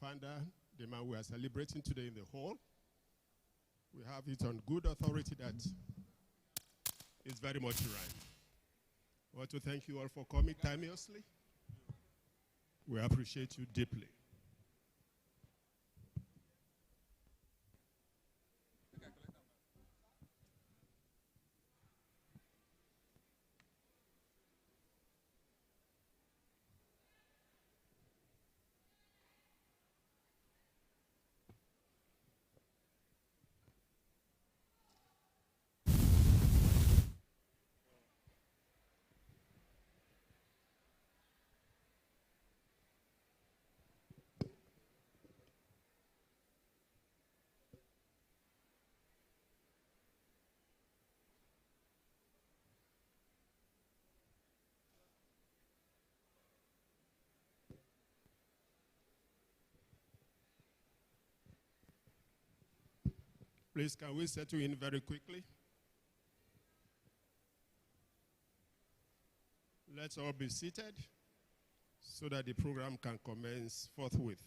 founder, the man we are celebrating today in the hall. We have it on good authority that it's very much right. I want to thank you all for coming timeously. We appreciate you deeply. Please, can we settle in very quickly? Let's all be seated so that the program can commence forthwith.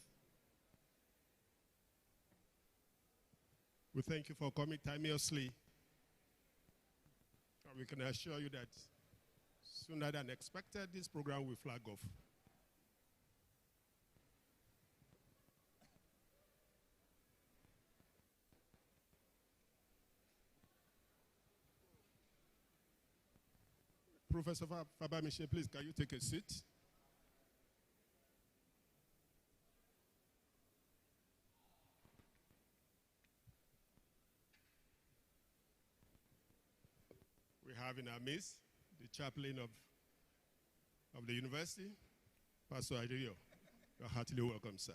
We thank you for coming timeously. And we can assure you that sooner than expected, this program will flag off. Professor Babalola, please, can you take a seat? We have in our midst the chaplain of the university, Pastor Ado-Ekiti. You're heartily welcome, sir.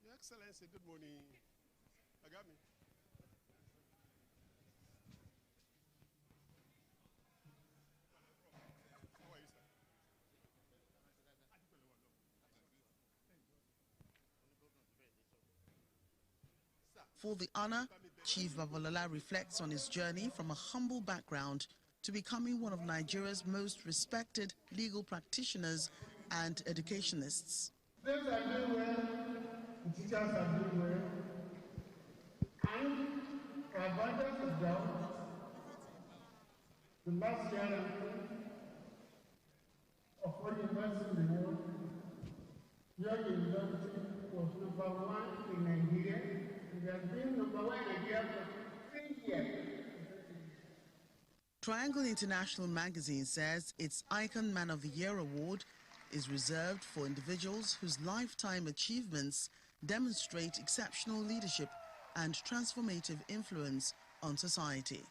Your Excellency, good morning. Agami. How are you, sir? For the honor, Chief Babalola reflects on his journey from a humble background to becoming one of Nigeria's most respected legal practitioners and educationists. Students are doing well, the teachers are doing well, and our abundance is down. The last year of all universities in the world, your university was #1 in Nigeria. It has been #1 in Nigeria for 3 years. Triangle International magazine says its Icon Man of the Year award is reserved for individuals whose lifetime achievements demonstrate exceptional leadership and transformative influence on society.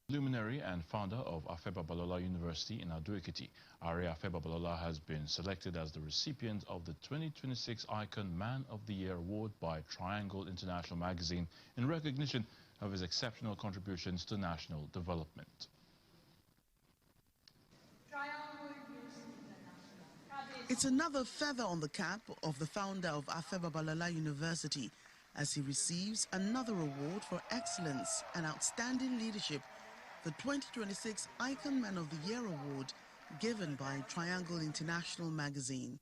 Luminary and founder of Afe Babalola University in Ado-Ekiti, Afe Babalola has been selected as the recipient of the 2026 Icon Man of the Year award by Triangle International magazine in recognition of his exceptional contributions to national development. It's another feather on the cap of the founder of Afe Babalola University as he receives another award for excellence and outstanding leadership, the 2026 Icon Man of the Year award given by Triangle International magazine.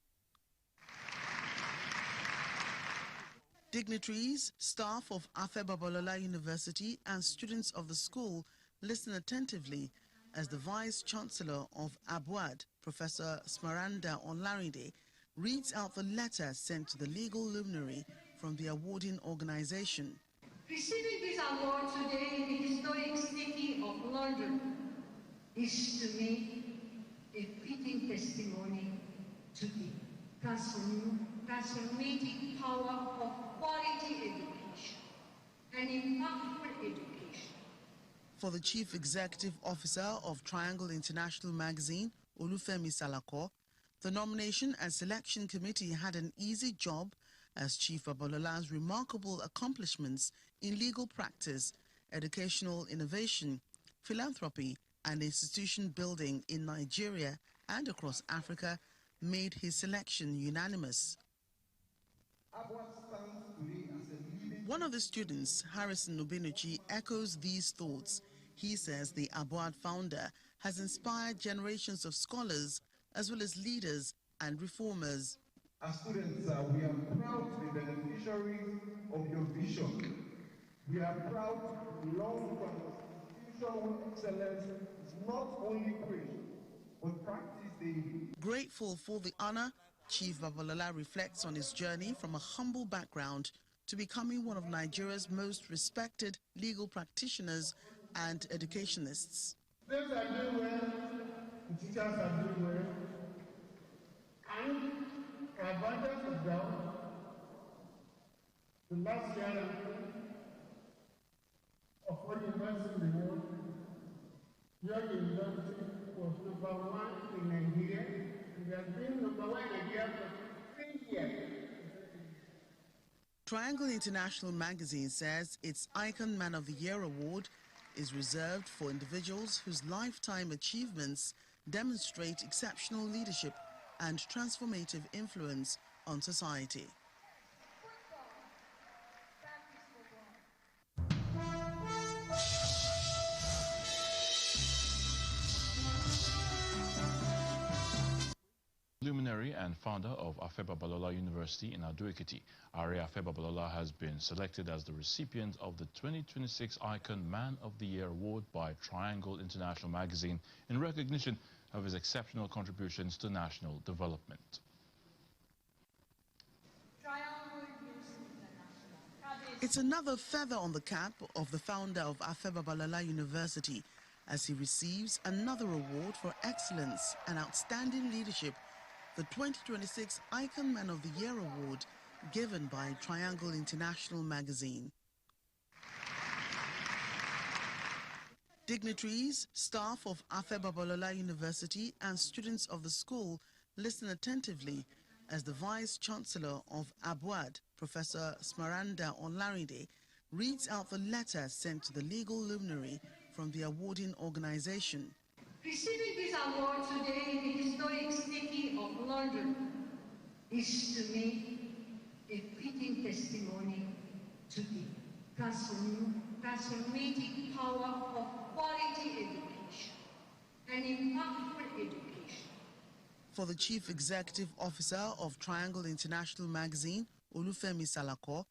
Dignitaries, staff of Afe Babalola University and students of the school listen attentively as the Vice-Chancellor of ABUAD, Professor Smaranda Onlaride, reads out the letter sent to the legal luminary from the awarding organization. Receiving this award today in the historic city of London is to me a fitting testimony to the transformative power of quality education and impactful education. For the Chief Executive Officer of Triangle International Magazine, Olufemi Salako, the nomination and selection committee had an easy job as Chief Babalola's remarkable accomplishments in legal practice, educational innovation, philanthropy, and institution building in Nigeria and across Africa made his selection unanimous. One of the students, Harrison Obinuchi, echoes these thoughts. He says the Abuad founder has inspired generations of scholars as well as leaders and reformers. As students, we are proud to be beneficiaries of your vision. We are proud to belong to an institution where excellence is not only preached, but practiced daily. Grateful for the honor, Chief Babalola reflects on his journey from a humble background to becoming one of Nigeria's most respected legal practitioners and educationists. Students are doing well, the teachers are doing well, and our budget is down. The last year of all university in the world, your university was #1 in Nigeria, and we have been #1 in Nigeria for 3 years. Triangle International Magazine says its Icon Man of the Year award is reserved for individuals whose lifetime achievements demonstrate exceptional leadership and transformative influence on society. Luminary and founder of Afe Babalola University in Ado-Ekiti, AARE Afe Babalola has been selected as the recipient of the 2026 Icon Man of the Year award by Triangle International Magazine in recognition of his exceptional contributions to national development. It's another feather on the cap of the founder of Afe Babalola University as he receives another award for excellence and outstanding leadership, the 2026 Icon Man of the Year award given by Triangle International Magazine. Dignitaries, staff of Afe Babalola University and students of the school listen attentively as the Vice-Chancellor of Abuad, Professor Smaranda Olarinde, reads out the letter sent to the legal luminary from the awarding organization. Receiving this award today in the historic city of London is to me a fitting testimony to the transformative power of quality education and impactful education. For the Chief Executive Officer of Triangle International Magazine, Olufemi Salako,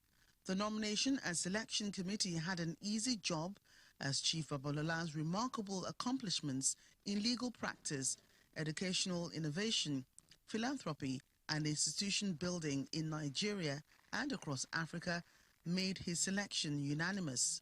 the nomination and selection committee had an easy job as Chief Babalola's remarkable accomplishments in legal practice, educational innovation, philanthropy, and institution building in Nigeria and across Africa made his selection unanimous.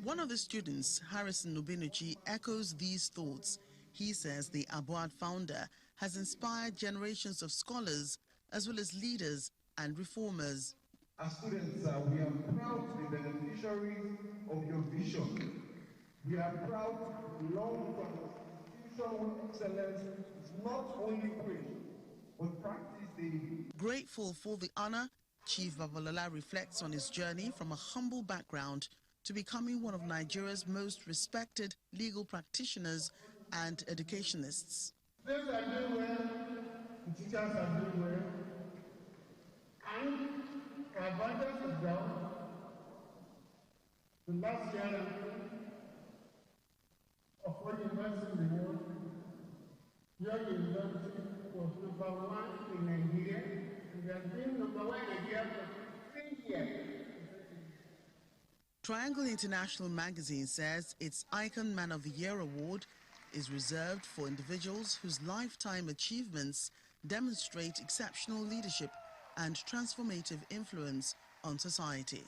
One of the students, Harrison Obinuchi, echoes these thoughts. He says the Abuad founder has inspired generations of scholars as well as leaders and reformers. As students, we are proud to be beneficiaries of your vision. We are proud to belong to an institution where excellence is not only preached, but practiced daily. Grateful for the honor, Chief Babalola reflects on his journey from a humble background to becoming one of Nigeria's most respected legal practitioners and educationists. Students are doing well, the teachers are doing well, and our budget is down. The last year of all university in the world, your university was #1 in Nigeria, and we have been #1 in Nigeria for 3 years. Triangle International Magazine says its Icon Man of the Year award is reserved for individuals whose lifetime achievements demonstrate exceptional leadership and transformative influence on society.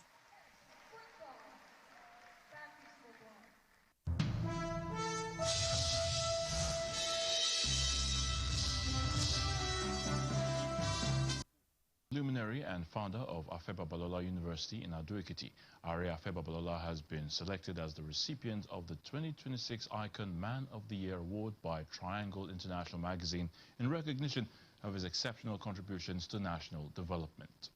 Luminary and founder of Afe Babalola University in Ado-Ekiti, Afe Babalola has been selected as the recipient of the 2026 Icon Man of the Year award by Triangle International Magazine in recognition of his exceptional contributions to national development.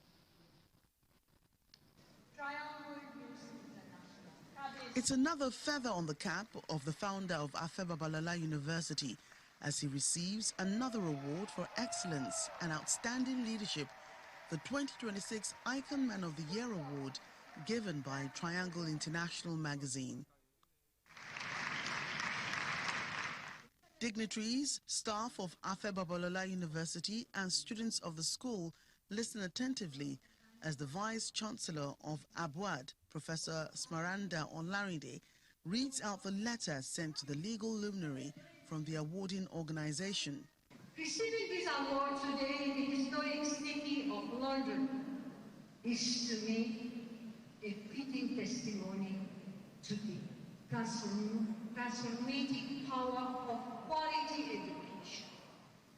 It's another feather on the cap of the founder of Afe Babalola University as he receives another award for excellence and outstanding leadership, the 2026 Icon Man of the Year award given by Triangle International Magazine. Dignitaries, staff of Afe Babalola University and students of the school listen attentively as the Vice-Chancellor of ABUAD, Professor Smaranda Olarinde, reads out the letter sent to the legal luminary from the awarding organization. Receiving this award today in the historic city of London is to me a fitting testimony to the transformative power of quality education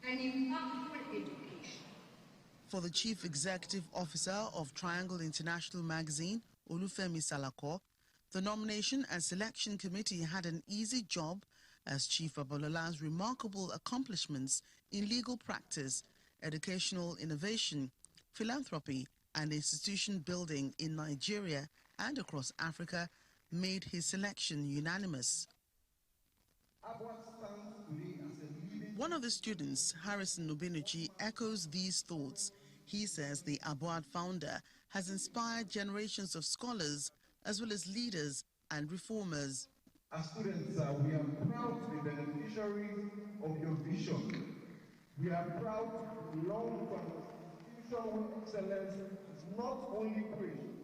and impactful education. For the Chief Executive Officer of Triangle International Magazine, Olufemi Salako, the Nomination and Selection Committee had an easy job as Chief Babalola's remarkable accomplishments in legal practice, educational innovation, philanthropy, and institution building in Nigeria and across Africa made his selection unanimous. One of the students, Harrison Nobinuchi, echoes these thoughts. He says the ABUAD founder has inspired generations of scholars as well as leaders and reformers. As students, we are proud to be beneficiaries of your vision. We are proud to belong to an institution where excellence is not only preached,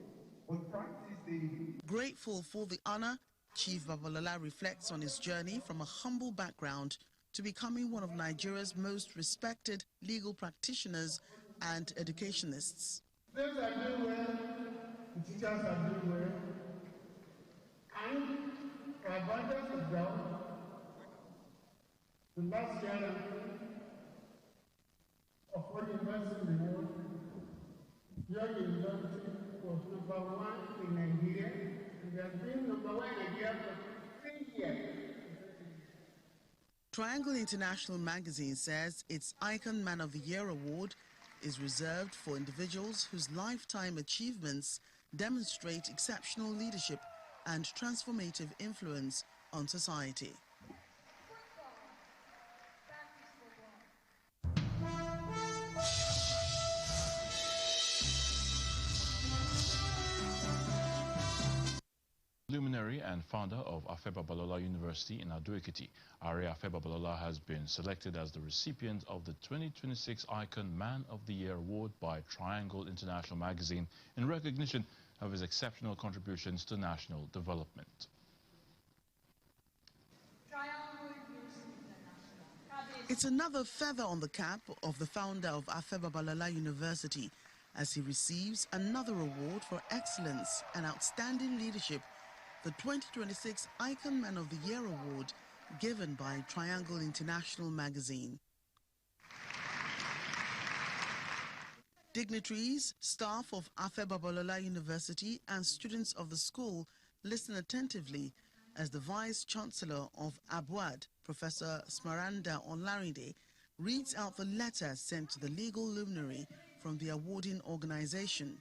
but practiced daily. Grateful for the honor, Chief Babalola reflects on his journey from a humble background to becoming one of Nigeria's most respected legal practitioners and educationists. Students are doing well, the teachers are doing well, and for abundance of doubt, the last year of all university in the world, your university was #1 in Nigeria, and they have been #1 in Nigeria for 3 years. Triangle International Magazine says its Icon Man of the Year award is reserved for individuals whose lifetime achievements demonstrate exceptional leadership and transformative influence on society. Luminary and founder of Afe Babalola University in Ado-Ekiti, Afe Babalola has been selected as the recipient of the 2026 Icon Man of the Year award by Triangle International Magazine in recognition of his exceptional contributions to national development. It's another feather on the cap of the founder of Afe Babalola University as he receives another award for excellence and outstanding leadership, the 2026 Icon Man of the Year award given by Triangle International Magazine. Dignitaries, staff of Afe Babalola University and students of the school listen attentively as the Vice-Chancellor of ABUAD, Professor Smaranda Olarinde, reads out the letter sent to the legal luminary from the awarding organization.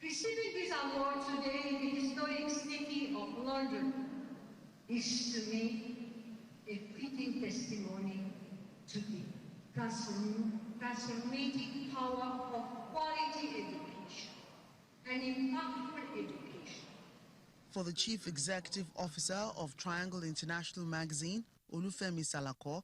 Receiving this award today in the historic city of London is to me a fitting testimony to the transformative power of quality education and impactful education. For the Chief Executive Officer of Triangle International Magazine, Olufemi Salako,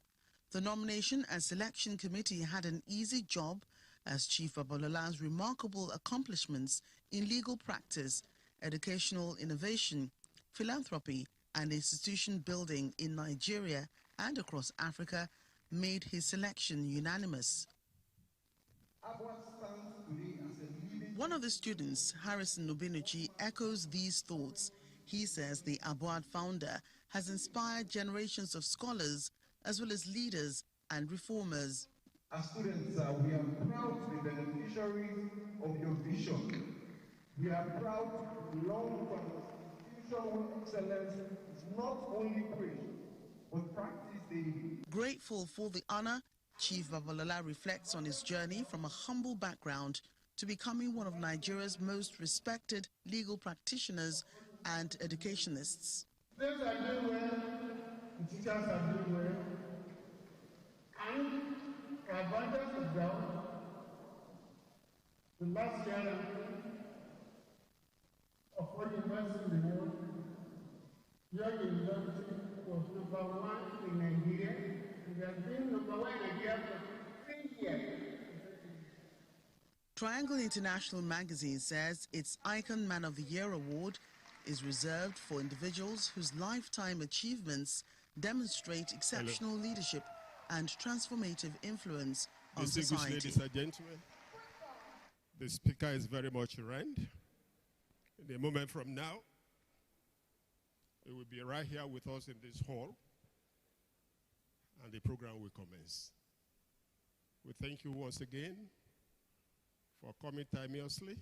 the Nomination and Selection Committee had an easy job as Chief Babalola's remarkable accomplishments in legal practice, educational innovation, philanthropy, and institution building in Nigeria and across Africa made his selection unanimous. One of the students, Harrison Nobinuchi, echoes these thoughts. He says the ABOAD founder has inspired generations of scholars as well as leaders and reformers. As students, we are proud to be beneficiaries of your vision. We are proud to belong to an institution where excellence is not only preached, but practiced daily. Grateful for the honor, Chief Babalola reflects on his journey from a humble background to becoming one of Nigeria's most respected legal practitioners and educationists. Students are doing well, the teachers are doing well, and our abundance is down. The last year of all universities in the world, your university was #1 in Nigeria. It has been #1 in Nigeria for 3 years. Triangle International magazine says its Icon Man of the Year award is reserved for individuals whose lifetime achievements demonstrate exceptional leadership and transformative influence on Distinguished society. ladies and gentlemen, the speaker is very much around. In a moment from now, he will be right here with us in this hall, and the program will commence. We thank you once again for coming timeously.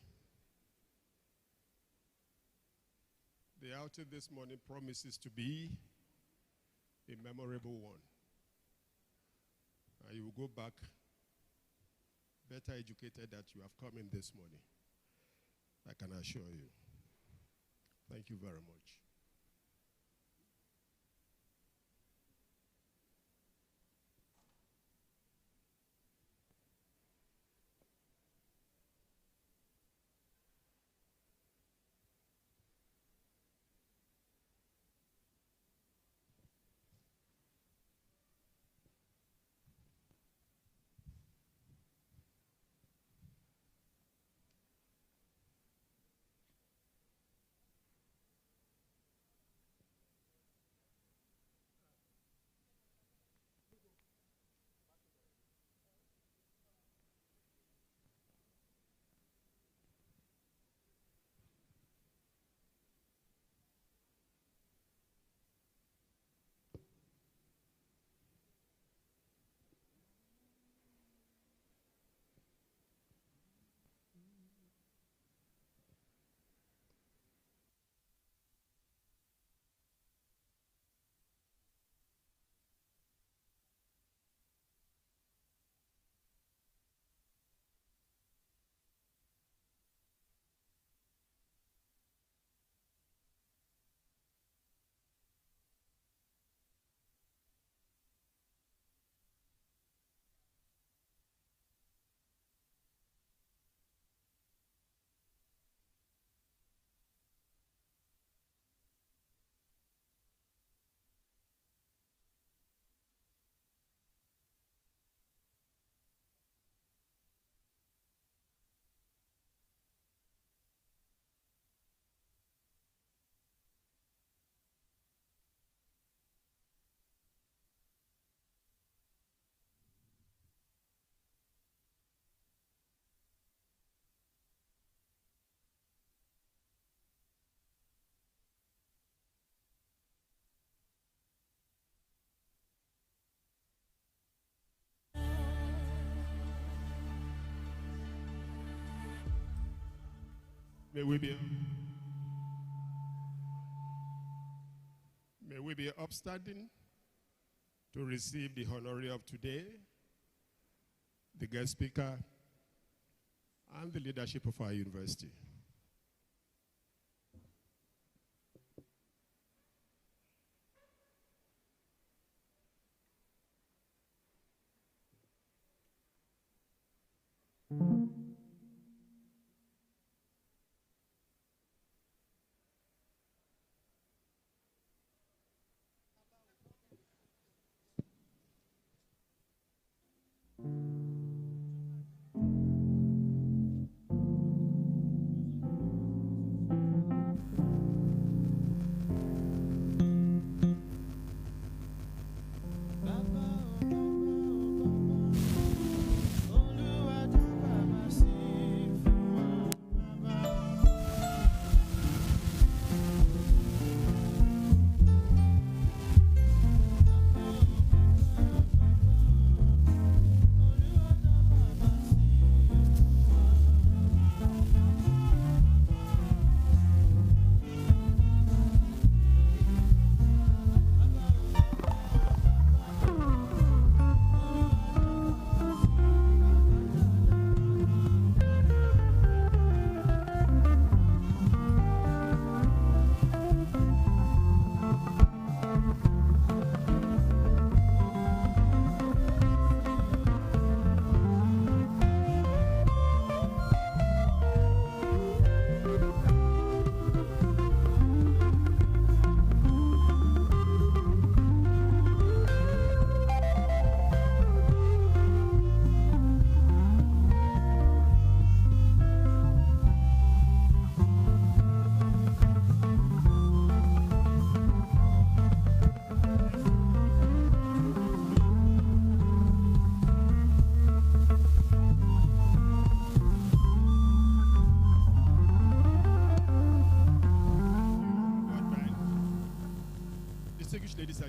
The outing this morning promises to be a memorable one. And you will go back better educated that you have come in this morning. I can assure you. Thank you very much. May we be upstanding to receive the honoree of today, the guest speaker, and the leadership of our university.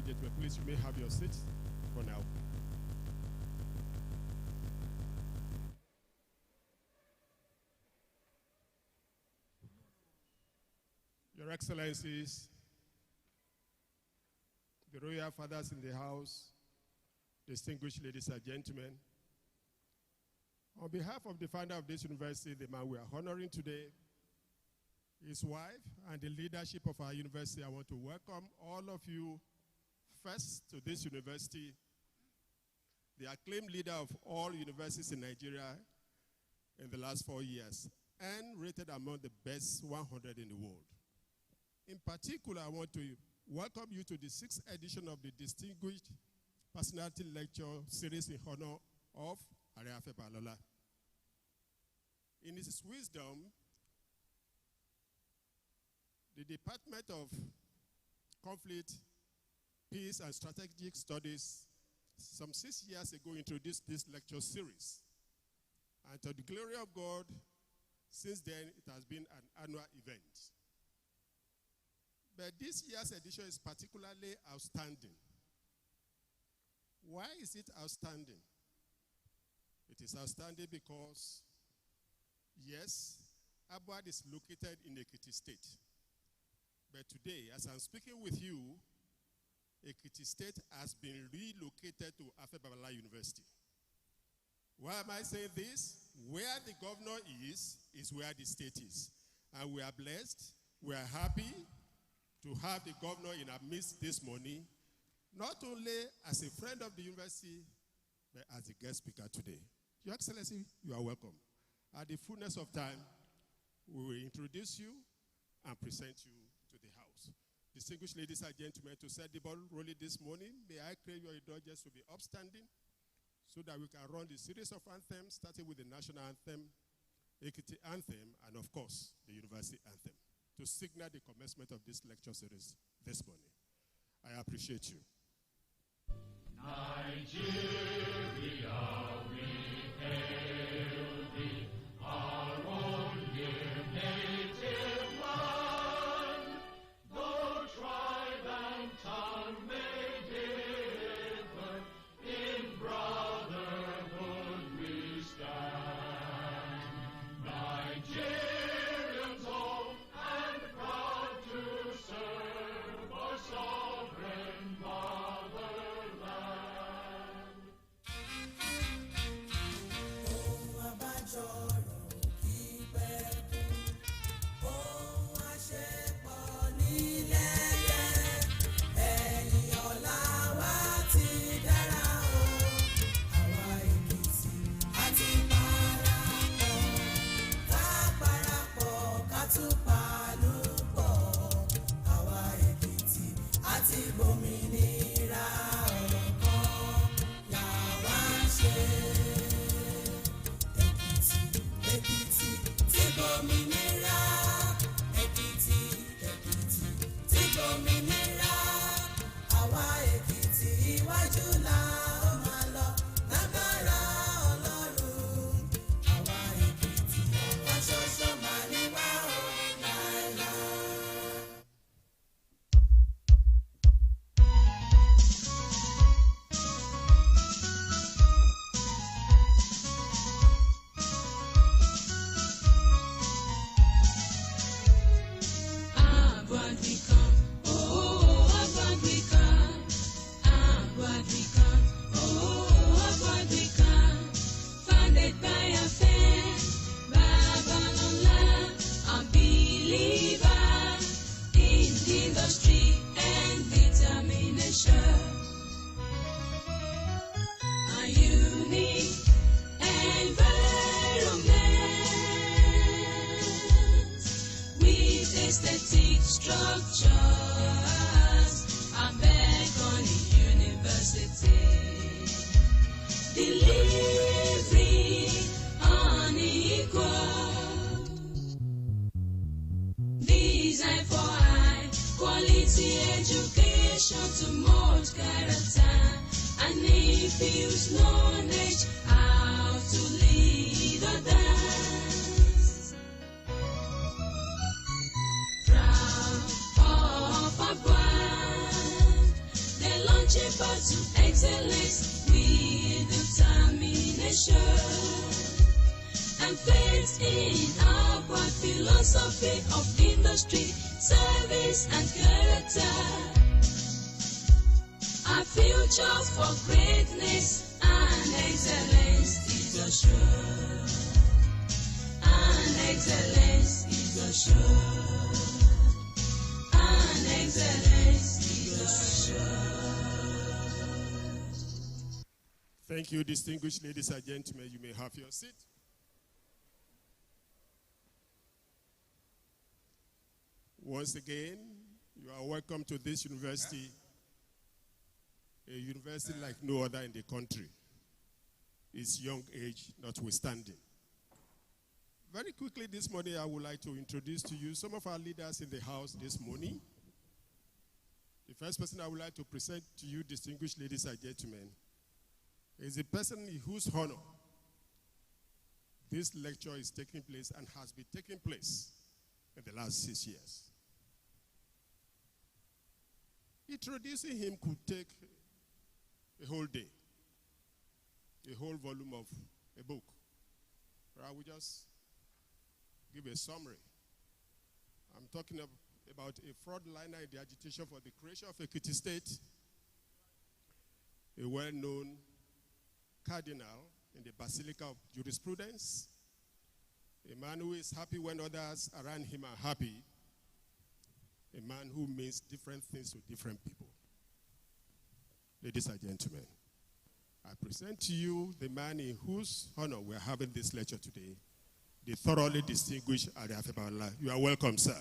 and gentlemen, please, you may have your seats for now. Your Excellencies, the royal fathers in the house, distinguished ladies and gentlemen, on behalf of the founder of this university, the man we are honoring today, his wife, and the leadership of our university, I want to welcome all of you first to this university, the acclaimed leader of all universities in Nigeria in the last 4 years, and rated among the best 100 in the world. In particular, I want to welcome you to the 6th edition of the Distinguished Personality Lecture Series in honor of AARE Afe Babalola. In his wisdom, the Department of Conflict, Peace, and Strategic Studies some 6 years ago introduced this lecture series. And to the glory of God, since then it has been an annual event. But this year's edition is particularly outstanding. Why is it outstanding? It is outstanding because, yes, Abuad is located in Ekiti State. But today, as I'm speaking with you, Ekiti State has been relocated to Afe Babalola University. Why am I saying this? Where the governor is where the state is. And we are blessed, we are happy to have the governor in our midst this morning, not only as a friend of the university, but as a guest speaker today. Your Excellency, you are welcome. At the fullness of time, we will introduce you and present you to the house. Distinguished ladies and gentlemen, to set the ball rolling this morning, may I crave your indulgence to be upstanding so that we can run the series of anthems, starting with the national anthem, Ekiti anthem, and of course, the university anthem, to signal the commencement of this lecture series this morning. I appreciate you. Nigeria, we hail thee, our own dear native land. Though tribe and tongue may differ, in brotherhood we stand. Nigerians old and proud to serve our sovereign motherland. Aesthetic structures are back on the university. Delivery unequal. Design for high quality education to mold character and infuse knowledge how to lead others. Proud of our brand, the excellence with determination and faith in our broad philosophy of industry, service, and character. Our future for greatness and excellence is assured. And excellence is assured. And excellence is assured. Thank you, distinguished ladies and gentlemen. You may have your seat. Once again, you are welcome to this university, a university like no other in the country, its young age notwithstanding. Very quickly this morning, I would like to introduce to you some of our leaders in the house this morning. The first person I would like to present to you, distinguished ladies and gentlemen, is the person in whose honor this lecture is taking place and has been taking place in the last 6 years. Introducing him could take a whole day, a whole volume of a book. But I will just give a summary. I'm talking about a frontliner in the agitation for the creation of Ekiti State, a well-known cardinal in the Basilica of Jurisprudence, a man who is happy when others around him are happy, a man who means different things to different people. Ladies and gentlemen, I present to you the man in whose honor we're having this lecture today, the thoroughly distinguished Afe Babalola. You are welcome, sir.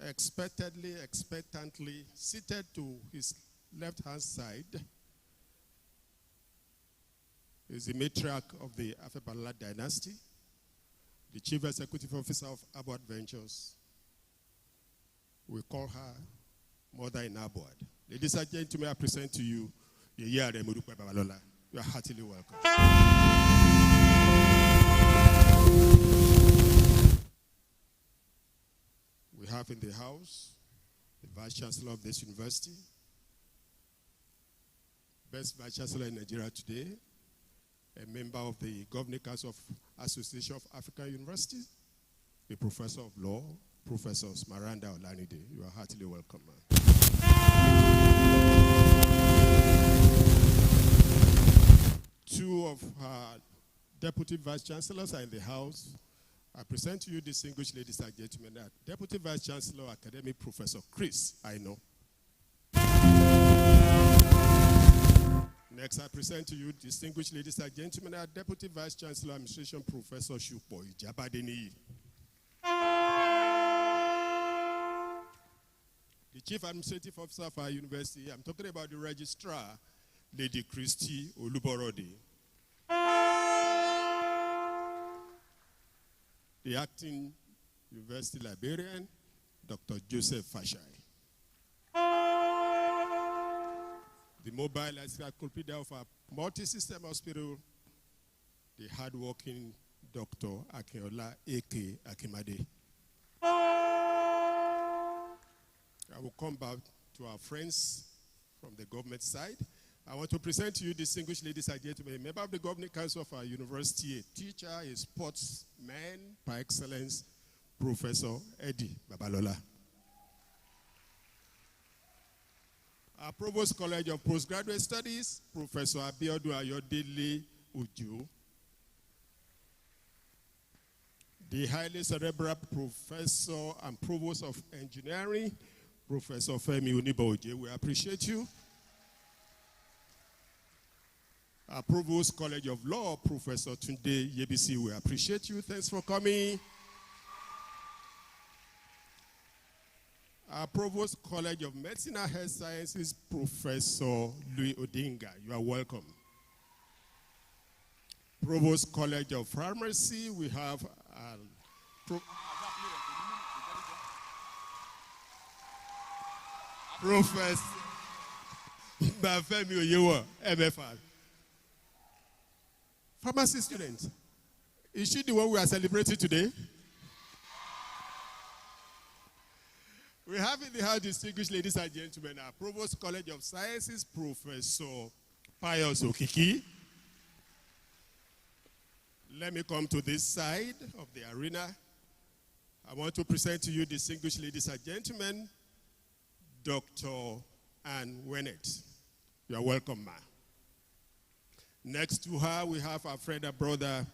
Expectantly seated to his left-hand side is the matriarch of the Afe Babalola dynasty, the chief executive officer of Abwad Ventures. We call her Mother in Abwad. Ladies and gentlemen, I present to you the AARE Babalola. You are heartily welcome. We have in the house the Vice Chancellor of this university, best Vice Chancellor in Nigeria today, a member of the Governing Council of Association of African Universities, a professor of law, Professor Smaranda Olanide. You are heartily welcome, man. Two of our deputy vice chancellors are in the house. I present to you, distinguished ladies and gentlemen, that Deputy Vice Chancellor, Academic Professor Chris Aino. Next, I present to you, distinguished ladies and gentlemen, our Deputy Vice Chancellor, Administration Professor Shupo Ijabadeni. The Chief Administrative Officer of our university, I'm talking about the Registrar, Lady Christy Oluborode. The Acting University Librarian, Dr. Joseph Fashai. The mobile encyclopedia of our multi-system hospital, the hardworking Dr. Akinola A.K. Akimade. I will come back to our friends from the government side. I want to present to you, distinguished ladies and gentlemen, a member of the Governing Council of our university, a teacher, a sportsman par excellence, Professor Afe Babalola. Our Provost College of Postgraduate Studies, Professor Abiodun Ayodele Uju. The highly cerebral Professor and Provost of Engineering, Professor Femi Uniboje. We appreciate you. Our Provost College of Law, Professor Tunde Yebisi, we appreciate you. Thanks for coming. Our Provost College of Medicine and Health Sciences, Professor Louis Odinga, you are welcome. Provost College of Pharmacy, we have Professor Bafemi Oyewa, MFR. Pharmacy students, Is she the one we are celebrating today? We have in the house, distinguished ladies and gentlemen, our Provost College of Sciences, Professor Pius Okiki. Let me come to this side of the arena. I want to present to you, distinguished ladies and gentlemen, Dr. Ann Wennett. You are welcome, ma'am. Next to her, we have our friend and brother,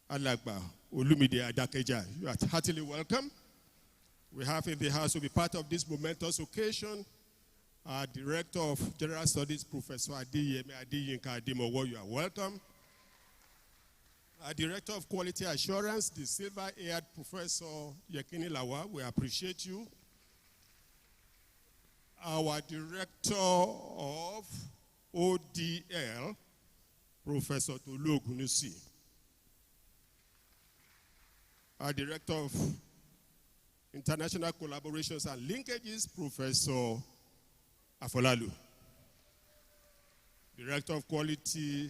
Alagba Olumide Adakeja. You are heartily welcome. We have in the house to be part of this momentous occasion, our Director of General Studies, Professor Adiyemi Adiyinka Adimowo. You are welcome. Our Director of Quality Assurance, the silver-haired Professor Yekini Lawa. We appreciate you. Our Director of ODL, Professor Tolu Ogunusi. Our Director of International Collaborations and Linkages, Professor Afolalu. Director of Quality,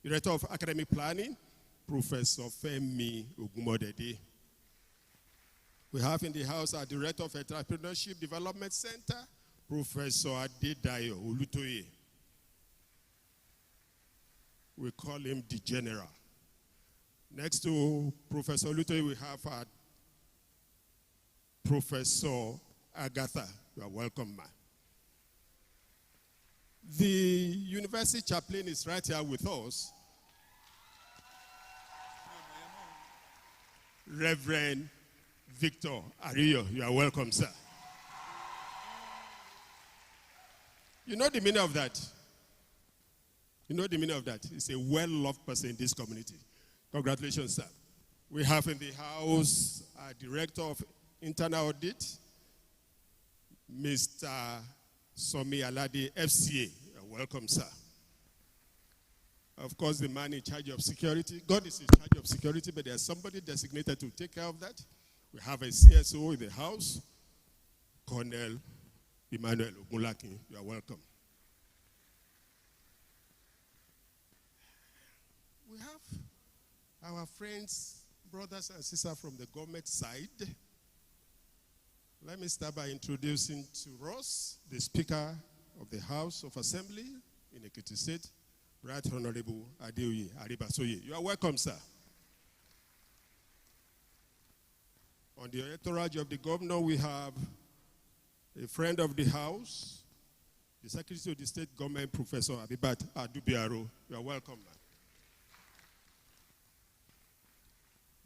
Director of Academic Planning, Professor Femi Ogumodede. We have in the house our Director of Entrepreneurship Development Center, Professor Adedayo Olutoye. We call him the General. Next to Professor Olutoye, we have our Professor Agatha. You are welcome, ma'am. The university chaplain is right here with us. Reverend Victor Ariyo. You are welcome, sir. You know the meaning of that? You know the meaning of that? He's a well-loved person in this community. Congratulations, sir. We have in the house our Director of Internal Audit, Mr. Somi Alade, FCA. You're welcome, sir. Of course, the man in charge of security. God is in charge of security, but there's somebody designated to take care of that. We have a CSO in the house, Colonel Emmanuel Ogunlaki. You are welcome. We have our friends, brothers and sisters from the government side. Let me start by introducing to us the Speaker of the House of Assembly in Ekiti State, Right Honorable Adeoye Aribasoye. You are welcome, sir. On the entourage of the governor, we have a friend of the House, the Secretary of the State Government, Professor Abibat Adubiaro. You are welcome, man.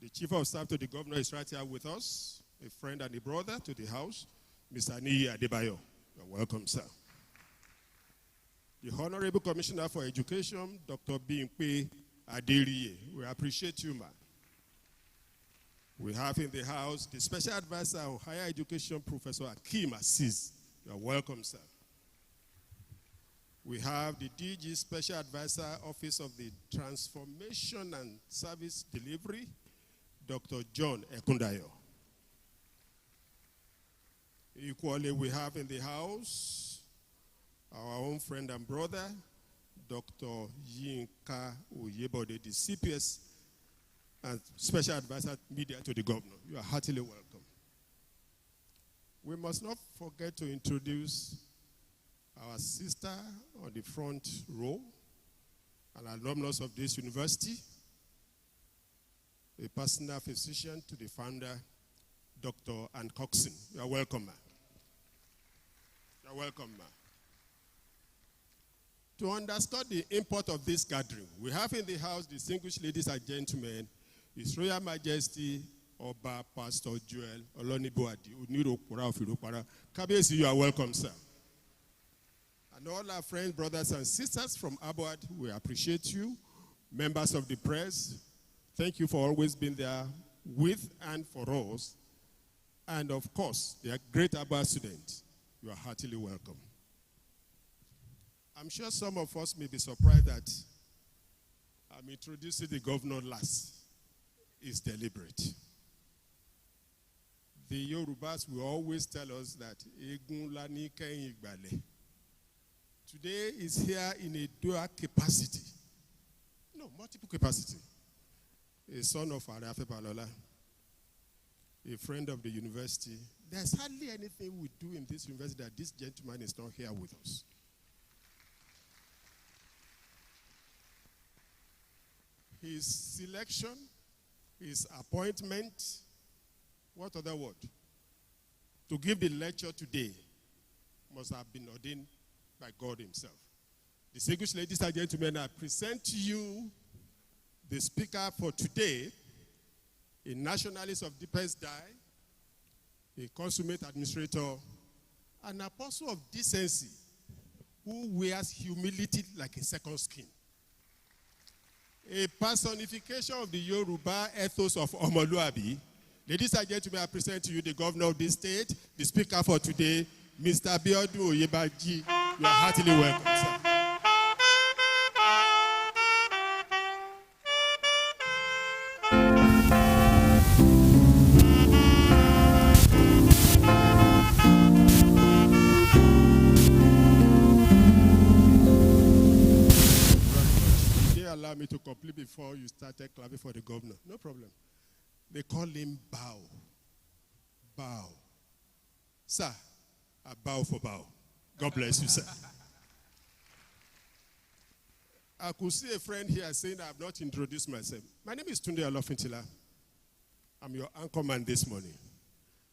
The Chief of Staff to the Governor is right here with us, a friend and a brother to the House, Mr. Niyi Adebayo. You're welcome, sir. The Honorable Commissioner for Education, Dr. Bimpe Aderiye. We appreciate you, man. We have in the House the Special Advisor on Higher Education, Professor Akim Aziz. You're welcome, sir. We have the DG Special Advisor, Office of the Transformation and Service Delivery, Dr. John Ekundayo. Equally, we have in the House our own friend and brother, Dr. Yinka Oyebode, the CPS and Special Advisor Media to the Governor. You are heartily welcome. We must not forget to introduce our sister on the front row, an alumnus of this university, a personal physician to the founder, Dr. Ann Coxon. You are welcome, ma'am. You are welcome, ma'am. To understand the import of this gathering, we have in the house, distinguished ladies and gentlemen, His Royal Majesty Oba Pastor Joel Oloniboadi Onirokura of Irokpara. Kabiyesi, you are welcome, sir. And all our friends, brothers and sisters from abroad, we appreciate you. Members of the press, thank you for always being there with and for us. And of course, the great Abba students, you are heartily welcome. I'm sure some of us may be surprised that I'm introducing the governor last. It's deliberate. The Yorubas will always tell us that today is here in a dual capacity. No, No, multiple capacity. A son of Afe Babalola, a friend of the university. There's hardly anything we do in this university that this gentleman is not here with us. His selection, his appointment, what other word? To give the lecture today must have been ordained by God himself. Distinguished ladies and gentlemen, I present to you the speaker for today, a nationalist of deepest dye, a consummate administrator, an apostle of decency who wears humility like a second skin, a personification of the Yoruba ethos of Omoluabi. Ladies and gentlemen, I present to you the governor of this state, the speaker for today, Mr. Biodun Oyebaji. You are heartily welcome, sir. Allow me to complete before you started clapping for the governor. No problem. They call him Bow. Bow. Sir, I bow for bow. God bless you, sir. I could see a friend here saying I have not introduced myself. My name is Tunde Olofintila. I'm your anchorman this morning.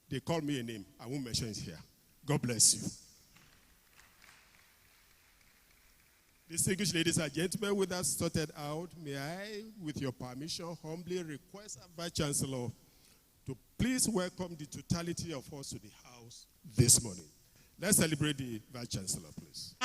They call me a name. I won't mention it here. God bless you. Distinguished ladies and gentlemen, with that sorted out, may I, with your permission, humbly request our Vice Chancellor to please welcome the totality of us to the house this morning. Let's celebrate the Vice Chancellor, please.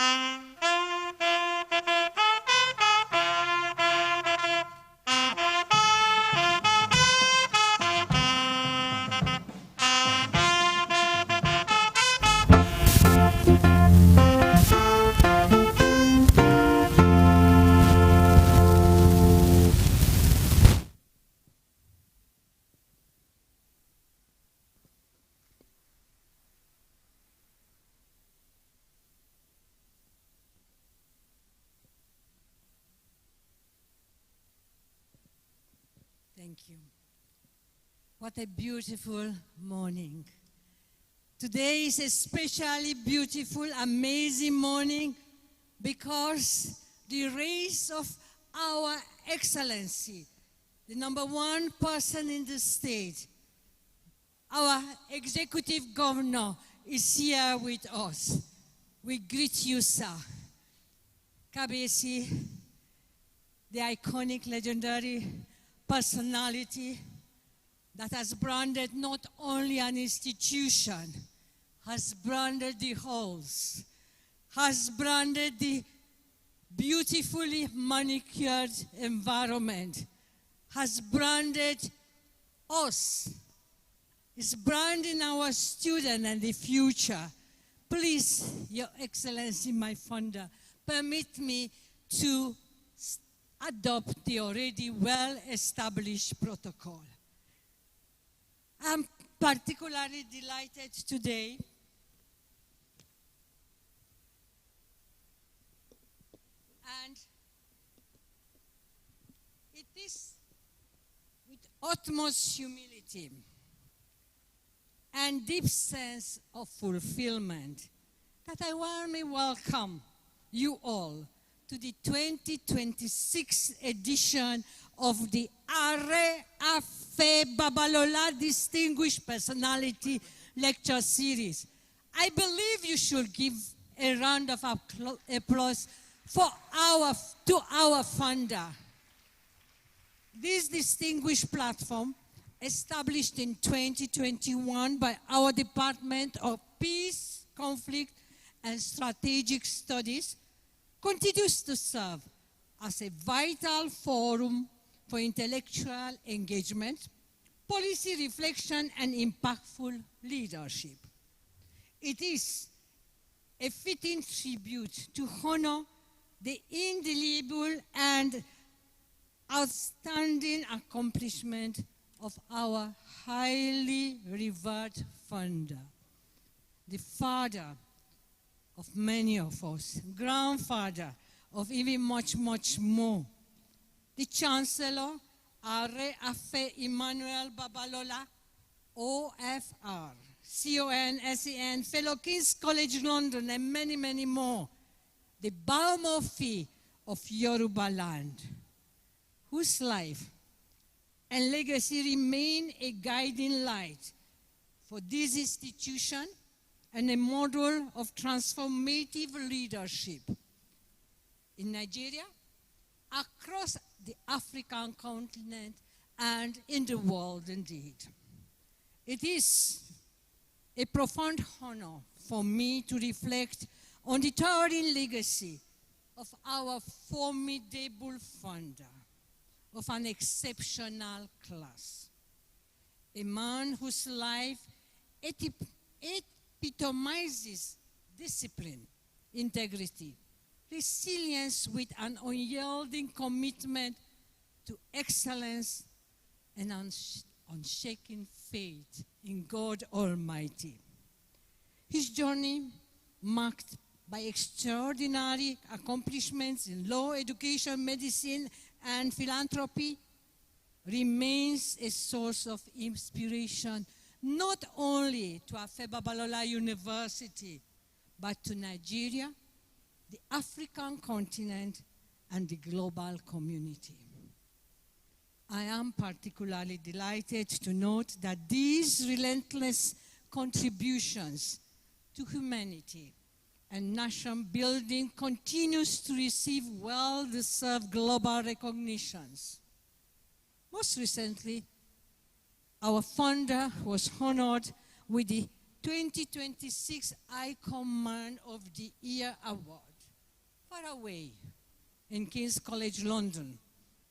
Thank you. What a beautiful morning. Today is a especially beautiful, amazing morning because the race of our Excellency, the #1 person in the state, our Executive Governor, is here with us. We greet you, sir. Kabesi, the iconic, legendary personality that has branded not only an institution, has branded the halls, has branded the beautifully manicured environment, has branded us, is branding our students and the future. Please, Your Excellency, my founder, permit me to adopt the already well-established protocol. I'm particularly delighted today and it is with utmost humility and deep sense of fulfillment that I warmly welcome you all to the 2026 edition of the AARE Afe Babalola Distinguished Personality Lecture Series. I believe you should give a round of applause for to our founder. This distinguished platform, established in 2021 by our Department of Peace, Conflict, and Strategic Studies, continues to serve as a vital forum for intellectual engagement, policy reflection, and impactful leadership. It is a fitting tribute to honor the indelible and outstanding accomplishment of our highly revered founder, the father of many of us, grandfather of even much, much more, the Chancellor, Afe Babalola, OFR, CON, SEN, fellow King's College London, and many, many more, the Baumofi of Yoruba land, whose life and legacy remain a guiding light for this institution and a model of transformative leadership in Nigeria, across the African continent, and in the world indeed. It is a profound honor for me to reflect on the towering legacy of our formidable founder, of an exceptional class, a man whose life epitomizes discipline, integrity, resilience with an unyielding commitment to excellence and unshaken faith in God Almighty. His journey, marked by extraordinary accomplishments in law, education, medicine, and philanthropy, remains a source of inspiration not only to Afe Babalola University, but to Nigeria, the African continent, and the global community. I am particularly delighted to note that these relentless contributions to humanity and nation building continues to receive well-deserved global recognitions. Most recently, our founder was honored with the 2026 Icon Man of the Year Award, far away in King's College London,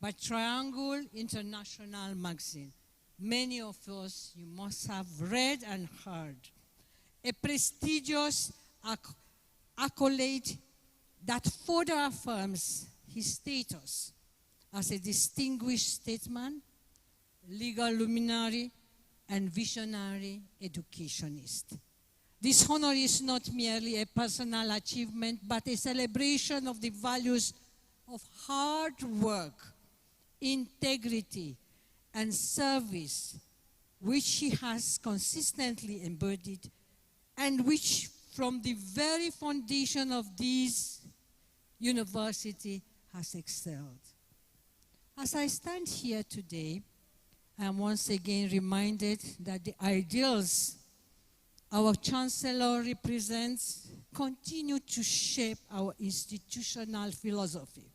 by Triangle International magazine. Many of us, you must have read and heard. A prestigious accolade that further affirms his status as a distinguished statesman, legal luminary, and visionary educationist. This honor is not merely a personal achievement, but a celebration of the values of hard work, integrity, and service, which he has consistently embodied, and which from the very foundation of this university has excelled. As I stand here today, I am once again reminded that the ideals our Chancellor represents continue to shape our institutional philosophy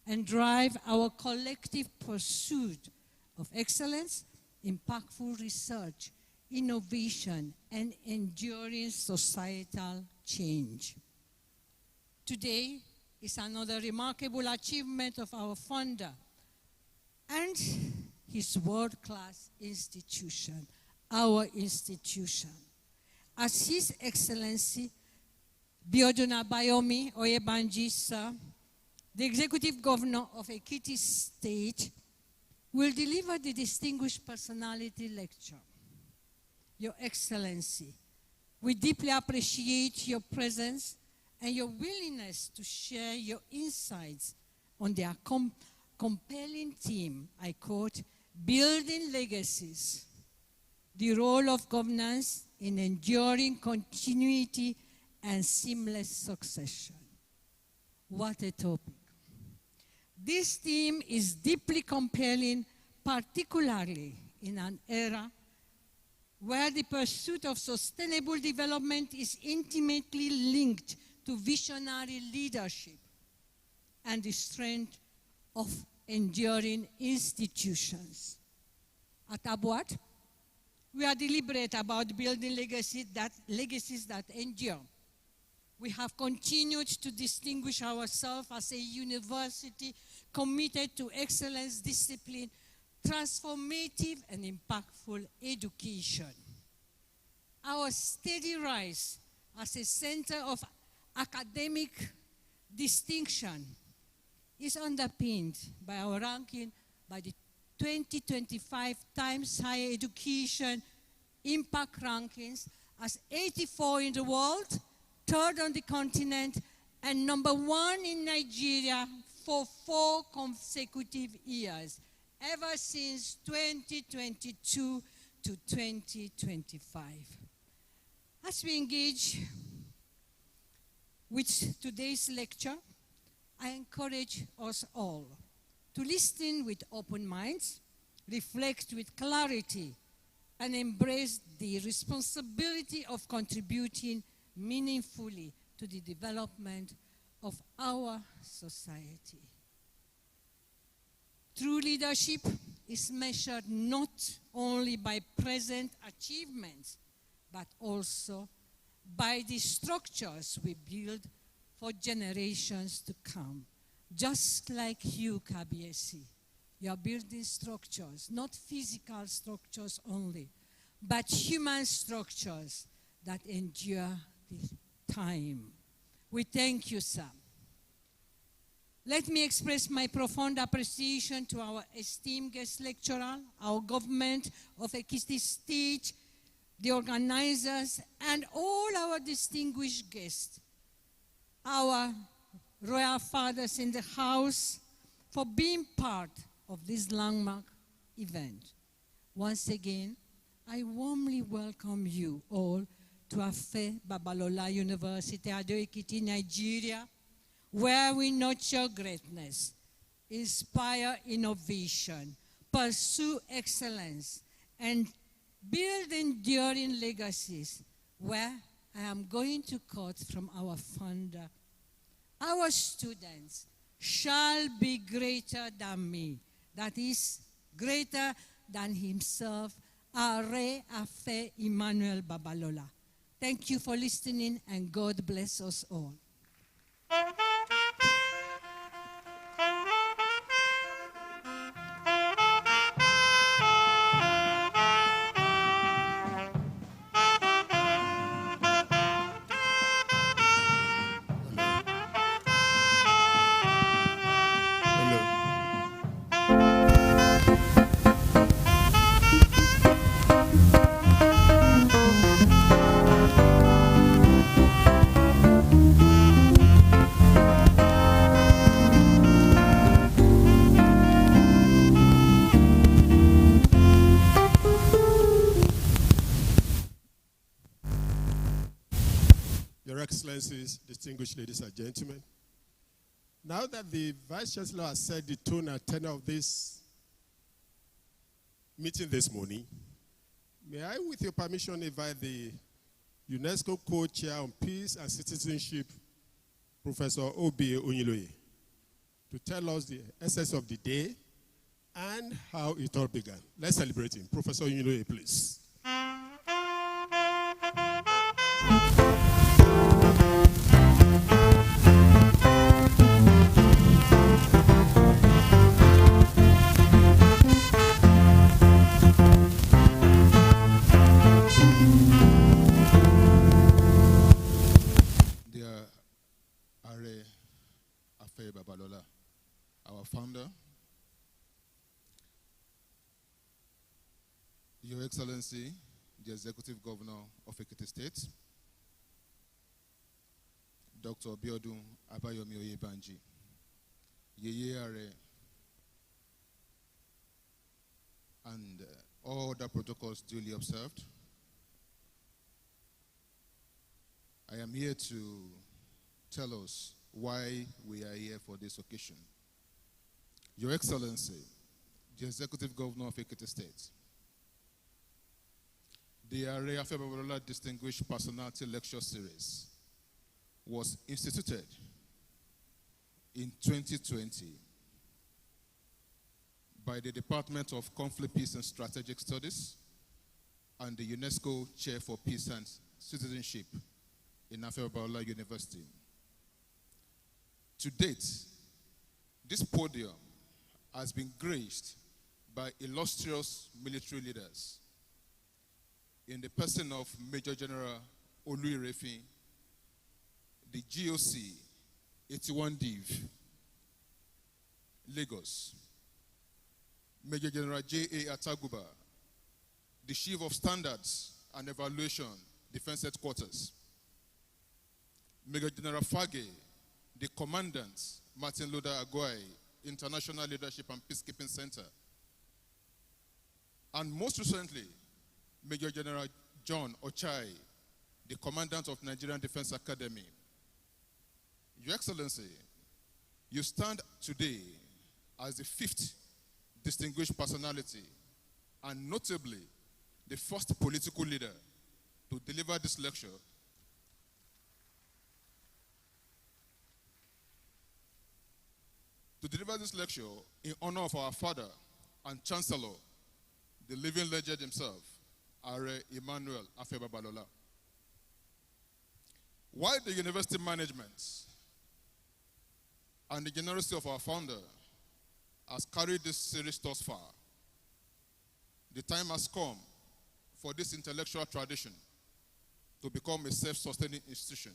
and drive our collective pursuit of excellence, impactful research, innovation, and enduring societal change. Today is another remarkable achievement of our founder and his world-class institution, our institution. As His Excellency Biodun Abayomi Oyebanji, sir, the Executive Governor of Ekiti State, will deliver the Distinguished Personality Lecture. Your Excellency, we deeply appreciate your presence and your willingness to share your insights on their compelling theme, I quote, "Building Legacies, the role of governance in enduring continuity and seamless succession." What a topic. This theme is deeply compelling, particularly in an era where the pursuit of sustainable development is intimately linked to visionary leadership and the strength of enduring institutions. At ABUAT, we are deliberate about building legacies that endure. We have continued to distinguish ourselves as a university committed to excellence, discipline, transformative and impactful education. Our steady rise as a center of academic distinction is underpinned by our ranking by the 2025 Times Higher Education Impact Rankings as 84 in the world, third on the continent, and number 1 in Nigeria for 4 consecutive years, ever since 2022 to 2025. As we engage with today's lecture, I encourage us all to listen with open minds, reflect with clarity, and embrace the responsibility of contributing meaningfully to the development of our society. True leadership is measured not only by present achievements, but also by the structures we build for generations to come. Just like you, Kabiesi, you are building structures, not physical structures only, but human structures that endure the time. We thank you, sir. Let me express my profound appreciation to our esteemed guest lecturer, our government of Ekiti State, the organizers, and all our distinguished guests, our royal fathers in the house, for being part of this landmark event. Once again, I warmly welcome you all to Afe Babalola University, Ado-Ekiti, Nigeria, where we nurture greatness, inspire innovation, pursue excellence, and build enduring legacies, where I am going to quote from our founder: "Our students shall be greater than me," that is, greater than himself, AARE Afe Emmanuel Babalola. Thank you for listening, and God bless us all. Your Excellencies, distinguished ladies and gentlemen, now that the Vice Chancellor has set the tone and tenor of this meeting this morning, may I, with your permission, invite the UNESCO Co-Chair on Peace and Citizenship, Professor Obi Onyiloye, to tell us the essence of the day and how it all began. Let's celebrate him. Professor Onyiloye, please. Afe Babalola, our founder, Your Excellency, the Executive Governor of Ekiti State, Dr. Biodun Abayomi Oyebanji, AARE, and all the protocols duly observed. I am here to tell us why we are here for this occasion. Your Excellency, the Executive Governor of Ekiti State, the AARE Afe Babalola Distinguished Personality Lecture Series was instituted in 2020 by the Department of Conflict, Peace and Strategic Studies and the UNESCO Chair for Peace and Citizenship in Afe Babalola University. To date, this podium has been graced by illustrious military leaders in the person of Major General Olu-Irefin, the GOC 81 Div, Lagos, Major General J.A. Ataguba, the Chief of Standards and Evaluation, Defense Headquarters, Major General Fage, the Commandant, Martin Luther Agwai, International Leadership and Peacekeeping Center, and most recently, Major General John Ochai, the Commandant of Nigerian Defense Academy. Your Excellency, you stand today as the 5th distinguished personality and notably the first political leader to deliver this lecture in honor of our father and chancellor, the living legend himself, AARE Emmanuel Afe Babalola. While the university management and the generosity of our founder has carried this series thus far, the time has come for this intellectual tradition to become a self-sustaining institution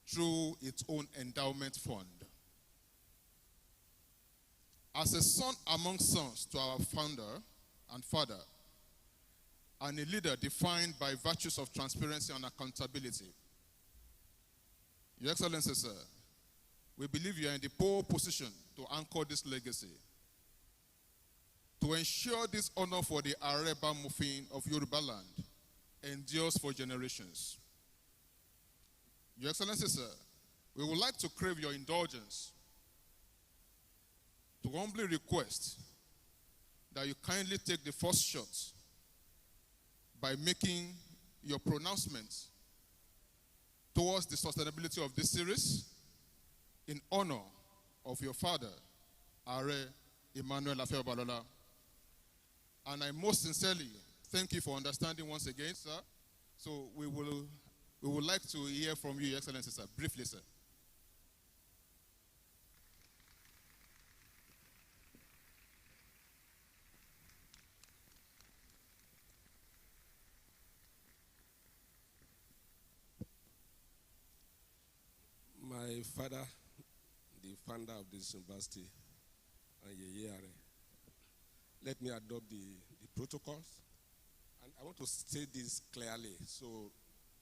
through its own endowment fund. As a son among sons to our founder and father, and a leader defined by virtues of transparency and accountability, Your Excellency, sir, we believe you are in the pole position to anchor this legacy, to ensure this honor for the Areba Mufin of Yoruba land endures for generations. Your Excellency, sir, we would like to crave your indulgence to humbly request that you kindly take the first shot by making your pronouncements towards the sustainability of this series in honor of your father, AARE Emmanuel Afe Babalola. And I most sincerely thank you for understanding once again, sir. So we would like to hear from you, Your Excellency, sir, briefly, sir. My father, the founder of this university, and AARE, let me adopt the protocols. And I want to say this clearly so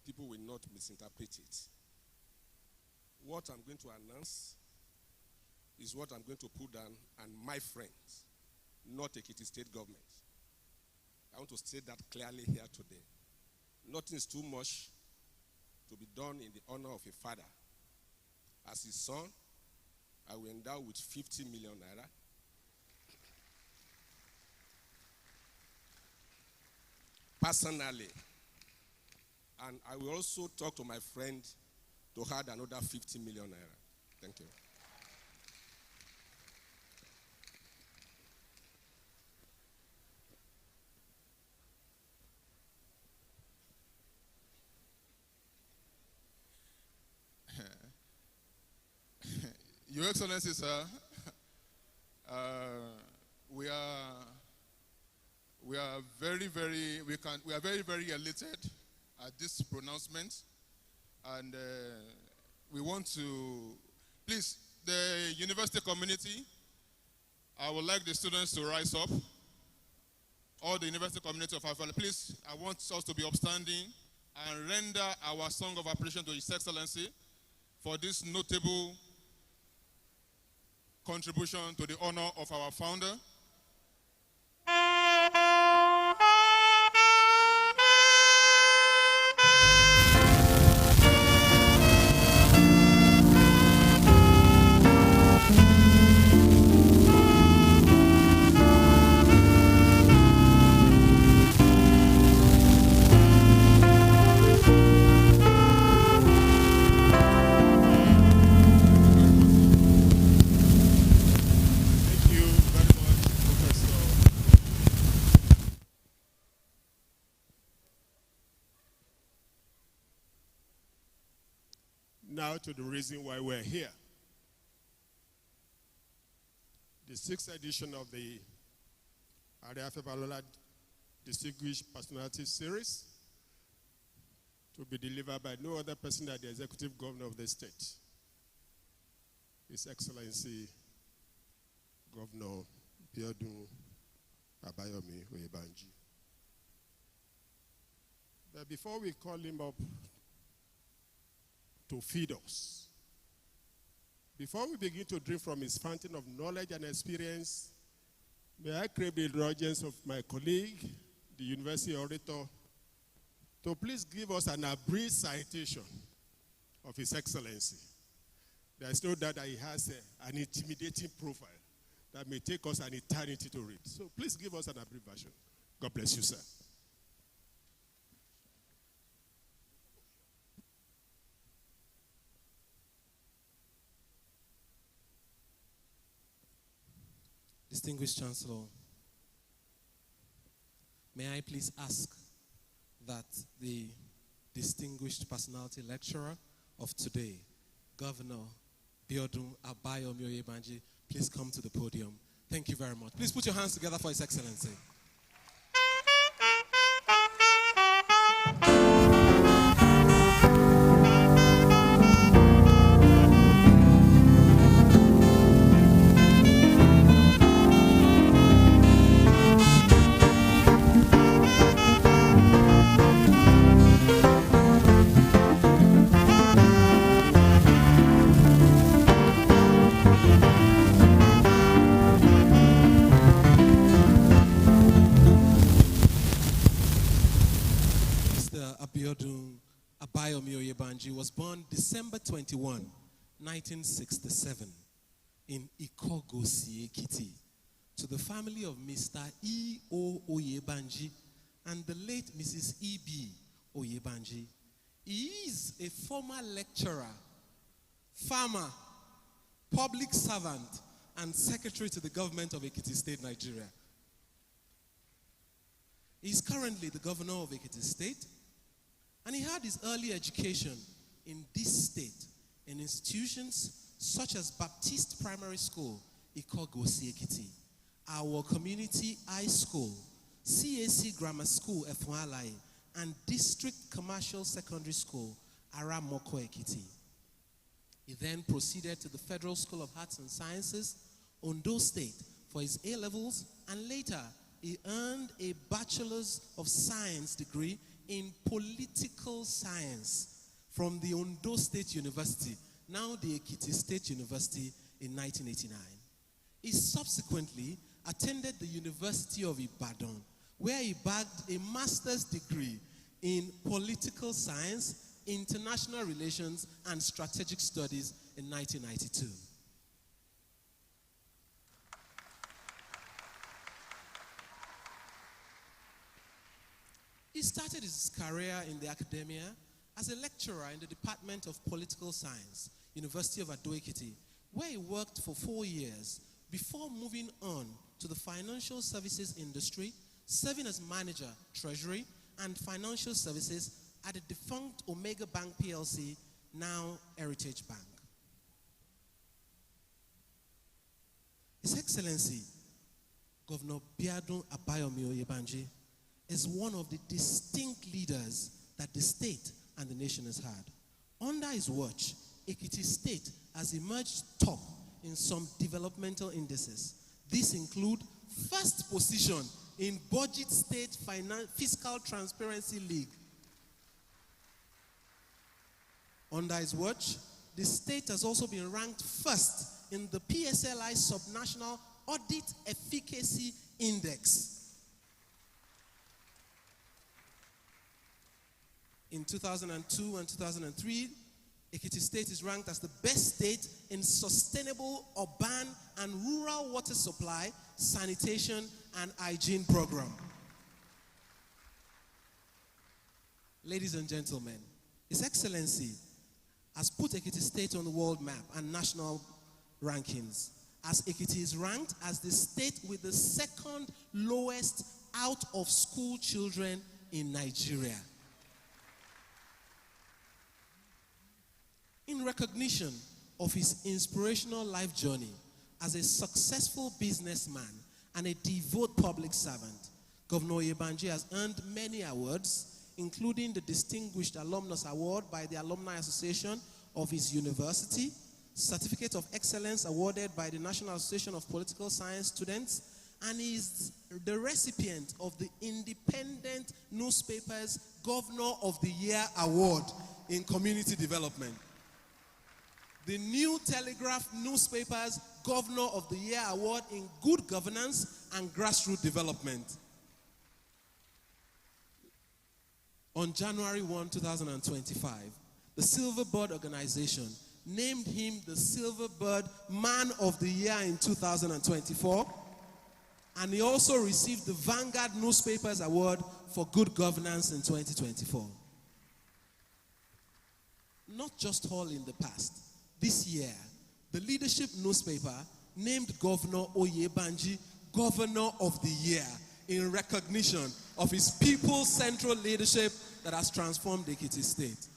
people will not misinterpret it. What I'm going to announce is what I'm going to put down, and my friends, not Ekiti State government. I want to say that clearly here today. Nothing is too much to be done in the honor of a father. As his son, I will endow with 50 million naira. Personally. And I will also talk to my friend to add another 50 million naira. Thank you. Your Excellency, sir, we are very, very elated at this pronouncement, and we want to, please, the university community, I would like the students to rise up. All the university community of Afala, please, I want us to be upstanding and render our song of appreciation to His Excellency for this notable contribution to the honor of our founder. Now to the reason why we're here. The 6th edition of the Afe Babalola Distinguished Personality Series to be delivered by no other person than the Executive Governor of the state, His Excellency Governor Biodun Abayomi Oyebanji. But before we call him up to feed us, Before we begin to drink from his fountain of knowledge and experience, may I crave the indulgence of my colleague, the university orator, to please give us an abridged citation of His Excellency. There is no doubt that he has an intimidating profile that may take us an eternity to read. So please give us an abridged version. God bless you, sir. Distinguished Chancellor, may I please ask that the distinguished personality lecturer of today, Governor Biodun Abayomi Oyebanji, please come to the podium. Thank you very much. Please put your hands together for His Excellency. Biodun Abayomi Oyebanji was born December 21, 1967 in Ado-Ekiti to the family of Mr. E.O. Oyebanji and the late Mrs. E.B. Oyebanji. He is a former lecturer, farmer, public servant, and secretary to the government of Ekiti State, Nigeria. He is currently the governor of Ekiti State, and he had his early education in this state in institutions such as Baptist Primary School, Ado-Ekiti, our community high school, CAC Grammar School, Efualaye, and District Commercial Secondary School, Aramoko Ekiti. He then proceeded to the Federal School of Arts and Sciences, Ondo State, for his A-levels, and later he earned a Bachelor's of Science degree in Political Science from the Ondo State University, now the Ekiti State University, in 1989. He subsequently attended the University of Ibadan, where he bagged a master's degree in Political Science, International Relations, and Strategic Studies in 1992. He started his career in the academia as a lecturer in the Department of Political Science, University of Ado-Ekiti, where he worked for 4 years before moving on to the financial services industry, serving as manager, treasury, and financial services at the defunct Omega Bank PLC, now Heritage Bank. His Excellency, Governor Biodun Abayomi Oyebanji, is one of the distinct leaders that the state and the nation has had. Under his watch, Ekiti State has emerged top in some developmental indices. These include first position in Budget State Fiscal Transparency League. Under his watch, the state has also been ranked first in the PSLI Subnational Audit Efficacy Index. In 2002 and 2003, Ekiti State is ranked as the best state in sustainable urban and rural water supply, sanitation, and hygiene program. Ladies and gentlemen, His Excellency has put Ekiti State on the world map and national rankings, as Ekiti is ranked as the state with the second lowest out-of-school children in Nigeria. In recognition of his inspirational life journey as a successful businessman and a devout public servant, Governor Oyebanji has earned many awards, including the Distinguished Alumnus Award by the Alumni Association of his university, Certificate of Excellence awarded by the National Association of Political Science Students, and is the recipient of the Independent Newspaper's Governor of the Year Award in Community Development. the New Telegraph newspaper's Governor of the Year Award in Good Governance and Grassroots Development. On January 1, 2025, the Silverbird organization named him the Silverbird Man of the Year in 2024, and he also received the Vanguard Newspapers Award for Good Governance in 2024. Not just all in the past. This year, the Leadership newspaper named Governor Oyebanji Governor of the Year in recognition of his people-central leadership that has transformed Ekiti State.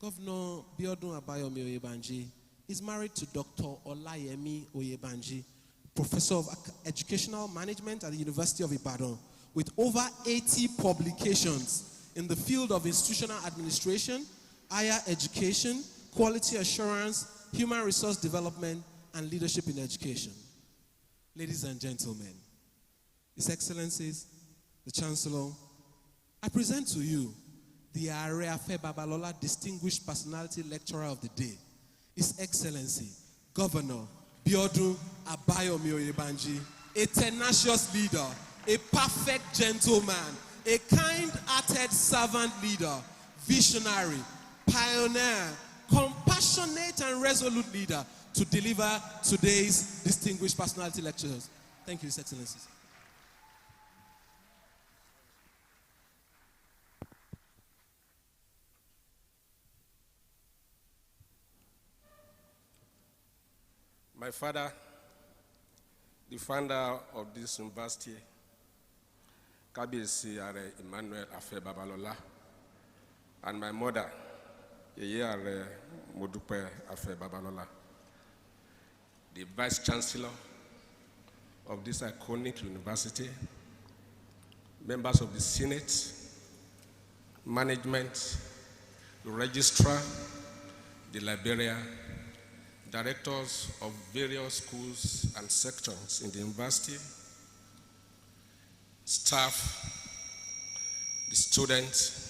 Governor Biodun Abayomi Oyebanji is married to Dr. Olayemi Oyebanji, Professor of Educational Management at the University of Ibadan, with over 80 publications in the field of institutional administration, higher education, quality assurance, human resource development, and leadership in education. Ladies and gentlemen, His Excellencies, the Chancellor, I present to you the AARE Afe Babalola Distinguished Personality Lecturer of the Day, His Excellency, Governor Biodun Abayomi Oyebanji, a tenacious leader, a perfect gentleman, a kind-hearted servant leader, visionary, pioneer, compassionate and resolute leader to deliver today's distinguished personality lectures. Thank you, His Excellencies. My father, the founder of this university, Kabiyesi Ààrẹ Emmanuel Afe Babalola, and my mother, AARE Modupe Afe Babalola, the Vice Chancellor of this iconic university, members of the Senate, management, the registrar, the librarian, directors of various schools and sections in the university, staff, the students,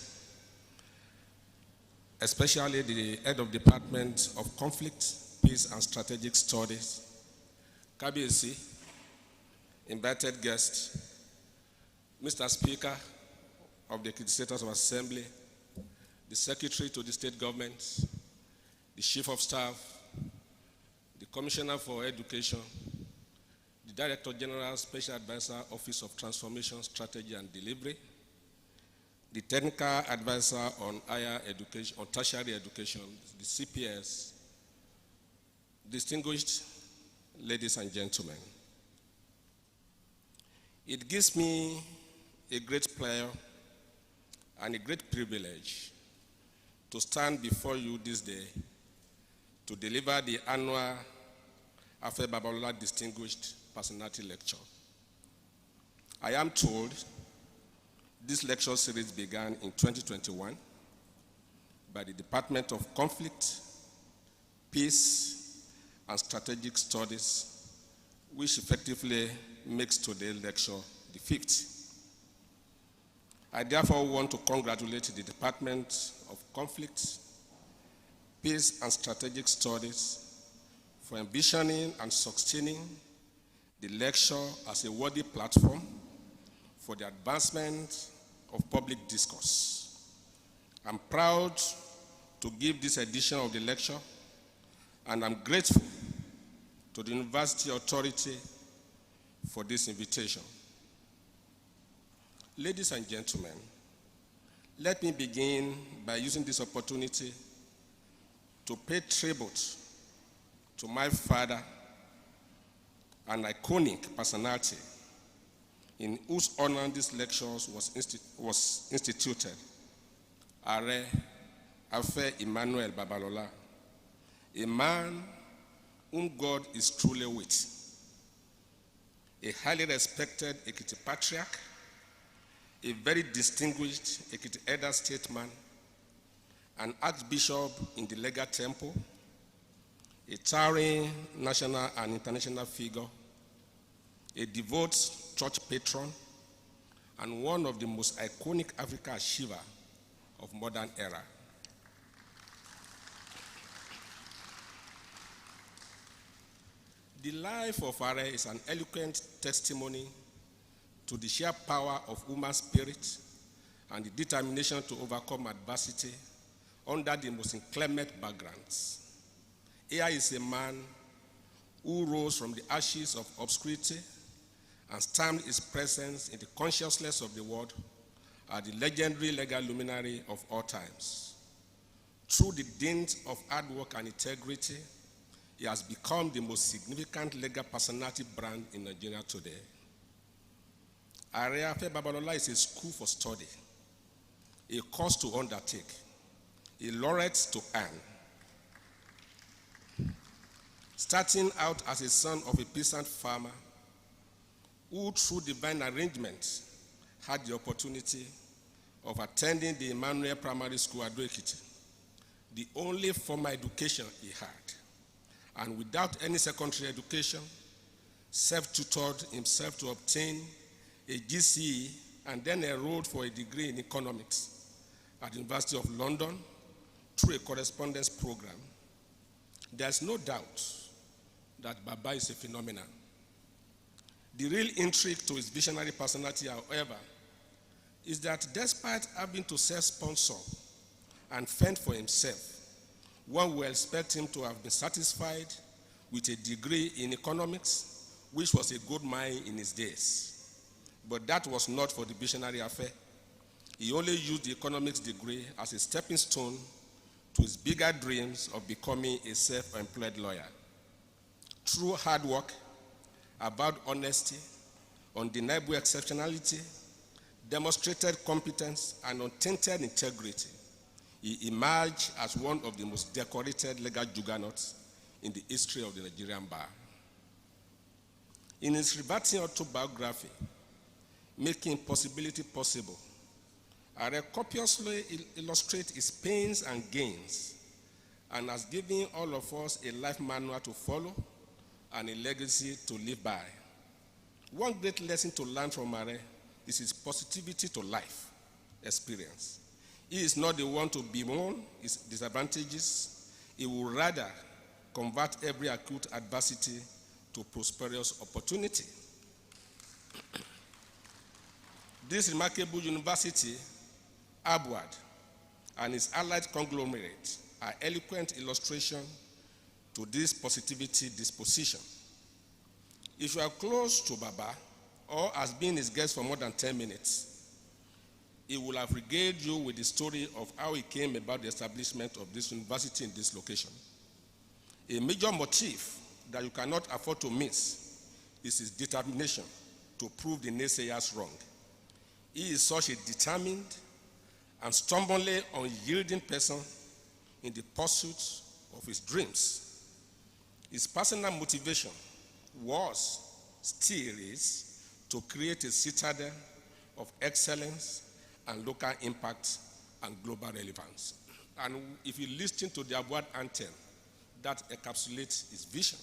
especially the head of Department of Conflict, Peace and Strategic Studies, Kabiyesi, invited guests, Mr. Speaker of the Ekiti State House of Assembly, the Secretary to the State Government, the Chief of Staff, the Commissioner for Education, the Director General, Special Advisor, Office of Transformation, Strategy and Delivery, the Technical Advisor on Higher Education, on Tertiary Education, the CPS, distinguished ladies and gentlemen. It gives me a great pleasure and a great privilege to stand before you this day to deliver the annual Afe Babalola Distinguished Personality Lecture. I am told this lecture series began in 2021 by the Department of Conflict, Peace, and Strategic Studies, which effectively makes today's lecture the 5th. I therefore want to congratulate the Department of Conflict, Peace and Strategic Studies for ambitioning and sustaining the lecture as a worthy platform for the advancement of public discourse. I'm proud to give this edition of the lecture, and I'm grateful to the University Authority for this invitation. Ladies and gentlemen, let me begin by using this opportunity to pay tribute to my father, an iconic personality in whose honor this lecture was instituted, AARE Afe Emmanuel Babalola, a man whom God is truly with, a highly respected Ekiti patriarch, a very distinguished Ekiti elder statesman, an archbishop in the legal temple, a towering national and international figure, a devout church patron, and one of the most iconic African achievers of modern era. The life of AARE is an eloquent testimony to the sheer power of human spirit and the determination to overcome adversity under the most inclement backgrounds. Here is a man who rose from the ashes of obscurity and stamped his presence in the consciousness of the world as the legendary legal luminary of all times. Through the dint of hard work and integrity, he has become the most significant legal personality brand in Nigeria today. AARE Afe Babalola is a school for study, a course to undertake, a laureate to earn. Starting out as a son of a peasant farmer who, through divine arrangement, had the opportunity of attending the Emmanuel Primary School at Ado-Ekiti, the only formal education he had, and without any secondary education, self-tutored himself to obtain a GCE and then enrolled for a degree in economics at the University of London through a correspondence program. There's no doubt that Baba is a phenomenon. The real intrigue to his visionary personality, however, is that despite having to self-sponsor and fend for himself, one will expect him to have been satisfied with a degree in economics, which was a gold mine in his days. But that was not for the visionary Afe. He only used the economics degree as a stepping stone to his bigger dreams of becoming a self-employed lawyer. Through hard work, avowed honesty, undeniable exceptionality, demonstrated competence, and untainted integrity, he emerged as one of the most decorated legal juggernauts in the history of the Nigerian bar. In his riveting autobiography, Making Possibility Possible, AARE copiously illustrates his pains and gains and has given all of us a life manual to follow and a legacy to live by. One great lesson to learn from AARE is his positivity to life experience. He is not the one to bemoan his disadvantages. He will rather convert every acute adversity to prosperous opportunity. This remarkable university, Abuad, and its allied conglomerate are eloquent illustration to this positivity disposition. If you are close to Baba or has been his guest for more than 10 minutes, he will have regaled you with the story of how he came about the establishment of this university in this location. A major motive that you cannot afford to miss is his determination to prove the naysayers wrong. He is such a determined and stubbornly unyielding person in the pursuit of his dreams. His personal motivation was, still is, to create a citadel of excellence and local impact and global relevance. And if you listen to the Abuad anthem, that encapsulates his vision.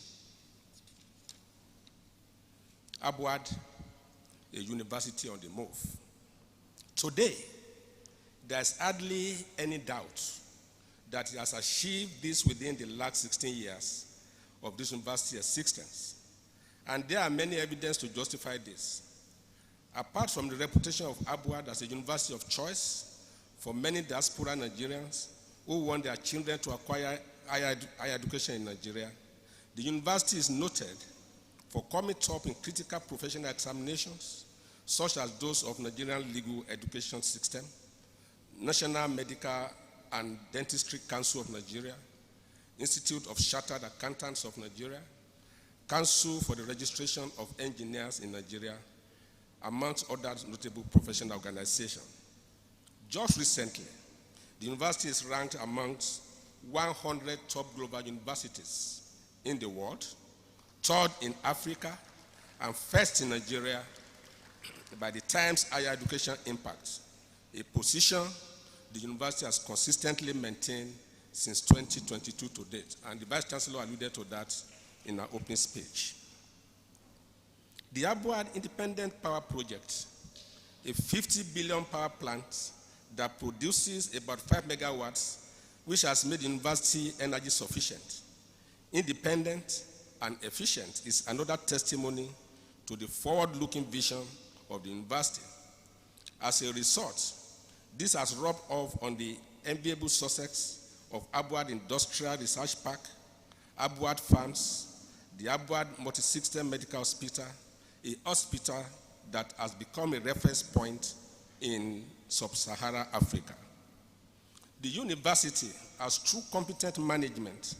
Abuad, a university on the move. Today, there's hardly any doubt that he has achieved this within the last 16 years of this university's existence. And there are many evidence to justify this. Apart from the reputation of Abuad as a university of choice for many diaspora Nigerians who want their children to acquire higher education in Nigeria, the university is noted for coming top in critical professional examinations, such as those of Nigerian Legal Education System, National Medical and Dentistry Council of Nigeria, Institute of Chartered Accountants of Nigeria, Council for the Registration of Engineers in Nigeria, amongst other notable professional organizations. Just recently, the university is ranked amongst 100 top global universities in the world, third in Africa, and first in Nigeria by the Times Higher Education Impact, a position the university has consistently maintained since 2022 to date, and the Vice Chancellor alluded to that in her opening speech. The Abuad Independent Power Project, a 50 billion power plant that produces about 5 megawatts, which has made the university energy sufficient, independent, and efficient is another testimony to the forward-looking vision of the university. As a result, this has rubbed off on the enviable success of Abuad Industrial Research Park, Abuad Farms, the Abuad Multi-System Medical Hospital, a hospital that has become a reference point in sub-Saharan Africa. The university, as through competent management,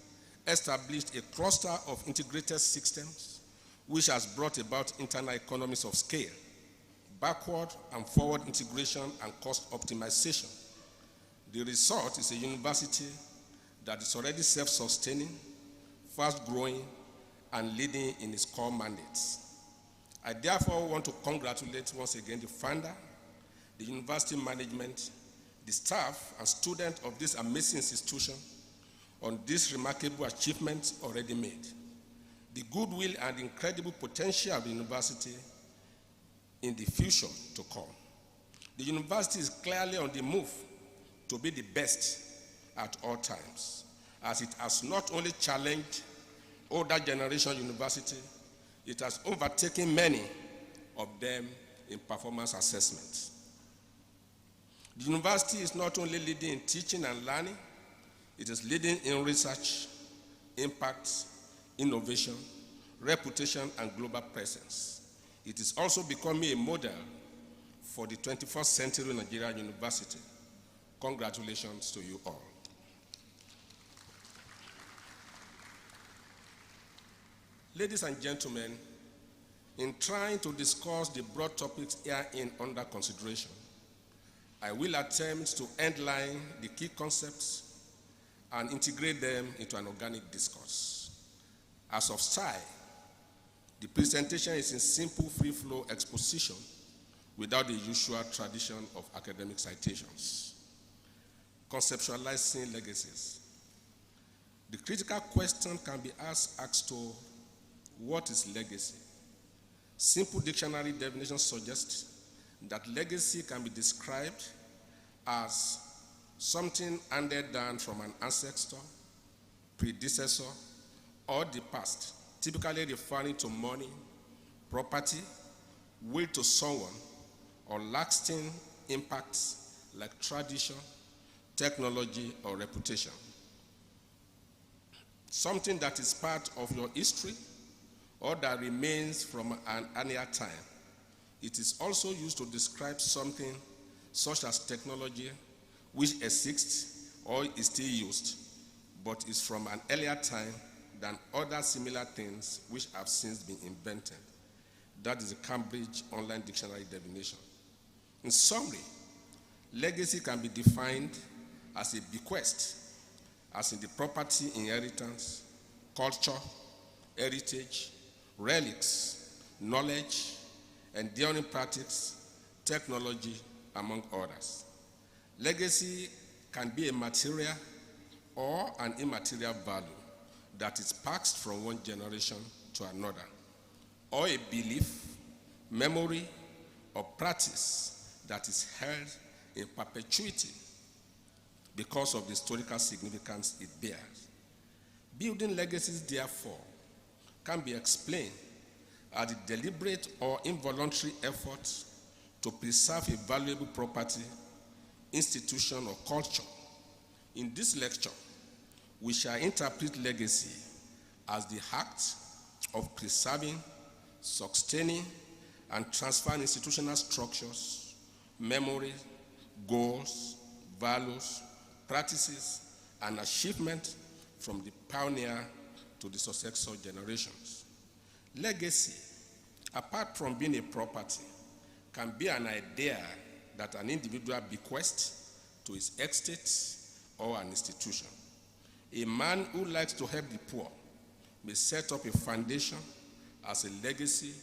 established a cluster of integrated systems which has brought about internal economies of scale, backward and forward integration and cost optimization. The result is a university that is already self-sustaining, fast-growing, and leading in its core mandates. I therefore want to congratulate once again the founder, the university management, the staff and students of this amazing institution on this remarkable achievement already made, the goodwill and incredible potential of the university in the future to come. The university is clearly on the move to be the best at all times, as it has not only challenged older generation university, it has overtaken many of them in performance assessment. The university is not only leading in teaching and learning, it is leading in research, impact, innovation, reputation, and global presence. It is also becoming a model for the 21st century Nigerian university. Congratulations to you all. Ladies and gentlemen, in trying to discuss the broad topics herein under consideration, I will attempt to underline the key concepts and integrate them into an organic discourse. As of style, the presentation is in simple free-flow exposition without the usual tradition of academic citations. Conceptualizing legacies. The critical question can be asked as to what is legacy? Simple dictionary definition suggests that legacy can be described as something handed down from an ancestor, predecessor, or the past, typically referring to money, property, will to someone, or lasting impacts like tradition, technology, or reputation. Something that is part of your history or that remains from an earlier time. It is also used to describe something such as technology which exists or is still used, but is from an earlier time than other similar things which have since been invented. That is the Cambridge Online Dictionary definition. In summary, legacy can be defined as a bequest, as in the property, inheritance, culture, heritage, relics, knowledge, enduring practice, technology, among others. Legacy can be a material or an immaterial value that is passed from one generation to another, or a belief, memory, or practice that is held in perpetuity because of the historical significance it bears. Building legacies, therefore, can be explained as the deliberate or involuntary effort to preserve a valuable property, institution, or culture. In this lecture, we shall interpret legacy as the act of preserving, sustaining, and transferring institutional structures, memories, goals, values, practices, and achievements from the pioneer to the successor generations. Legacy, apart from being a property, can be an idea that an individual bequests to his estate or an institution. A man who likes to help the poor may set up a foundation as a legacy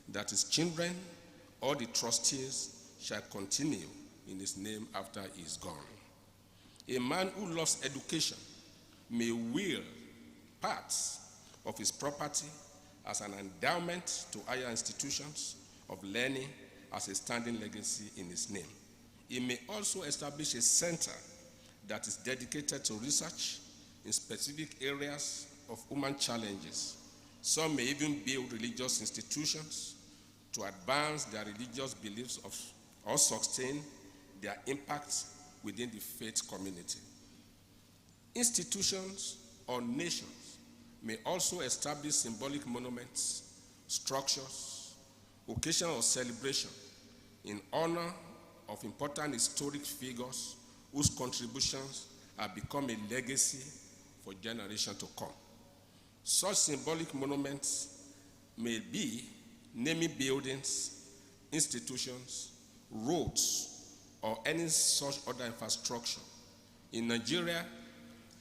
that his children or the trustees shall continue in his name after he is gone. A man who loves education may will parts of his property as an endowment to higher institutions of learning as a standing legacy in his name. He may also establish a center that is dedicated to research in specific areas of human challenges Some may even build religious institutions to advance their religious beliefs or sustain their impact within the faith community. Institutions or nations may also establish symbolic monuments, structures, occasions of celebration in honor of important historic figures whose contributions have become a legacy for generations to come. Such symbolic monuments may be naming buildings, institutions, roads, or any such other infrastructure. In Nigeria,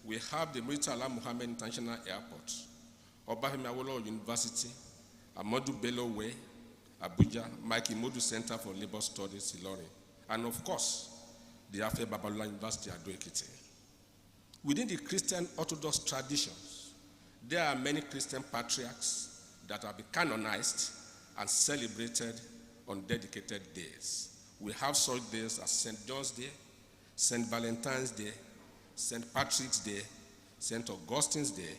we have the Murtala Muhammed International Airport, Obafemi Awolowo University, Ahmadu Bello Way, Abuja, Mike Imodu Center for Labor Studies, Ilorin, and of course, the Afe Babalola University, Ado-Ekiti. Within the Christian Orthodox traditions, there are many Christian patriarchs that have been canonized and celebrated on dedicated days. We have such days as St. John's Day, St. Valentine's Day, St. Patrick's Day, St. Augustine's Day,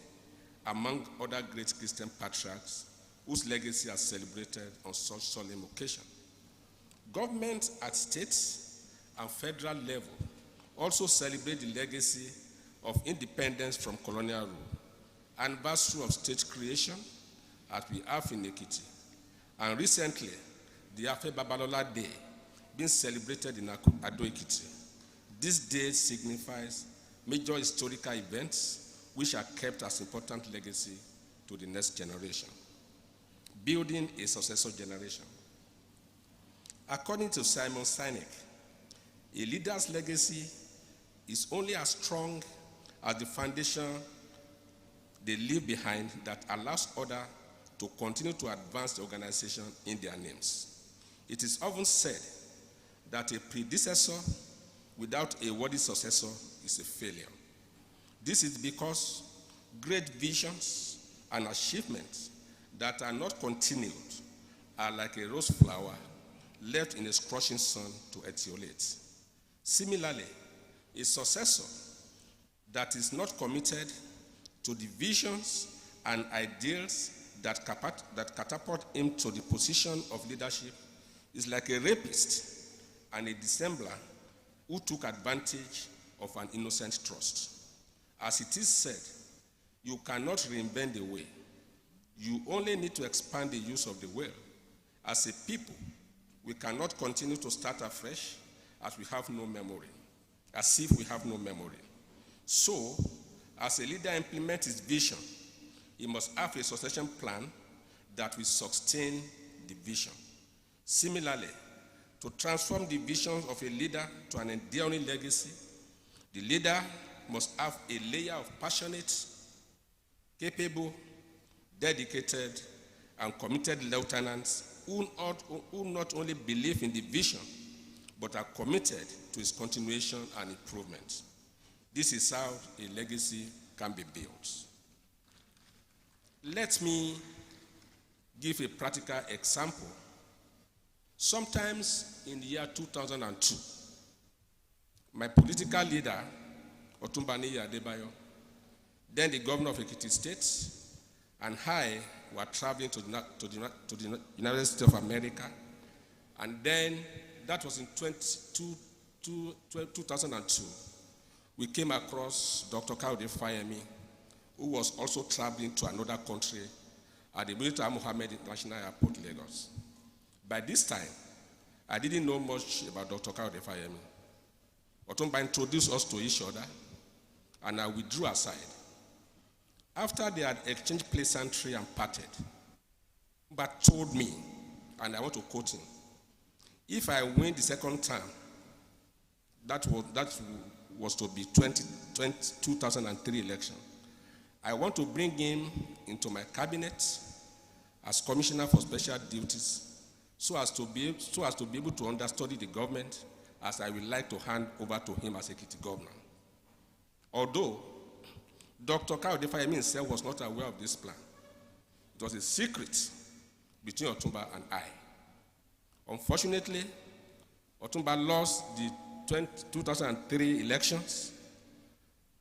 among other great Christian patriarchs whose legacy are celebrated on such solemn occasions. Governments at state and federal level also celebrate the legacy of independence from colonial rule, anniversary of state creation, as we have in Ekiti, and recently, the Afe Babalola Day being celebrated in Ado-Ekiti. This day signifies major historical events which are kept as important legacy to the next generation. Building a successor generation. According to Simon Sinek, a leader's legacy is only as strong as the foundation they leave behind that allows others to continue to advance the organization in their names. It is often said that a predecessor without a worthy successor is a failure. This is because great visions and achievements that are not continued are like a rose flower left in a scorching sun to etiolate. Similarly, a successor that is not committed to the visions and ideals that catapult him to the position of leadership is like a rapist and a dissembler who took advantage of an innocent trust. As it is said, you cannot reinvent the wheel. You only need to expand the use of the wheel. As a people, we cannot continue to start afresh as we have no memory, as if we have no memory. So, as a leader implements his vision, he must have a succession plan that will sustain the vision. Similarly, to transform the vision of a leader to an enduring legacy, the leader must have a layer of passionate, capable, dedicated, and committed lieutenants who not only believe in the vision, but are committed to its continuation and improvement. This is how a legacy can be built. Let me give a practical example. Sometimes in the year 2002, my political leader, Otumba Adebayo, then the governor of Ekiti State, and I were traveling to the United States of America. And then, that was in 2002, we came across Dr. Kayode Fayemi, who was also traveling to another country at the Murtala Muhammed International Airport, Lagos. By this time, I didn't know much about Dr. Kayode Fayemi. Otumba introduced us to each other, and I withdrew aside. After they had exchanged pleasantry and parted, but told me, and I want to quote him, if I win the second term, that was to be 2003 election, I want to bring him into my cabinet as commissioner for special duties so as to be able to understudy the government, as I would like to hand over to him as Ekiti governor. Although Dr. Kayode Fayemi himself was not aware of this plan. It was a secret between Otumba and I. Unfortunately, Otumba lost the 2003 elections,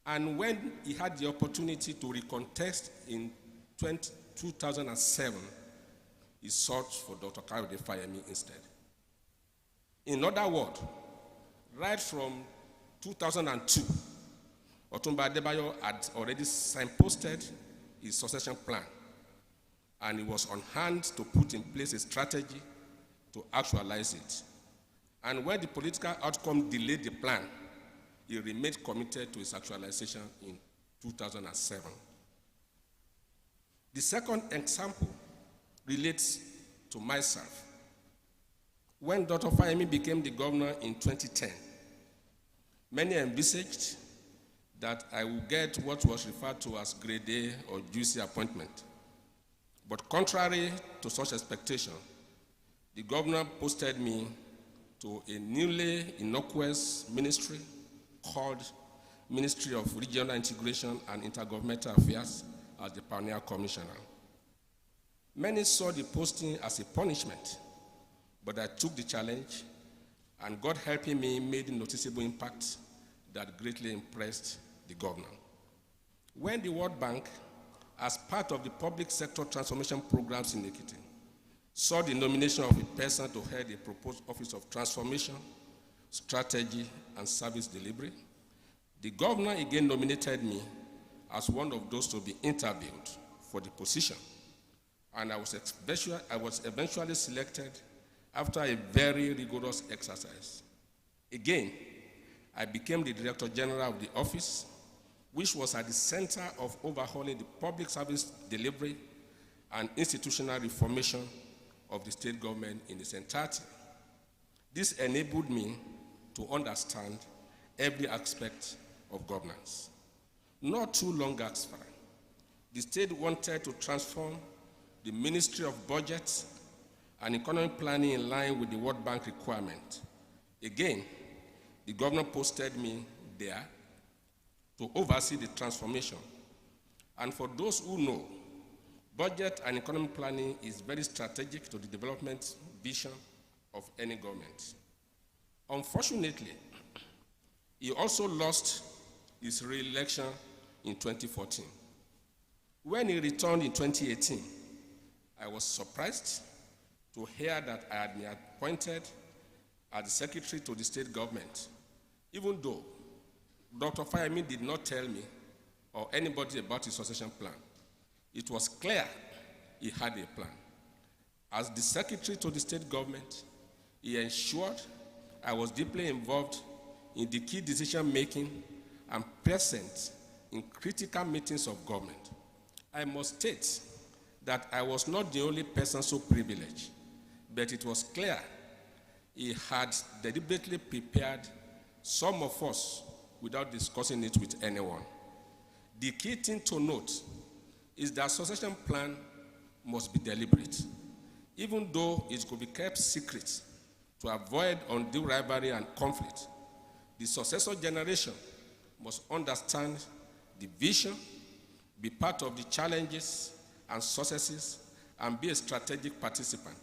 and when he had the opportunity to recontest in 2007, he sought for Dr. Kayode Fayemi instead. In other words, right from 2002, Otumba Adebayo had already signposted his succession plan, and he was on hand to put in place a strategy to actualize it. And when the political outcome delayed the plan, he remained committed to its actualization in 2007. The second example relates to myself. When Dr. Fayemi became the governor in 2010, many envisaged that I would get what was referred to as grade A or juicy appointment. But contrary to such expectation, the governor posted me to a newly innocuous ministry called Ministry of Regional Integration and Intergovernmental Affairs as the Pioneer Commissioner. Many saw the posting as a punishment, but I took the challenge, and God helping me made a noticeable impact that greatly impressed the governor. When the World Bank, as part of the public sector transformation programs in Ekiti, saw the nomination of a person to head a proposed Office of Transformation, Strategy, and Service Delivery, the governor again nominated me as one of those to be interviewed for the position. And I was eventually selected after a very rigorous exercise. Again, I became the Director General of the office, which was at the center of overhauling the public service delivery and institutional reformation of the state government in its entirety. This enabled me to understand every aspect of governance. Not too long after, the state wanted to transform the Ministry of Budget and Economic Planning in line with the World Bank requirement. Again, the governor posted me there to oversee the transformation. And for those who know, budget and economic planning is very strategic to the development vision of any government. Unfortunately, he also lost his re-election in 2014. When he returned in 2018, I was surprised to hear that I had been appointed as the secretary to the state government, even though Dr. Fayemi did not tell me or anybody about his succession plan. It was clear he had a plan. As the secretary to the state government, he ensured I was deeply involved in the key decision-making and present in critical meetings of government. I must state that I was not the only person so privileged, but it was clear he had deliberately prepared some of us without discussing it with anyone. The key thing to note is that succession plan must be deliberate, even though it could be kept secret to avoid undue rivalry and conflict. The successor generation must understand the vision, be part of the challenges and successes, and be a strategic participant.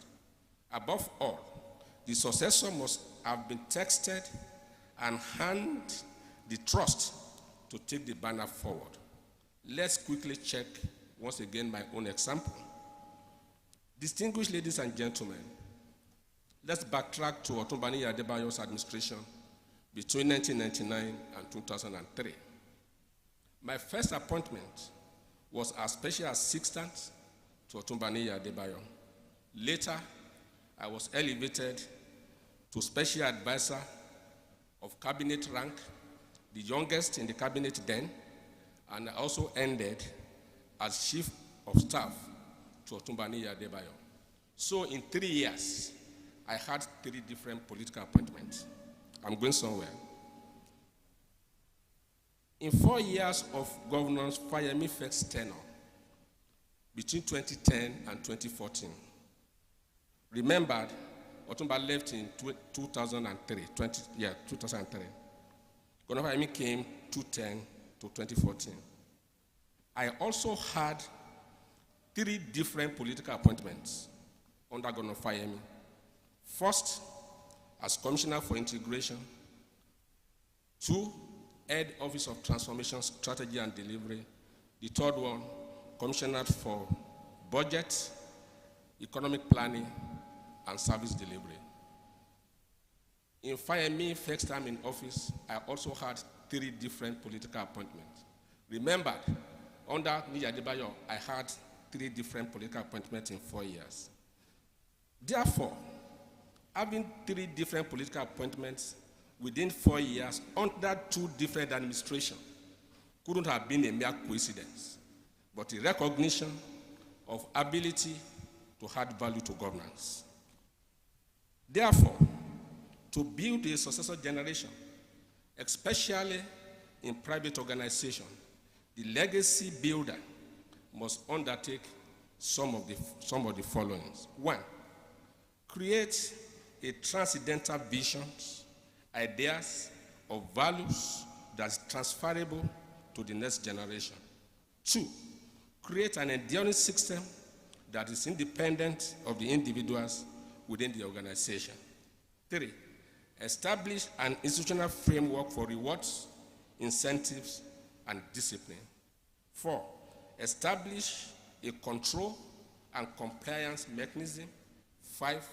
Above all, the successor must have been tested and hand the trust to take the banner forward. Let's quickly check once again my own example. Distinguished ladies and gentlemen, let's backtrack to Otumba Adebayo's administration between 1999 and 2003. My first appointment was as special assistant to Otumba Adebayo. Later, I was elevated to special advisor of cabinet rank, the youngest in the cabinet then, and I also ended as chief of staff to Otumba Adebayo. So in 3 years, I had 3 different political appointments. I'm going somewhere. In 4 years of governance, Fayemi first tenure between 2010 and 2014. Remembered, Otumba left in 2003, 2003. Governor Fayemi came 2010 to 2014. I also had 3 different political appointments under Governor Fayemi. First, as Commissioner for Integration. 2, Head Office of Transformation, Strategy and Delivery. The third one, Commissioner for budget, economic planning, and service delivery. In Fayemi's first time in office, I also had 3 different political appointments. Remember, under Nija Adebayo, I had 3 different political appointments in 4 years. Therefore, having 3 different political appointments within 4 years under 2 different administrations couldn't have been a mere coincidence, but a recognition of ability to add value to governance. Therefore, to build a successor generation, especially in private organizations, the legacy builder must undertake some of the following. 1, create a transcendental vision, ideas, or values that's transferable to the next generation. 2, create an enduring system that is independent of the individuals within the organization. 3, establish an institutional framework for rewards, incentives, and discipline. 4, establish a control and compliance mechanism. 5,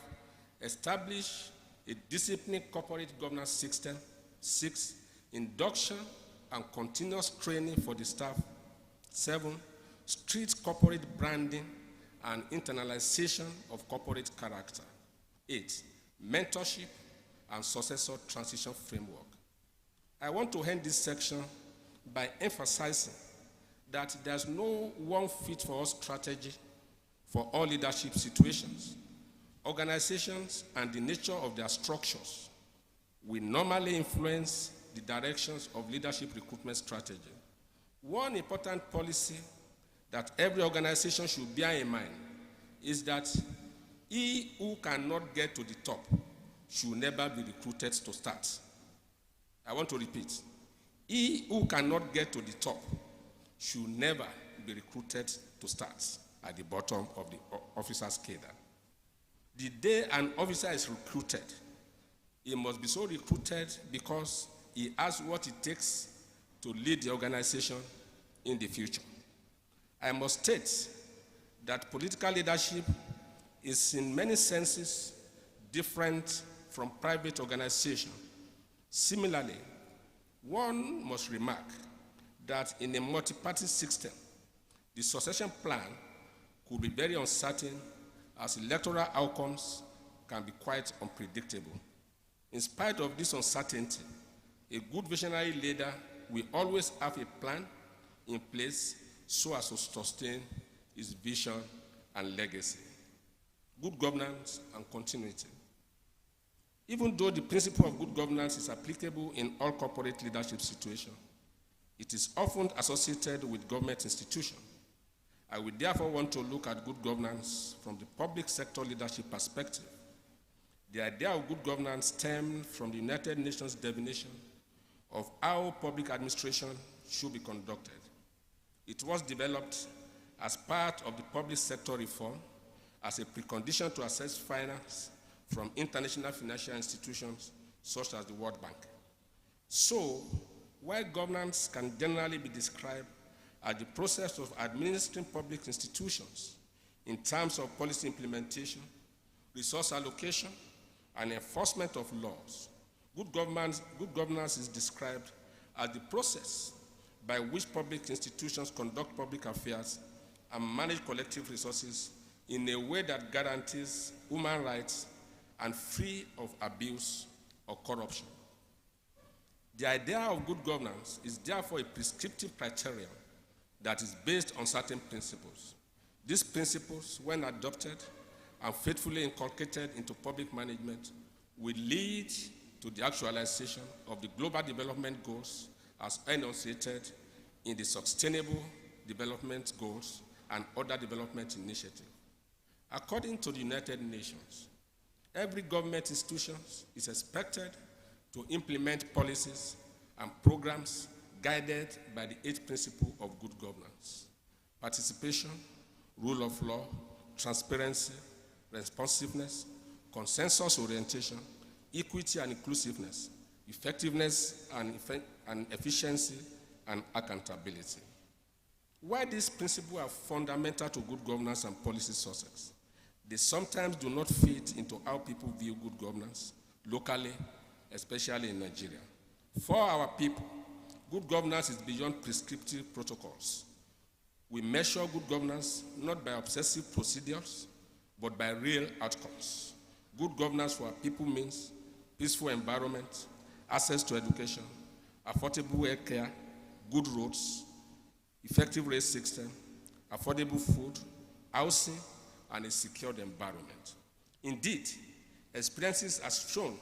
establish a disciplined corporate governance system. 6, induction and continuous training for the staff. 7, strict corporate branding and internalization of corporate character. 8, mentorship and successor transition framework. I want to end this section by emphasizing that there's no one fit-for-all strategy for all leadership situations. Organizations and the nature of their structures will normally influence the directions of leadership recruitment strategy. One important policy that every organization should bear in mind is that he who cannot get to the top should never be recruited to start. I want to repeat. He who cannot get to the top should never be recruited to start at the bottom of the officer's cadre. The day an officer is recruited, he must be so recruited because he has what it takes to lead the organization in the future. I must state that political leadership is in many senses different from private organization. Similarly, one must remark that in a multi-party system, the succession plan could be very uncertain as electoral outcomes can be quite unpredictable. In spite of this uncertainty, a good visionary leader will always have a plan in place so as to sustain his vision and legacy. Good governance and continuity. Even though the principle of good governance is applicable in all corporate leadership situations, it is often associated with government institutions. I would therefore want to look at good governance from the public sector leadership perspective. The idea of good governance stemmed from the United Nations definition of how public administration should be conducted. It was developed as part of the public sector reform as a precondition to access finance from international financial institutions such as the World Bank. So, while governance can generally be described as the process of administering public institutions in terms of policy implementation, resource allocation, and enforcement of laws, good governance is described as the process by which public institutions conduct public affairs and manage collective resources in a way that guarantees human rights and free of abuse or corruption. The idea of good governance is therefore a prescriptive criterion that is based on certain principles. These principles, when adopted and faithfully inculcated into public management, will lead to the actualization of the global development goals as enunciated in the Sustainable Development Goals and other development initiatives. According to the United Nations, every government institution is expected to implement policies and programs guided by the 8 principles of good governance: participation, rule of law, transparency, responsiveness, consensus orientation, equity and inclusiveness, effectiveness and efficiency, and accountability. While these principles are fundamental to good governance and policy success, they sometimes do not fit into how people view good governance locally, especially in Nigeria. For our people, good governance is beyond prescriptive protocols. We measure good governance not by obsessive procedures, but by real outcomes. Good governance for our people means peaceful environment, access to education, affordable health care, good roads, effective rail system, affordable food, housing, and a secured environment. Indeed, experiences have shown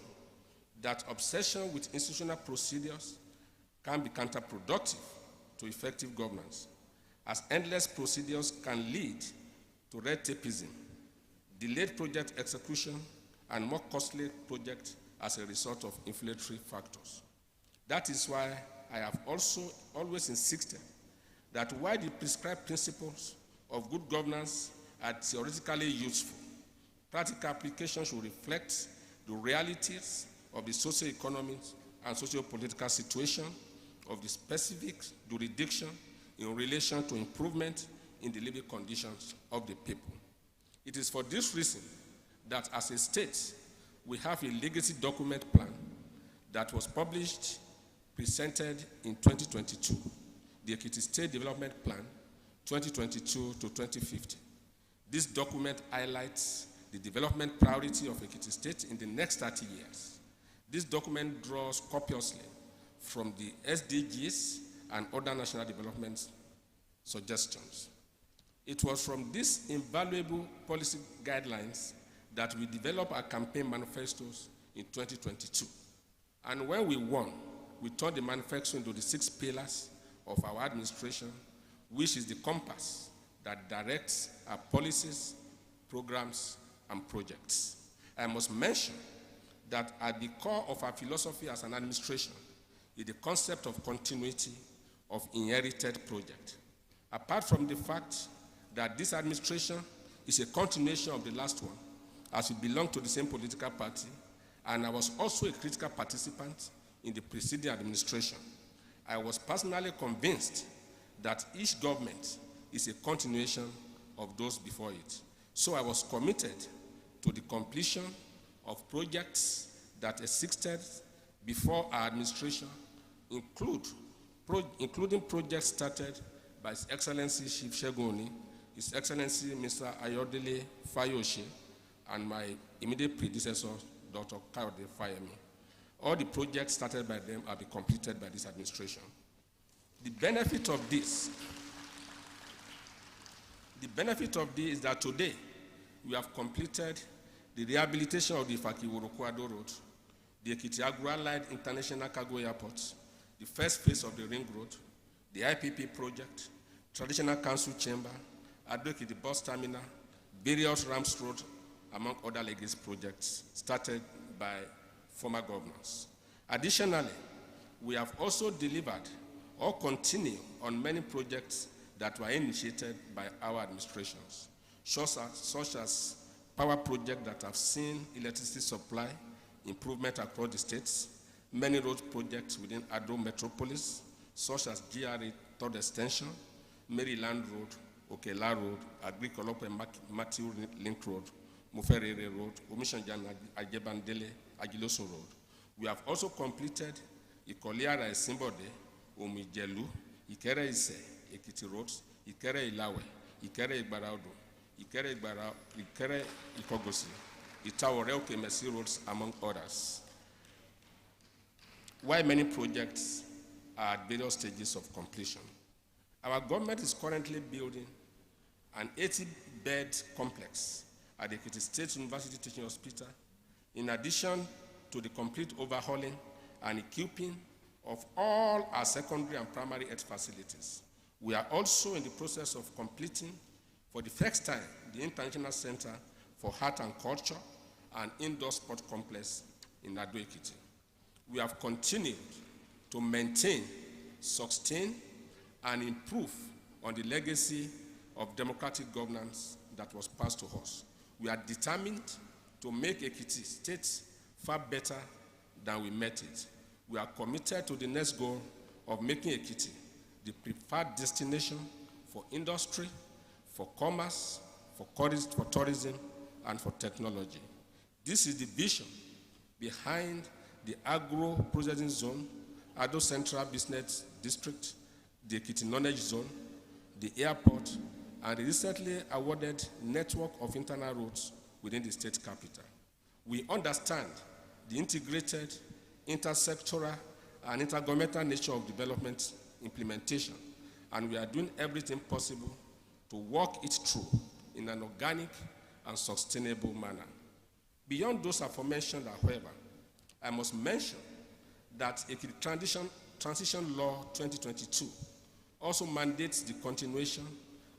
that obsession with institutional procedures can be counterproductive to effective governance, as endless procedures can lead to red tapeism, delayed project execution, and more costly projects as a result of inflationary factors. That is why I have also always insisted that while the prescribed principles of good governance are theoretically useful, practical application should reflect the realities of the socio-economic and socio-political situation of the specific jurisdiction in relation to improvement in the living conditions of the people. It is for this reason that as a state, we have a legacy document plan that was published, presented in 2022, the Ekiti State Development Plan 2022 to 2050. This document highlights the development priority of Ekiti State in the next 30 years. This document draws copiously from the SDGs and other national development suggestions. It was from these invaluable policy guidelines that we developed our campaign manifestos in 2022. And when we won, we turned the manifesto into the 6 pillars of our administration, which is the compass that directs our policies, programs, and projects. I must mention that at the core of our philosophy as an administration is the concept of continuity of inherited project. Apart from the fact that this administration is a continuation of the last one, as we belong to the same political party, and I was also a critical participant in the preceding administration, I was personally convinced that each government is a continuation of those before it. So I was committed to the completion of projects that existed before our administration, including projects started by His Excellency Chief Shegoni, His Excellency Mr. Ayodele Fayoshe, and my immediate predecessor, Dr. Kayode Fayemi. All the projects started by them have been completed by this administration. The benefit of this is that today we have completed the rehabilitation of the Ifaki-Worokwado Road, the Ekiti-Agro-Allied International Cargo Airport, the first phase of the Ring Road, the IPP project, Traditional Council Chamber, Ado-Ekiti Bus Terminal, various Rams Road, among other legacy projects started by former governors. Additionally, we have also delivered or continue on many projects that were initiated by our administrations, such as power projects that have seen electricity supply improvement across the states, many road projects within Ado Metropolis, such as GRA Third Extension, Maryland Road, Okela Road, Agricolope Matthew Link Road, Muferere Road, Omishanjan Ajebandele, Agilosun Road. We have also completed Ikoliara Esimbode, Omijelu, Ikere Ise, Ekiti Roads, Ikere Ilawe, Ikere Igbaraudo, Ikere Ikogosi, Itawore Okemesi Roads, among others. While many projects are at various stages of completion, our government is currently building an 80-bed complex at the Ekiti State University Teaching Hospital, in addition to the complete overhauling and equipping of all our secondary and primary health facilities. We are also in the process of completing, for the first time, the International Center for Art and Culture and Indoor Sport Complex in Ado-Ekiti. We have continued to maintain, sustain, and improve on the legacy of democratic governance that was passed to us. We are determined to make Ekiti State far better than we met it. We are committed to the next goal of making Ekiti the preferred destination for industry, for commerce, for tourism, and for technology. This is the vision behind the agro-processing zone, Ado Central Business District, the Ekiti Knowledge Zone, the airport, and the recently awarded network of internal roads within the state capital. We understand the integrated, intersectoral, and intergovernmental nature of development implementation, and we are doing everything possible to walk it through in an organic and sustainable manner. Beyond those aforementioned, however, I must mention that a Transition Law 2022 also mandates the continuation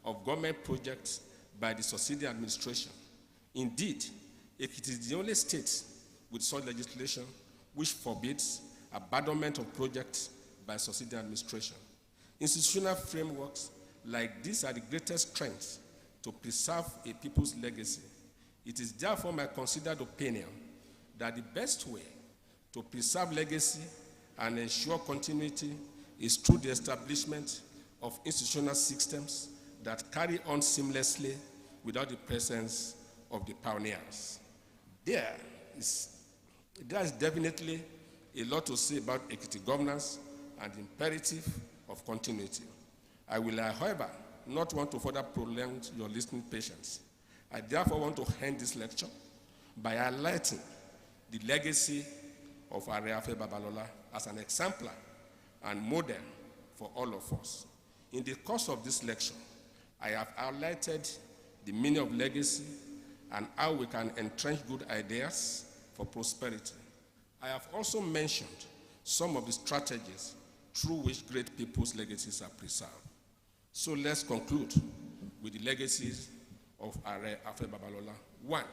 of government projects by the succeeding administration. Indeed, it is the only state with such legislation which forbids abandonment of projects by succeeding administration. Institutional frameworks like these are the greatest strengths to preserve a people's legacy. It is therefore my considered opinion that the best way to preserve legacy and ensure continuity is through the establishment of institutional systems that carry on seamlessly without the presence of the pioneers. There is definitely a lot to say about Ekiti governance and the imperative of continuity. I will, however, not want to further prolong your listening patience. I therefore want to end this lecture by highlighting the legacy of Afe Babalola as an exemplar and model for all of us. In the course of this lecture, I have highlighted the meaning of legacy and how we can entrench good ideas for prosperity. I have also mentioned some of the strategies through which great people's legacies are preserved. So let's conclude with the legacies of Afe Babalola. One,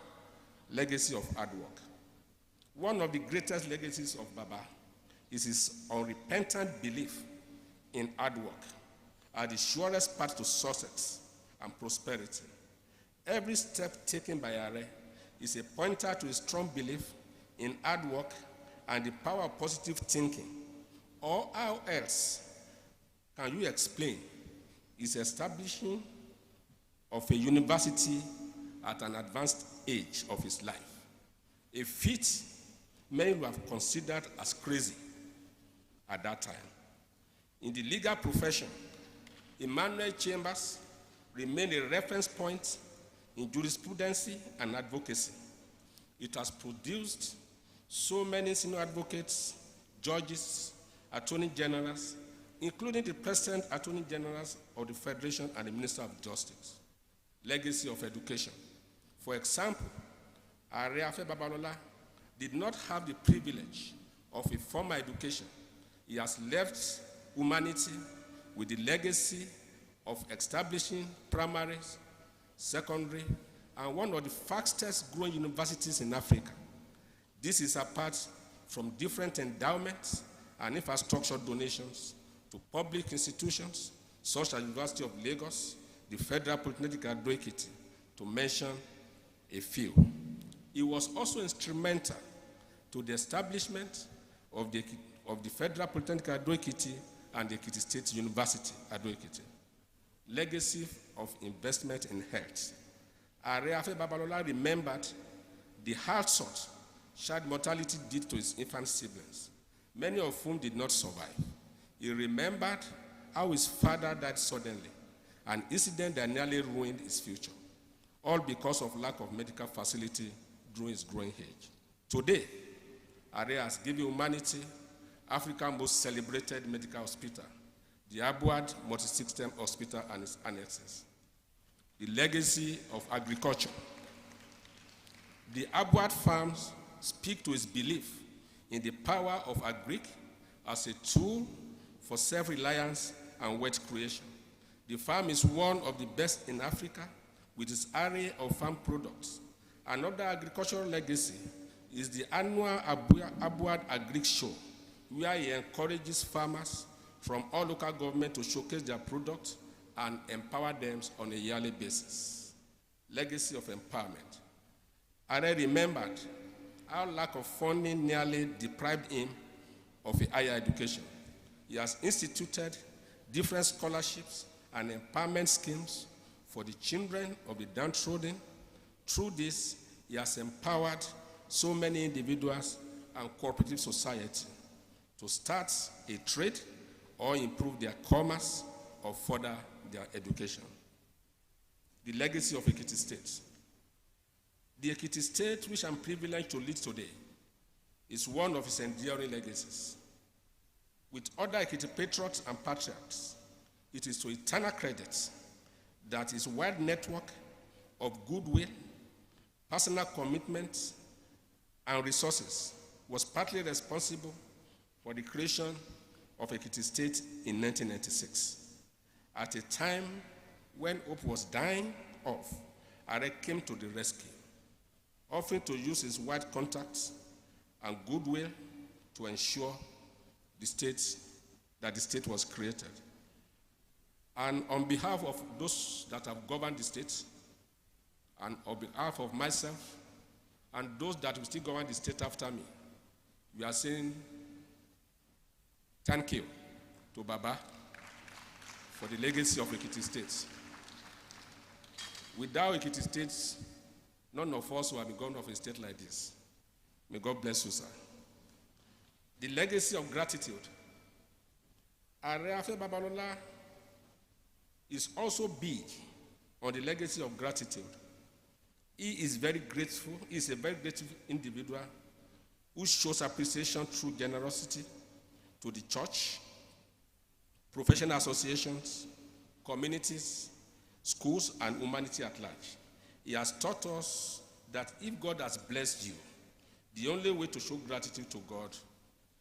legacy of hard work. One of the greatest legacies of Baba is his unrepentant belief in hard work as the surest path to success and prosperity. Every step taken by Are is a pointer to a strong belief in hard work and the power of positive thinking. Or how else can you explain his establishing of a university at an advanced age of his life? A feat many would have considered as crazy at that time. In the legal profession, Emmanuel Chambers remained a reference point in jurisprudence and advocacy. It has produced so many senior advocates, judges, attorney generals, including the present attorney generals of the Federation and the Minister of Justice. Legacy of education. For example, Afe Babalola did not have the privilege of a formal education. He has left humanity with the legacy of establishing primary, secondary, and one of the fastest growing universities in Africa. This is apart from different endowments and infrastructure donations to public institutions such as University of Lagos, the Federal Polytechnic Ado-Ekiti, to mention a few. He was also instrumental to the establishment of the Federal Polytechnic Ado-Ekiti and the Ekiti State University, Ado-Ekiti. Legacy of investment in health. Afe Babalola remembered the hard-sought child mortality did to his infant siblings, many of whom did not survive. He remembered how his father died suddenly, an incident that nearly ruined his future, all because of lack of medical facility during his growing age. Today, Are has given humanity Africa's most celebrated medical hospital, the Abuad Multi-System Hospital and its annexes. The legacy of agriculture. The Abuad farms speak to his belief in the power of agric as a tool for self-reliance and wealth creation. The farm is one of the best in Africa with its array of farm products. Another agricultural legacy is the annual Abuad Agric Show, where he encourages farmers from all local governments to showcase their products and empower them on a yearly basis. Legacy of empowerment. Are remembered how lack of funding nearly deprived him of a higher education. He has instituted different scholarships and empowerment schemes for the children of the downtrodden. Through this, he has empowered so many individuals and cooperative society to start a trade or improve their commerce or further their education. The legacy of Ekiti State. The Ekiti State, which I'm privileged to lead today, is one of its enduring legacies. With other Ekiti patriots and patriarchs, it is to eternal credit that its wide network of goodwill, personal commitment, and resources was partly responsible for the creation of Ekiti State in 1996. At a time when hope was dying off, AARE came to the rescue, offering to use his wide contacts and goodwill to ensure that the state was created. And on behalf of those that have governed the state, and on behalf of myself, and those that will still govern the state after me, we are saying thank you to Baba for the legacy of Ekiti State. Without Ekiti State, none of us will have been governor of a state like this. May God bless you, sir. The legacy of gratitude. Afe Babalola is also big on the legacy of gratitude. He is very grateful. He is a very grateful individual who shows appreciation through generosity to the church, professional associations, communities, schools, and humanity at large. He has taught us that if God has blessed you, the only way to show gratitude to God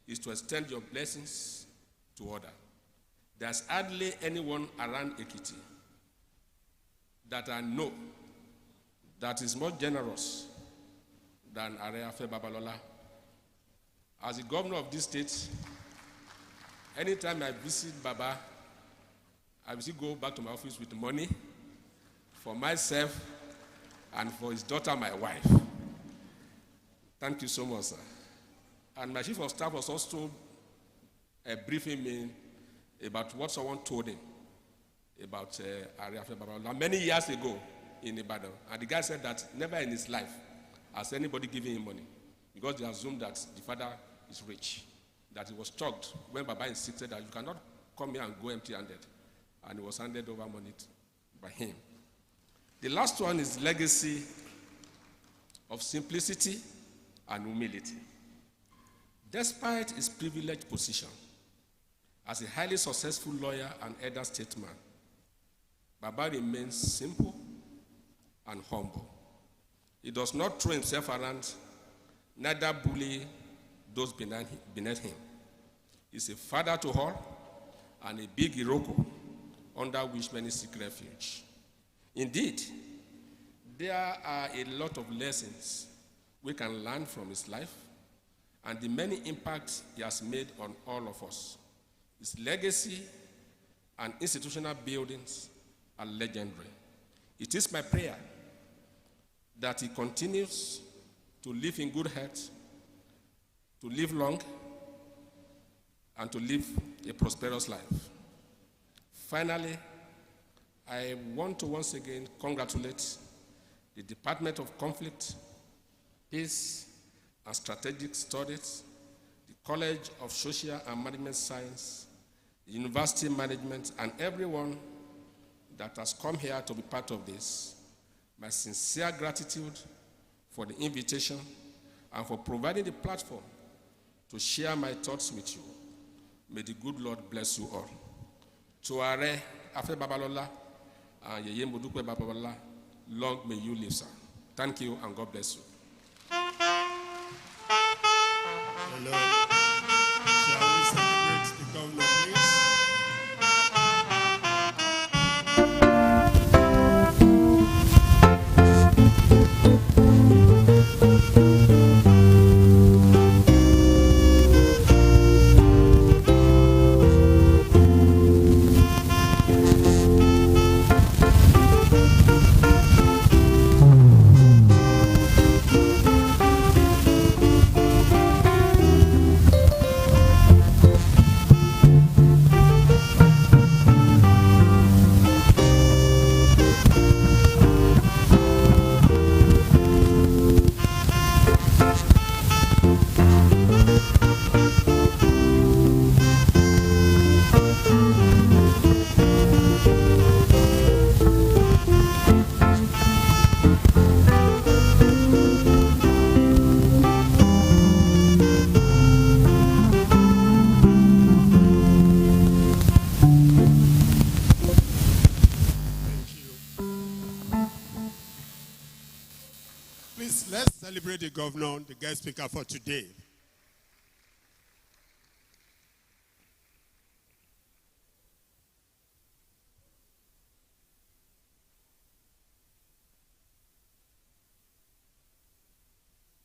is to extend your blessings to others. There's hardly anyone around Ekiti that I know that is more generous than Afe Babalola. As the governor of this state, anytime I visit Baba, I will still go back to my office with money for myself and for his daughter, my wife. Thank you so much, sir. And my chief of staff was also briefing me about what someone told him about Afe Babalola many years ago in Ibadan. And the guy said that never in his life has anybody given him money because they assumed that the father is rich, that he was shocked when Baba insisted that you cannot come here and go empty-handed. And he was handed over money by him. The last one is legacy of simplicity and humility. Despite his privileged position as a highly successful lawyer and elder statesman, Baba remains simple and humble. He does not throw himself around, neither bully those beneath him. He's a father to all and a big Iroko under which many seek refuge. Indeed, there are a lot of lessons we can learn from his life and the many impacts he has made on all of us. His legacy and institutional buildings are legendary. It is my prayer that he continues to live in good health, to live long, and to live a prosperous life. Finally, I want to once again congratulate the Department of Conflict, Peace, and Strategic Studies, the College of Social and Management Science, the University Management, and everyone that has come here to be part of this. My sincere gratitude for the invitation and for providing the platform to share my thoughts with you. May the good Lord bless you all. To AARE, Afe Babalola, and Yeye Mbudukwe Babalola, long may you live, sir. Thank you, and God bless you. Hello. Shall we celebrate the governor, please? celebrate the governor, the guest speaker for today.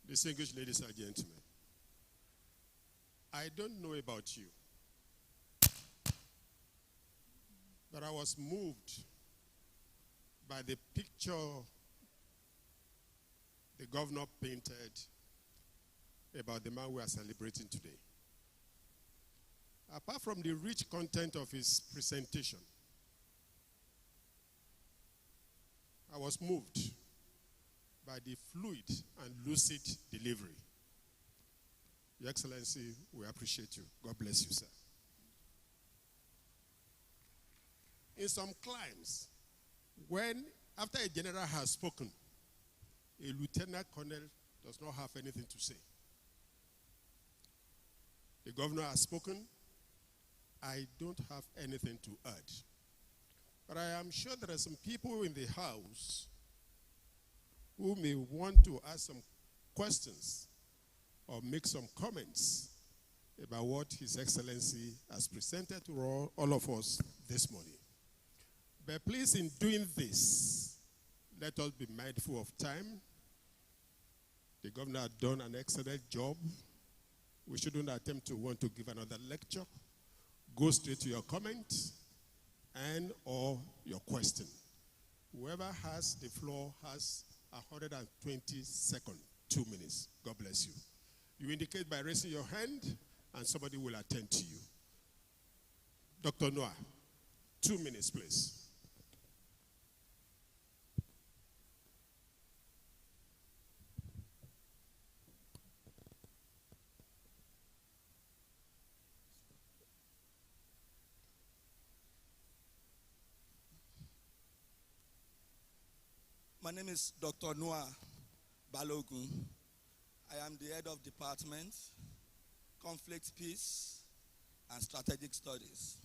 Distinguished ladies and gentlemen, I don't know about you, but I was moved by the picture the governor painted about the man we are celebrating today. Apart from the rich content of his presentation, I was moved by the fluid and lucid delivery. Your Excellency, we appreciate you. God bless you, sir. In some climes, when after a general has spoken, a lieutenant colonel does not have anything to say. The governor has spoken. I don't have anything to add. But I am sure there are some people in the house who may want to ask some questions or make some comments about what His Excellency has presented to all of us this morning. But please, in doing this, let us be mindful of time. The governor had done an excellent job. We shouldn't attempt to want to give another lecture. Go straight to your comment and or your question. Whoever has the floor has 120 seconds, 2 minutes. God bless you. You indicate by raising your hand and somebody will attend to you. Dr. Noah, 2 minutes, please. My name is Dr. Noah Balogun. I am the head of department, Conflict, Peace, and Strategic Studies.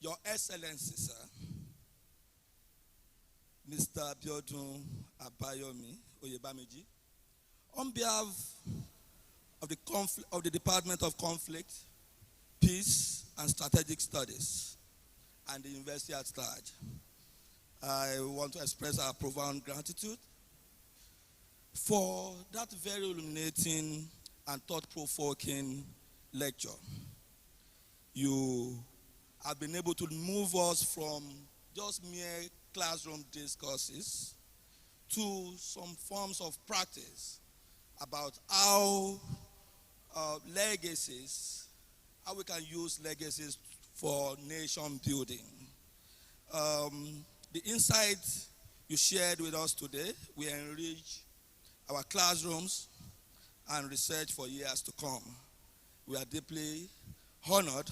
Your Excellency, sir, Mr. Abiodun Abayomi Oyebamiji, on behalf of the Department of Conflict, Peace, and Strategic Studies, and the University at large, I want to express our profound gratitude for that very illuminating and thought-provoking lecture. You have been able to move us from just mere classroom discourses to some forms of practice about how legacies, how we can use legacies for nation building. The insights you shared with us today will enrich our classrooms and research for years to come. We are deeply honored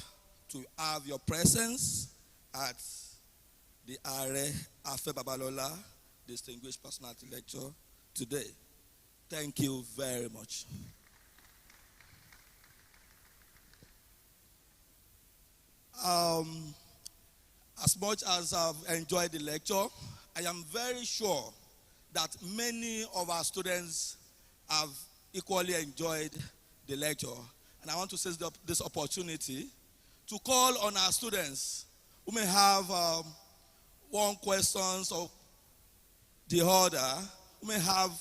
to have your presence at the AARE Afe Babalola Distinguished Personality Lecture today. Thank you very much. As much as I've enjoyed the lecture, I am very sure that many of our students have equally enjoyed the lecture. And I want to seize this opportunity to call on our students who may have one question or the other, who may have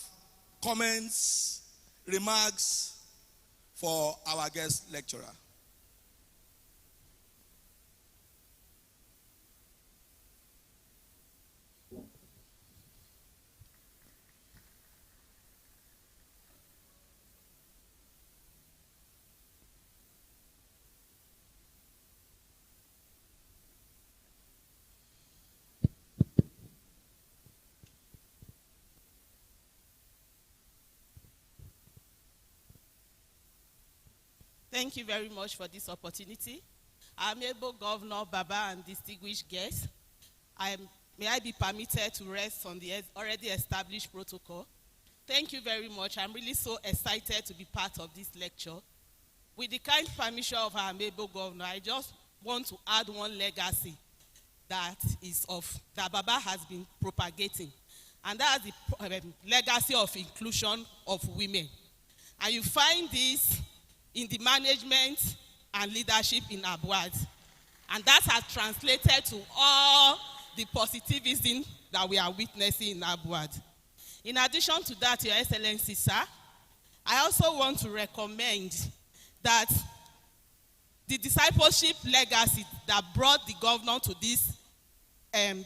comments, remarks for our guest lecturer. Thank you very much for this opportunity. Amiable Governor, Baba, and distinguished guests, may I be permitted to rest on the already established protocol. Thank you very much. I'm really so excited to be part of this lecture. With the kind permission of our amiable governor, I just want to add one legacy that Baba has been propagating. and that's the legacy of inclusion of women. And you find this in the management and leadership in Abuad. And that has translated to all the positivism that we are witnessing in Abuad. In addition to that, Your Excellency, sir, I also want to recommend that the discipleship legacy that brought the governor to this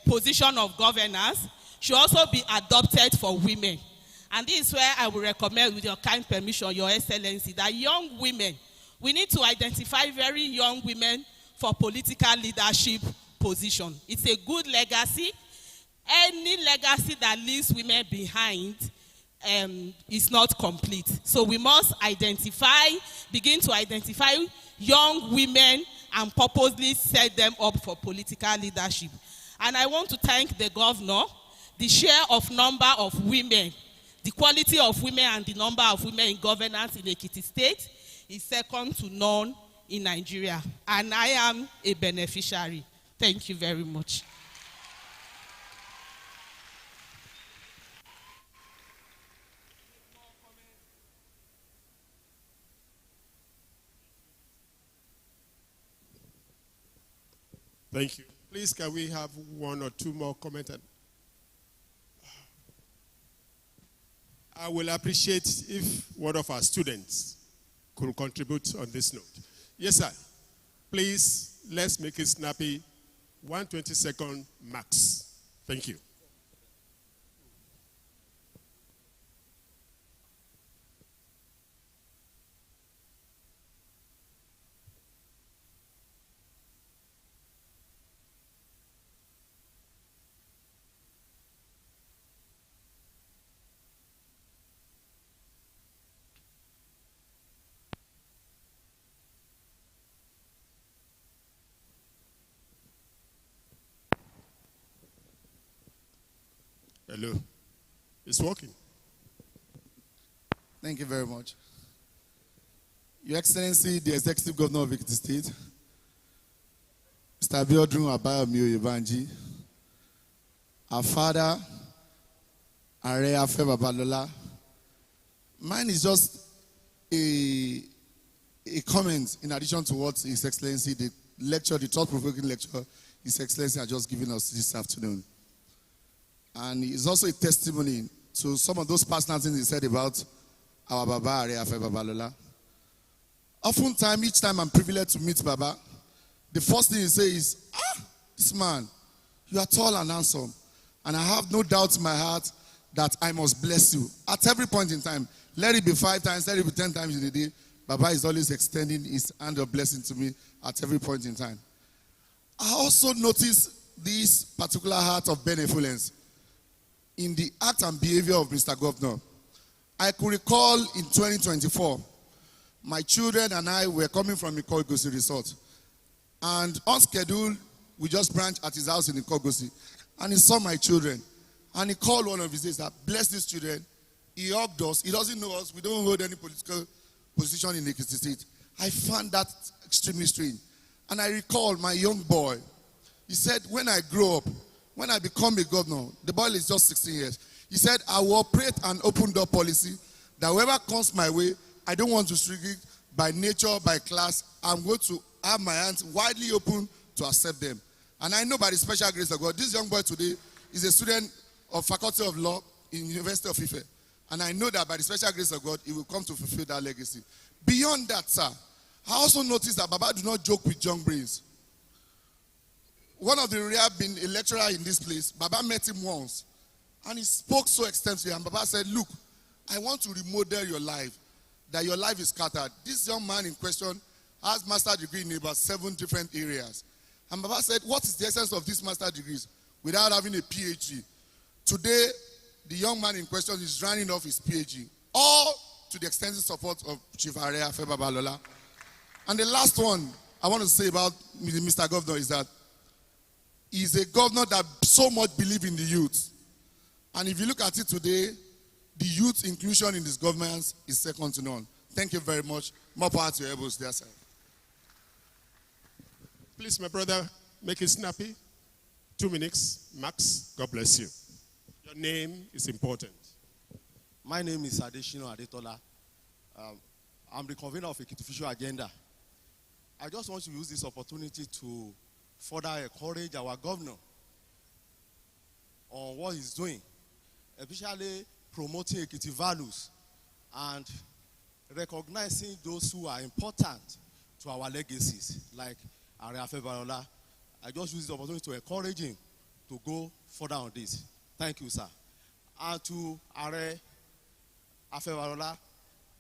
position of governance should also be adopted for women. And this is where I will recommend, with your kind permission, Your Excellency, that young women, we need to identify very young women for political leadership position. It's a good legacy. Any legacy that leaves women behind is not complete. So we must begin to identify young women and purposely set them up for political leadership. And I want to thank the governor. The share of number of women, the quality of women and the number of women in governance in Ekiti State is second to none in Nigeria. And I am a beneficiary. Thank you very much. Thank you. Please, can we have one or two more comments? I will appreciate if one of our students could contribute on this note. Yes, sir. Please, let's make it snappy. 120-second max. Thank you. Hello. It's working. Thank you very much. Your Excellency, the Executive Governor of Ekiti State, Mr. Abiodun Abayomi Oyebanji, our father, AARE Afe Babalola. Mine is just a comment in addition to what His Excellency, the thought-provoking lecture His Excellency has just given us this afternoon. And it's also a testimony to some of those personal things he said about our Baba AARE Afe Babalola. Oftentimes, each time I'm privileged to meet Baba, the first thing he says is, this man, you are tall and handsome. And I have no doubt in my heart that I must bless you. At every point in time, let it be 5 times, let it be 10 times in a day, Baba is always extending his hand of blessing to me at every point in time. I also noticed this particular heart of benevolence in the act and behavior of Mr. Governor. I could recall in 2024, my children and I were coming from Ikogosi Resort. And on schedule, we just branched at his house in Ikogosi. And he saw my children. And he called one of his days that, bless these children. He hugged us. He doesn't know us. We don't hold any political position in Ekiti State. I found that extremely strange. And I recall my young boy. He said, when I grow up, when I become a governor, the boy is just 16 years. He said, I will operate an open door policy that whoever comes my way, I don't want to restrict it by nature, by class. I'm going to have my hands widely open to accept them. And I know by the special grace of God, this young boy today is a student of Faculty of Law in University of Ife. And I know that by the special grace of God, he will come to fulfill that legacy. Beyond that, sir, I also noticed that Baba do not joke with young brains. One of the rare being a lecturer in this place, Baba met him once. And he spoke so extensively. And Baba said, look, I want to remodel your life, that your life is scattered. This young man in question has master's degree in about 7 different areas. And Baba said, what is the essence of these master's degrees without having a PhD? Today, the young man in question is running off his PhD, all to the extensive support of Chief AARE Afe Babalola. And the last one I want to say about Mr. Governor is that he's a governor that so much believes in the youth. And if you look at it today, the youth inclusion in this government is second to none. Thank you very much. More power to your elbows there, sir. Please, my brother, make it snappy. 2 minutes, max. God bless you. Your name is important. My name is Adeshino Adetola. I'm the convener of Ekiti Official Agenda. I just want to use this opportunity to further encourage our governor on what he's doing, especially promoting Ekiti values and recognizing those who are important to our legacies, like Afe Babalola. I just use the opportunity to encourage him to go further on this. Thank you, sir. And to Afe Babalola,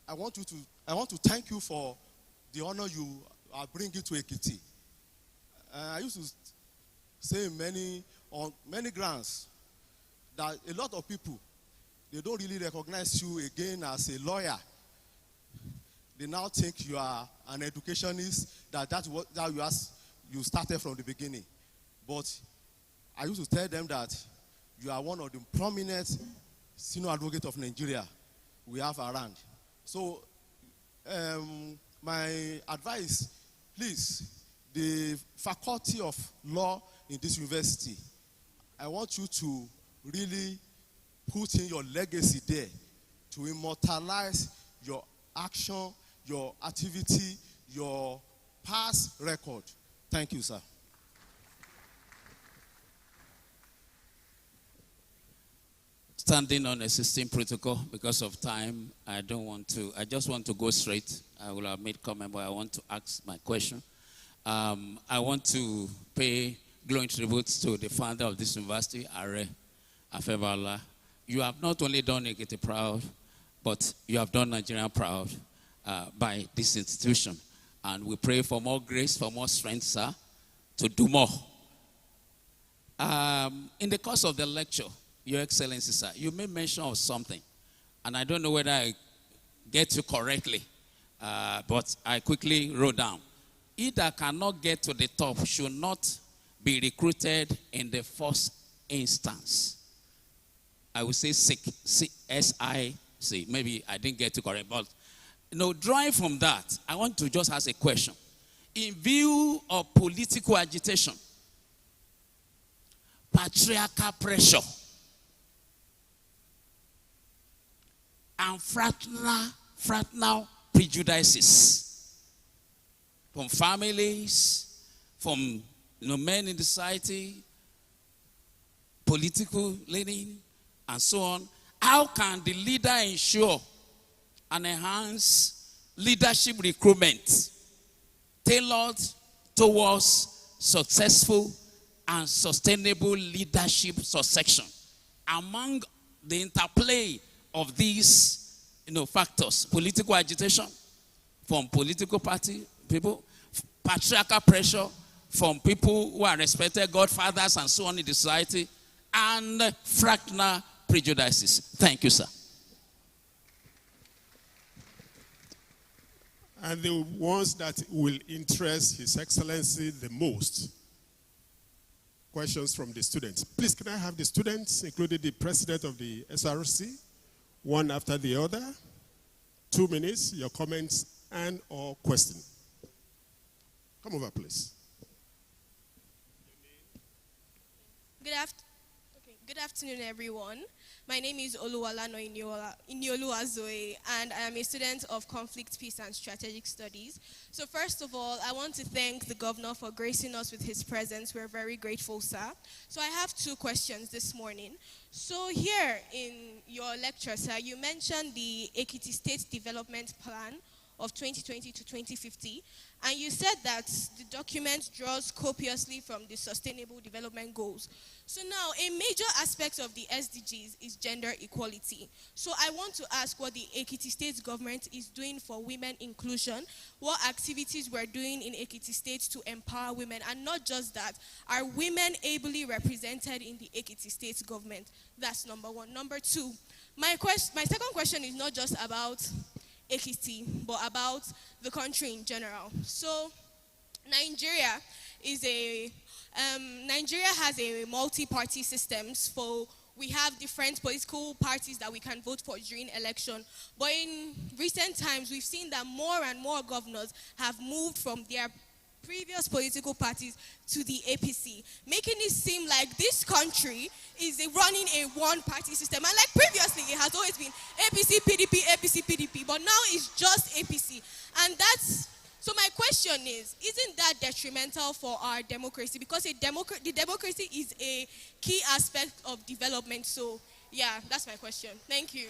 I want to thank you for the honor you are bringing to Ekiti. I used to say on many grounds that a lot of people, they don't really recognize you again as a lawyer. They now think you are an educationist, that's what you started from the beginning. But I used to tell them that you are one of the prominent senior advocates of Nigeria we have around. So my advice, please, the Faculty of Law in this university, I want you to really put in your legacy there to immortalize your action, your activity, your past record. Thank you, sir. Standing on existing protocol because of time, I just want to go straight. I will have made comment, but I want to ask my question. I want to pay glowing tributes to the founder of this university, AARE, Afe Babalola. You have not only done Ekiti proud, but you have done Nigeria proud by this institution. And we pray for more grace, for more strength, sir, to do more. In the course of the lecture, Your Excellency, sir, you made mention of something. And I don't know whether I get you correctly, but I quickly wrote down. He that cannot get to the top should not be recruited in the first instance. I would say S-I-C. Maybe I didn't get it correct. But, drawing from that, I want to just ask a question. In view of political agitation, patriarchal pressure, and fraternal prejudices from families, from men in the society, political leaning, and so on, how can the leader ensure and enhance leadership recruitment tailored towards successful and sustainable leadership succession among the interplay of these factors? Political agitation from political party people, patriarchal pressure from people who are respected godfathers and so on in the society, and fraternal prejudices. Thank you, sir. And the ones that will interest His Excellency the most. Questions from the students. Please, can I have the students, including the president of the SRC, one after the other? 2 minutes, your comments and or question. Come over, please. Good afternoon, everyone. My name is Oluwalano Inioluwazoe, and I am a student of Conflict, Peace, and Strategic Studies. So first of all, I want to thank the governor for gracing us with his presence. We're very grateful, sir. So I have 2 questions this morning. So here in your lecture, sir, you mentioned the Ekiti State Development Plan of 2020 to 2050, and you said that the document draws copiously from the Sustainable Development Goals. So now, a major aspect of the SDGs is gender equality. So I want to ask what the Ekiti State government is doing for women inclusion, what activities we're doing in Ekiti State to empower women, and not just that, are women ably represented in the Ekiti State government? That's number 1. Number 2, my second question is not just about Ekiti, but about the country in general. So Nigeria has a multi-party system, so we have different political parties that we can vote for during election. But in recent times, we've seen that more and more governors have moved from their previous political parties to the APC, making it seem like this country is running a one-party system. And like previously, it has always been APC, PDP, APC, PDP, but now it's just APC. And so my question is, isn't that detrimental for our democracy? Because the democracy is a key aspect of development. So yeah, that's my question. Thank you.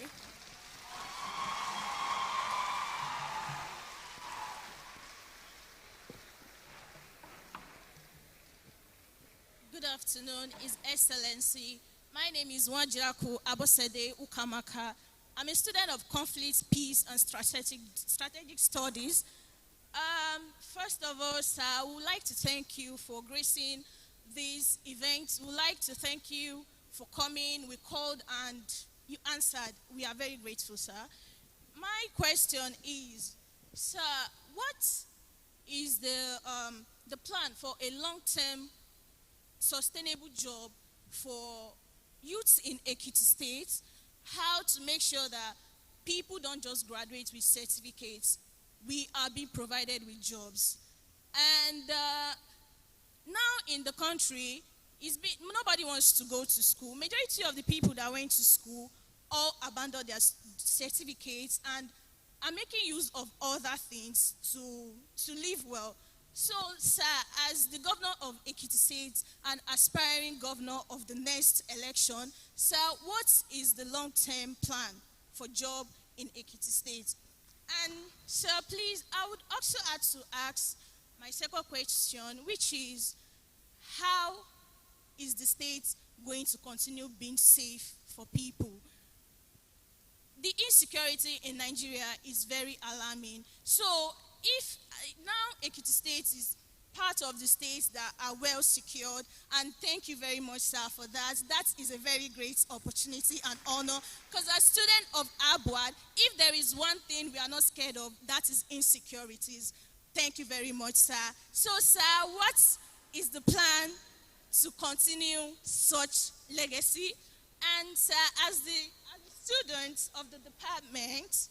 Good afternoon, His Excellency. My name is Wajiraku Abosede Ukamaka. I'm a student of conflict, peace, and strategic studies. First of all, sir, we would like to thank you for gracing this event. We would like to thank you for coming. We called and you answered. We are very grateful, sir. My question is, sir, what is the plan for a long-term sustainable job for youths in Ekiti State? How to make sure that people don't just graduate with certificates, we are being provided with jobs. And now in the country, nobody wants to go to school. Majority of the people that went to school all abandoned their certificates and are making use of other things to live well. So, sir, as the governor of Ekiti State and aspiring governor of the next election, sir, what is the long-term plan for job in Ekiti State? And, sir, please, I would also add to ask my second question, which is, how is the state going to continue being safe for people? The insecurity in Nigeria is very alarming. So, if now Ekiti State is part of the states that are well secured, and thank you very much, sir, for that. That is a very great opportunity and honor, because as student of ABWAD, if there is one thing we are not scared of, that is insecurities. Thank you very much, sir. So, sir, what is the plan to continue such legacy? And, sir, as the student of the department,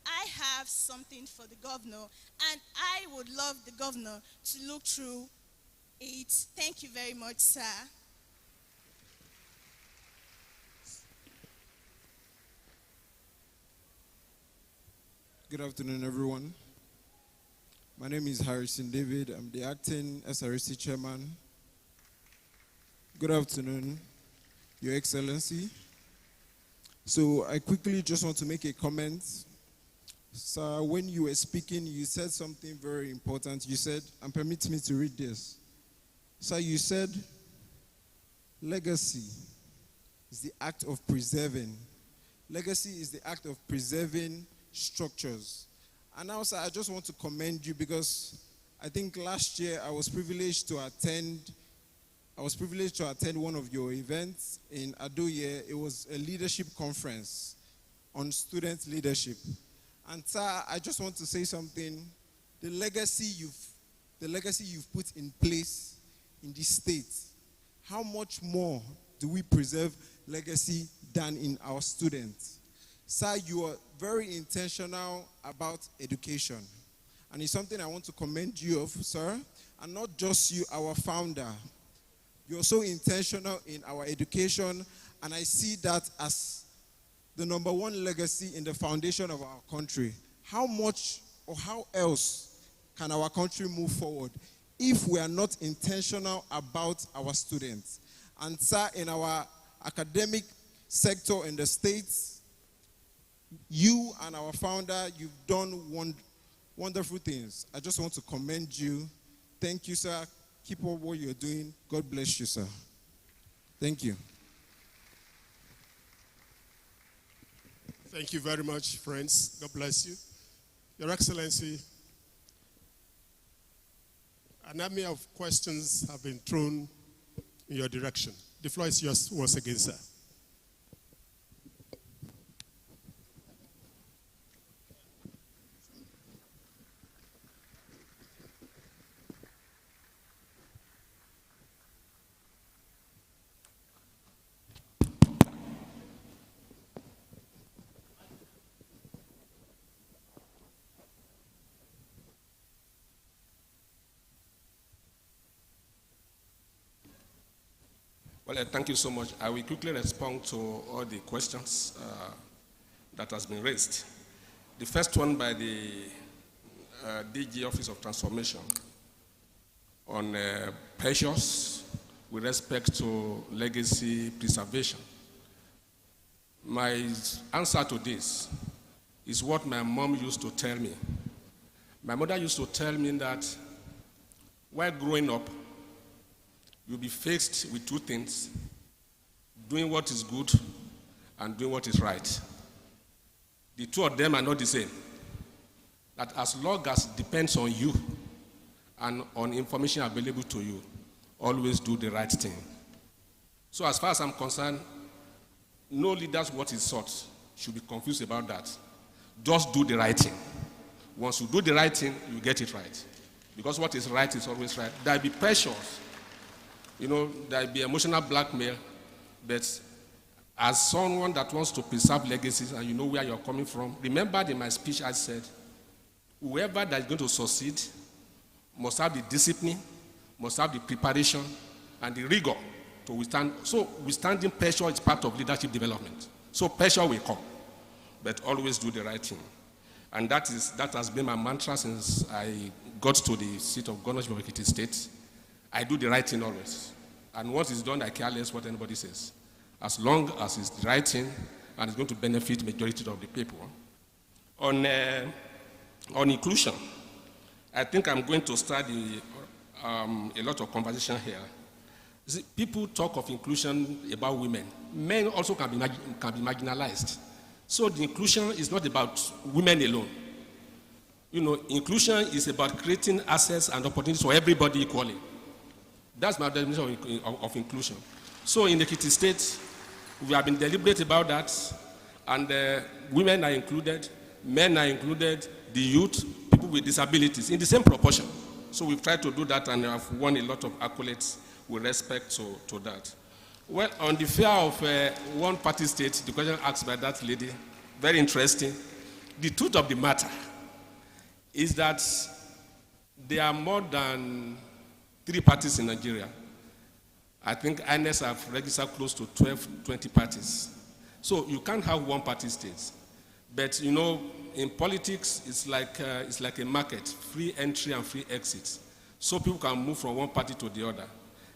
I have something for the governor, and I would love the governor to look through it. Thank you very much, sir. Good afternoon, everyone. My name is Harrison David. I'm the acting SRC chairman. Good afternoon, Your Excellency. So I quickly just want to make a comment. Sir, when you were speaking, you said something very important. You said, and permit me to read this. Sir, you said, legacy is the act of preserving. Legacy is the act of preserving structures. And now, sir, I just want to commend you, because I think last year I was privileged to attend one of your events in Ado-Ekiti. It was a leadership conference on student leadership. And sir, I just want to say something. The legacy you've put in place in this state, how much more do we preserve legacy than in our students? Sir, you are very intentional about education. And it's something I want to commend you of, sir. And not just you, our founder. You're so intentional in our education, and I see that as the number one legacy in the foundation of our country. How much or how else can our country move forward if we are not intentional about our students? And sir, in our academic sector in the States, you and our founder, you've done wonderful things. I just want to commend you. Thank you, sir. Keep up what you're doing. God bless you, sir. Thank you. Thank you very much, friends. God bless you. Your Excellency, an army of questions have been thrown in your direction. The floor is yours once again, sir. Well, thank you so much. I will quickly respond to all the questions that has been raised. The first one by the DG Office of Transformation on pressures with respect to legacy preservation. My answer to this is what my mom used to tell me. My mother used to tell me that while growing up, you'll be faced with two things: doing what is good and doing what is right. The two of them are not the same. That as long as it depends on you and on information available to you, always do the right thing. So as far as I'm concerned, no leaders what is sought should be confused about that. Just do the right thing. Once you do the right thing, you get it right. Because what is right is always right. There'll be pressures. There'll be emotional blackmail, but as someone that wants to preserve legacies and you know where you're coming from, remember in my speech I said, whoever that is going to succeed must have the discipline, must have the preparation and the rigor to withstand. So withstanding pressure is part of leadership development. So pressure will come, but always do the right thing. And that has been my mantra since I got to the seat of governorship of Ekiti State. I do the right thing always. And once it's done, I care less what anybody says. As long as it's the right thing and it's going to benefit the majority of the people. On inclusion, I think I'm going to start a lot of conversation here. See, people talk of inclusion about women. Men also can be marginalized. So the inclusion is not about women alone. Inclusion is about creating access and opportunities for everybody equally. That's my definition of inclusion. So in Ekiti State, we have been deliberate about that, and women are included, men are included, the youth, people with disabilities, in the same proportion. So we've tried to do that, and I've won a lot of accolades with respect to that. Well, on the fear of one-party state, the question asked by that lady, very interesting. The truth of the matter is that there are more than 3 parties in Nigeria. I think INES have registered close to 12, 20 parties. So you can't have one-party states. But in politics, it's like a market, free entry and free exit. So people can move from one party to the other.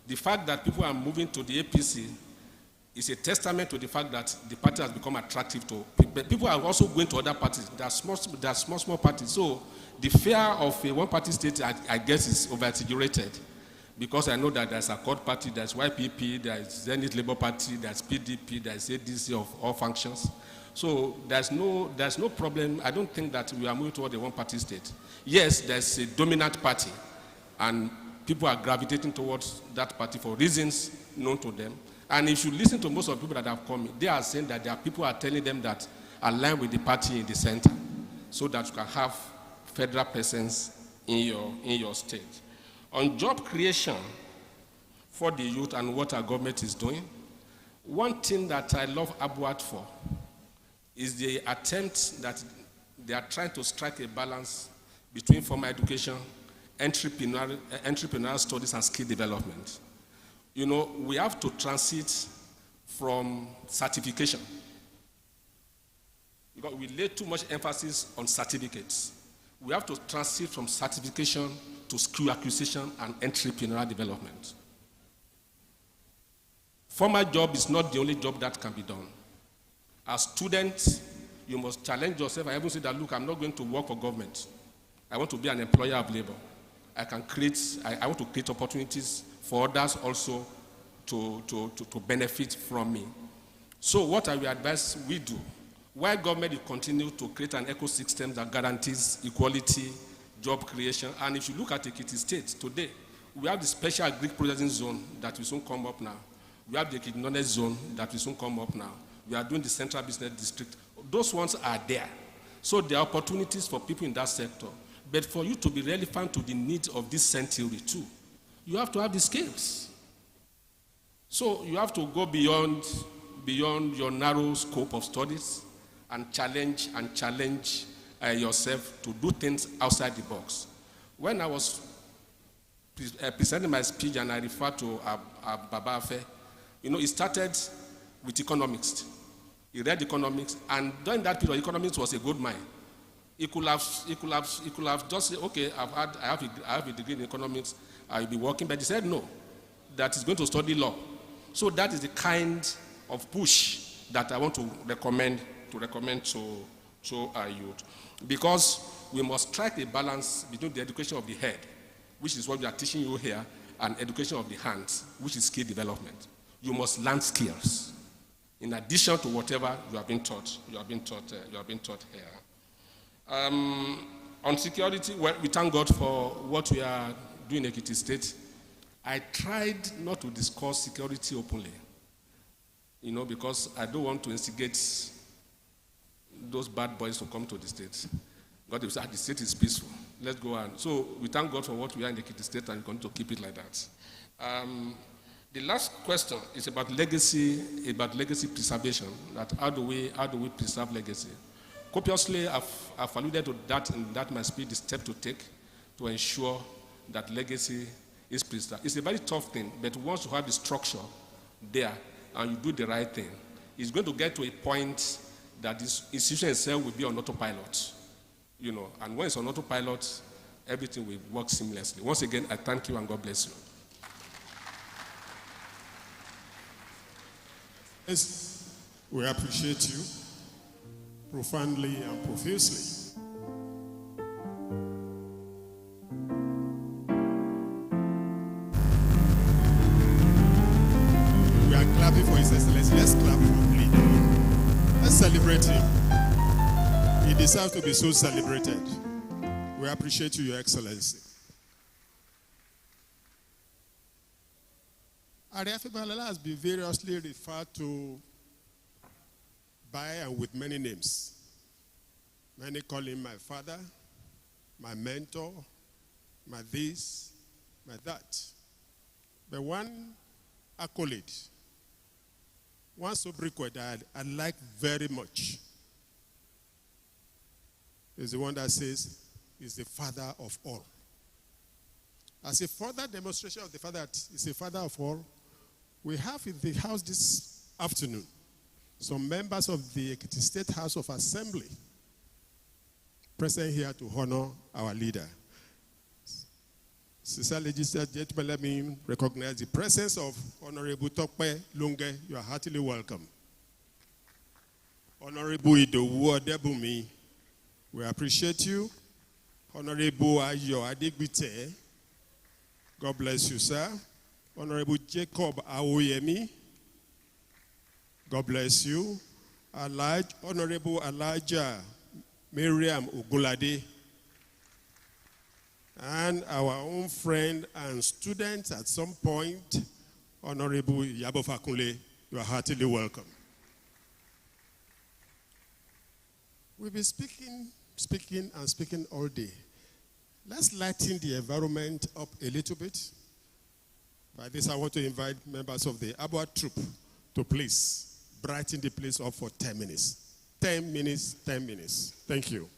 The fact that people are moving to the APC is a testament to the fact that the party has become attractive to people. People are also going to other parties. There are small parties. So the fear of a one-party state, I guess, is over-exaggerated. Because I know that there's Accord Party, there's YPP, there's Zenith Labour Party, there's PDP, there's ADC of all functions. So there's no problem. I don't think that we are moving toward a one-party state. Yes, there's a dominant party, and people are gravitating towards that party for reasons known to them. And if you listen to most of the people that have come, they are saying that there are people who are telling them that align with the party in the center, so that you can have federal presence in your state. On job creation for the youth and what our government is doing, one thing that I love Abuat for is the attempt that they are trying to strike a balance between formal education, entrepreneurial studies, and skill development. We have to transit from certification, because we lay too much emphasis on certificates. We have to transit from certification to skill acquisition and entrepreneurial development. Formal job is not the only job that can be done. As students, you must challenge yourself. I even say that, look, I'm not going to work for government. I want to be an employer of labor. I want to create opportunities for others also to benefit from me. So what I will advise we do, while government will continue to create an ecosystem that guarantees equality, job creation, and if you look at Ekiti State today, we have the special agric processing zone that will soon come up now. We have the Ekiti Knowledge zone that will soon come up now. We are doing the central business district. Those ones are there. So there are opportunities for people in that sector. But for you to be relevant to the needs of this century too, you have to have the skills. So you have to go beyond your narrow scope of studies and challenge yourself to do things outside the box. When I was presenting my speech and I referred to Baba Afe, He started with economics. He read economics, and during that period, economics was a gold mine. He could have just said, okay, I have a degree in economics, I'll be working, but he said no, that he's going to study law. So that is the kind of push that I want to recommend to our youth. Because we must strike a balance between the education of the head, which is what we are teaching you here, and education of the hands, which is skill development. You must learn skills in addition to whatever you have been taught. You have been taught here. On security, well, we thank God for what we are doing in Ekiti State. I tried not to discuss security openly, because I don't want to instigate those bad boys to come to the state. God will say, the state is peaceful. Let's go on. So we thank God for what we are in the Ekiti State, and we're going to keep it like that. The last question is about legacy preservation. That how do we preserve legacy? Copiously, I've alluded to that, and that must be the step to take to ensure that legacy is preserved. It's a very tough thing, but once you have the structure there and you do the right thing, it's going to get to a point that this institution itself will be on autopilot. And when it's on autopilot, everything will work seamlessly. Once again, I thank you and God bless you. Yes, we appreciate you profoundly and profusely. We are clapping for His Excellency. Let's clap properly. Let's celebrate him. He deserves to be so celebrated. We appreciate you, Your Excellency. Afe Babalola has been variously referred to by and with many names. Many call him my father, my mentor, my this, my that. But one accolade, one sobriquet that I like very much is the one that says he's the father of all. As a further demonstration of the fact that he's a father of all, we have in the house this afternoon some members of the Ekiti State House of Assembly present here to honor our leader. Sister Legislator, gentlemen, let me recognize the presence of Honorable Tokpe Lunge. You are heartily welcome. Honorable Idowu Odebumi, we appreciate you. Honorable Ayo Adegbite, God bless you, sir. Honorable Jacob Awoyemi, God bless you. Honorable Elijah Miriam Ogulade, and our own friend and student at some point, Honorable Yabo Fakunle, you are heartily welcome. We've been speaking all day. Let's lighten the environment up a little bit. By this, I want to invite members of the ABWA troop to please brighten the place up for 10 minutes. 10 minutes, 10 minutes. Thank you.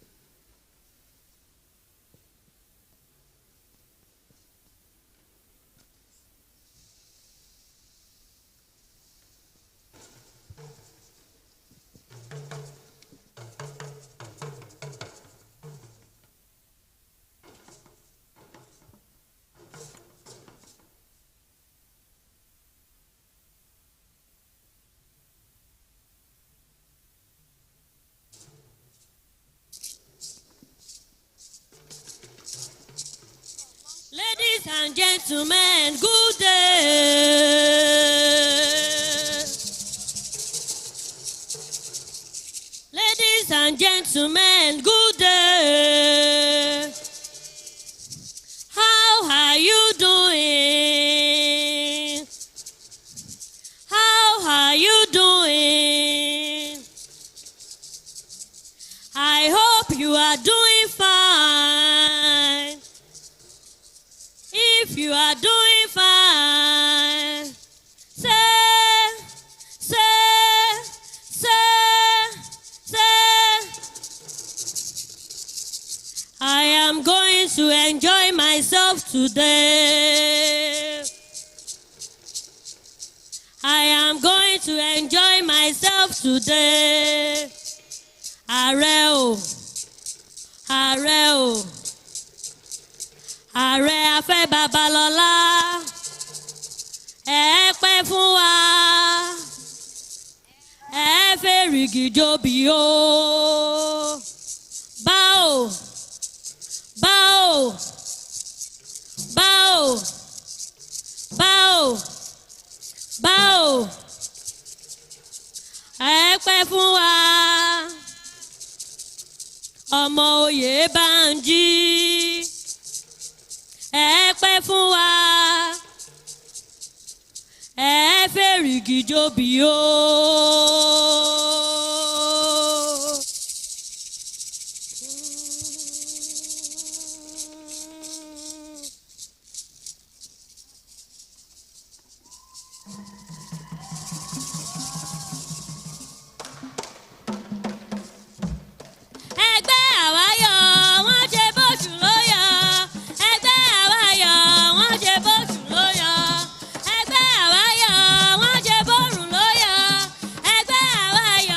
Ladies and gentlemen, good day. Ladies and gentlemen, good day. How are you doing? How are you doing? I hope you are doing fine. If you are doing fine, say, I am going to enjoy myself today. I am going to enjoy myself today. Ààrẹ o, Ààrẹ o, Ààrẹ Afe Babalola, ẹ pẹ́ fún wa, ẹ fèrègì jobi o. Báwo, báwo, báwo, báwo, báwo, ẹ pẹ́ fún wa. Ọmọ oyè Bánjí, ẹ pẹ́ fún wa, ẹ fèrègì jobi o. Ẹgbẹ́ àwáyọ̀ wọ́n ṣe bóṣù ló yọ. Ẹgbẹ́ àwáyọ̀ wọ́n ṣe bóṣù ló yọ. Ẹgbẹ́ àwáyọ̀ wọ́n ṣe bórùn ló yọ. Ẹgbẹ́ àwáyọ̀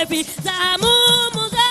efi samu musa.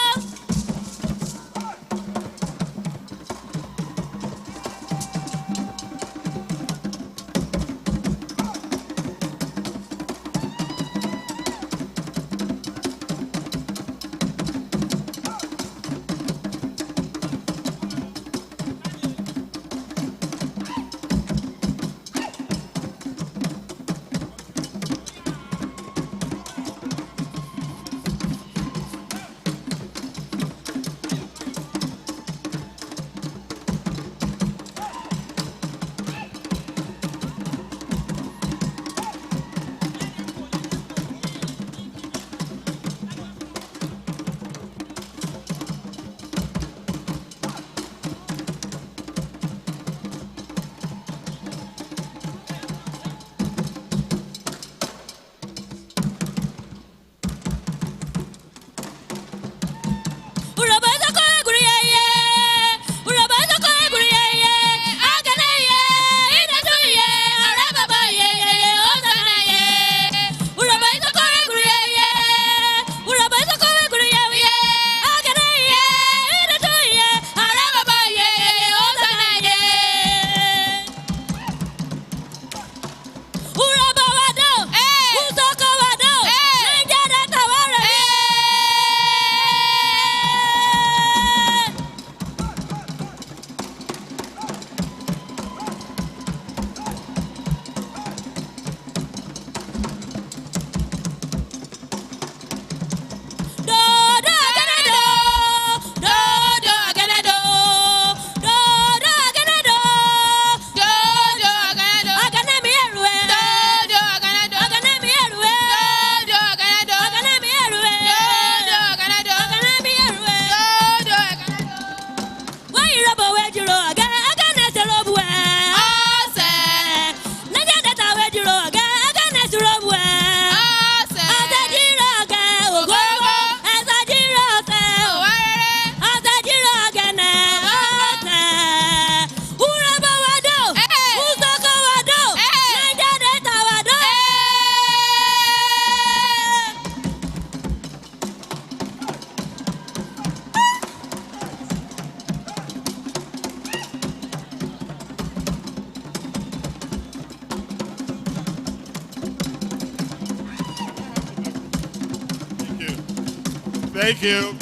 Thank you.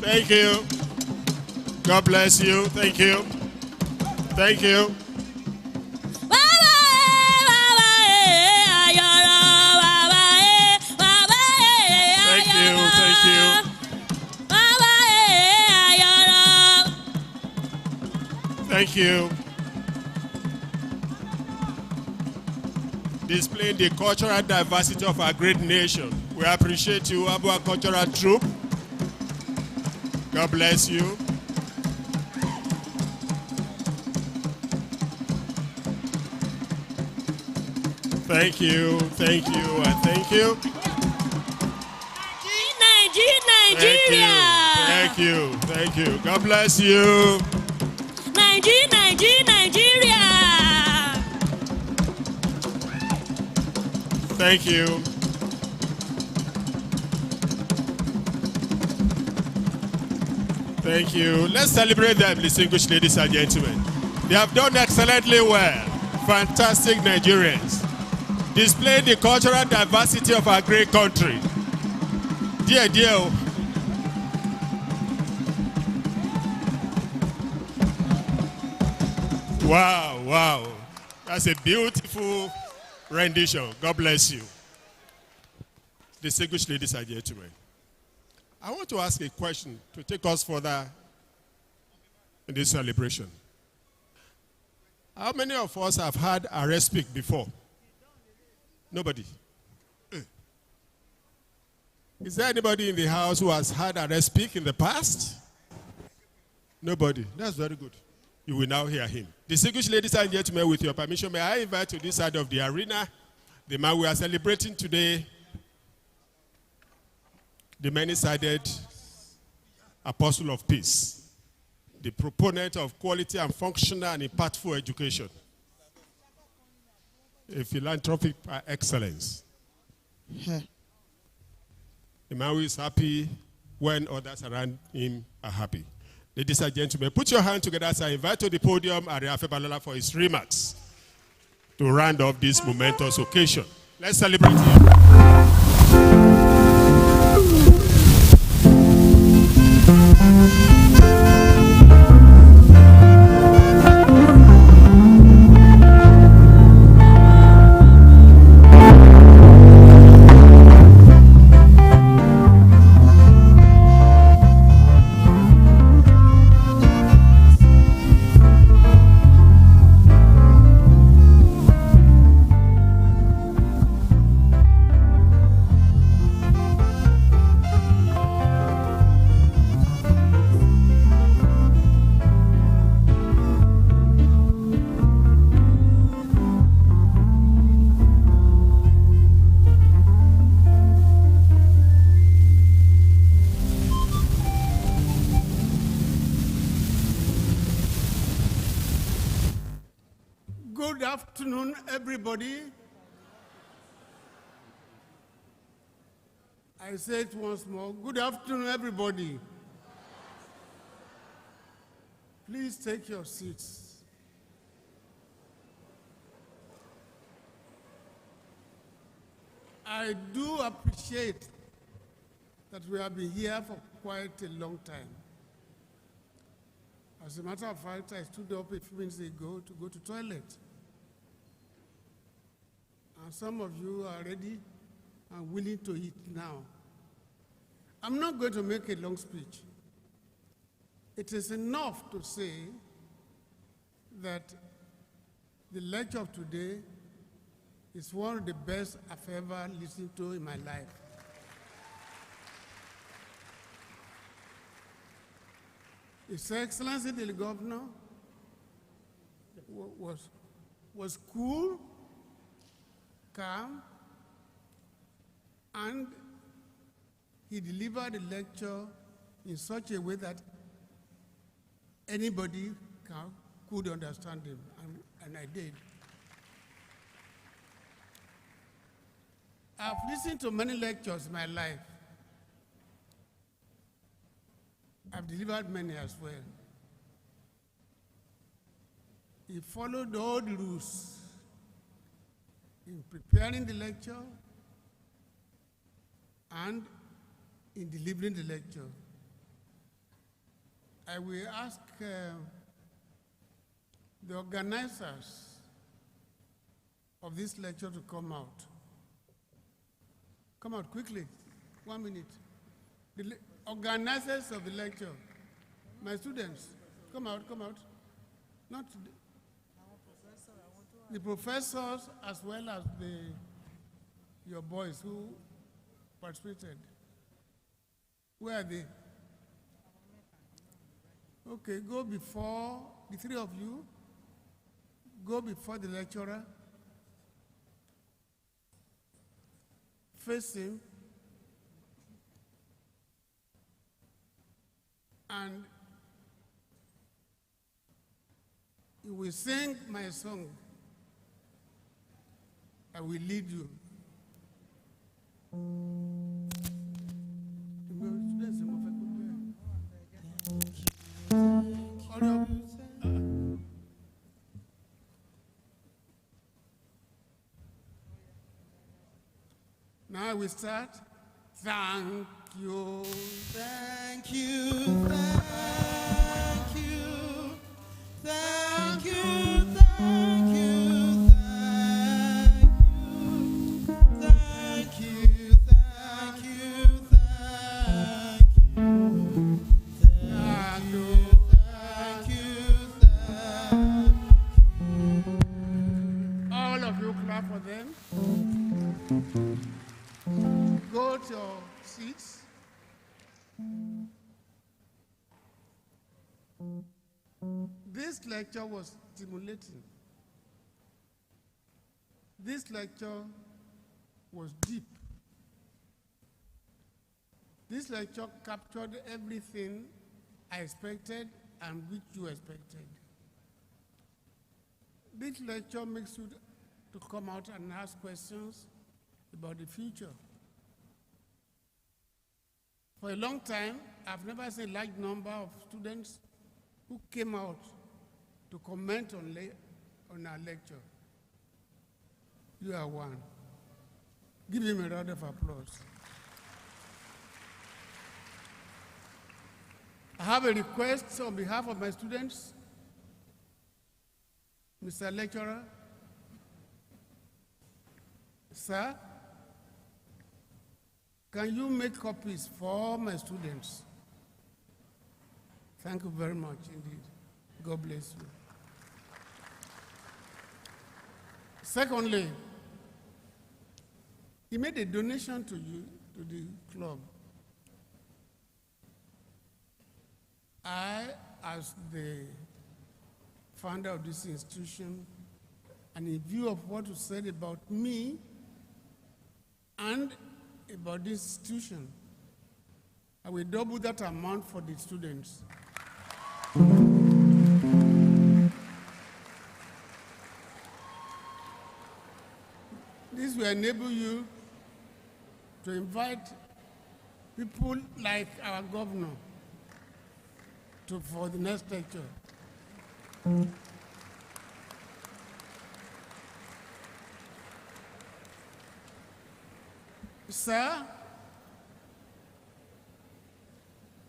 Thank you. God bless you. Thank you. Thank you. Thank you. Thank you. Thank you. Displaying the cultural diversity of our great nation. We appreciate you, our cultural troupe. God bless you. Thank you, thank you, and thank you. Nigeria. Thank you, thank you. God bless you. Nigeria. Thank you. Thank you. Let's celebrate them, distinguished ladies and gentlemen. They have done excellently well. Fantastic Nigerians. Display the cultural diversity of our great country. Dear, dear. Wow, wow. That's a beautiful rendition. God bless you. Distinguished ladies and gentlemen. I want to ask a question to take us further in this celebration. How many of us have had AARE speak before? Nobody. Is there anybody in the house who has had AARE speak in the past? Nobody. That's very good. You will now hear him. Distinguished ladies and gentlemen, with your permission, may I invite to this side of the arena the man we are celebrating today, the many-sided apostle of peace, the proponent of quality and functional and impactful education, a philanthropic par excellence. A man who is happy when others around him are happy. Ladies and gentlemen, put your hand together as I invite to the podium AARE Afe Babalola for his remarks to round off this momentous occasion. Let's celebrate him. Good afternoon, everybody. I say it once more. Good afternoon, everybody. Please take your seats. I do appreciate that we have been here for quite a long time. As a matter of fact, I stood up a few minutes ago to go to the toilet. And some of you are ready and willing to eat now. I'm not going to make a long speech. It is enough to say that the lecture of today is one of the best I've ever listened to in my life. His Excellency the Governor was cool, calm, and he delivered the lecture in such a way that anybody could understand him, and I did. I've listened to many lectures in my life. I've delivered many as well. He followed all the rules in preparing the lecture and in delivering the lecture. I will ask the organizers of this lecture to come out. Come out quickly, 1 minute. The organizers of the lecture, my students, come out. Not the professors as well as your boys who participated. Where are they? Okay, go before, the three of you, go before the lecturer, face him, and you will sing my song. I will lead you. Now we start. Thank you, thank you, thank you, thank you, thank you, thank you, thank you, thank you. All of you clap for them. Go to your seats. This lecture was stimulating. This lecture was deep. This lecture captured everything I expected and which you expected. This lecture makes you to come out and ask questions about the future. For a long time, I've never seen a large number of students who came out to comment on our lecture. You are one. Give him a round of applause. I have a request on behalf of my students. Mr. Lecturer, sir, can you make copies for my students? Thank you very much indeed. God bless you. Secondly, he made a donation to you, to the club. I, as the founder of this institution, and in view of what you said about me and about this institution, I will double that amount for the students. This will enable you to invite people like our governor for the next lecture. Sir,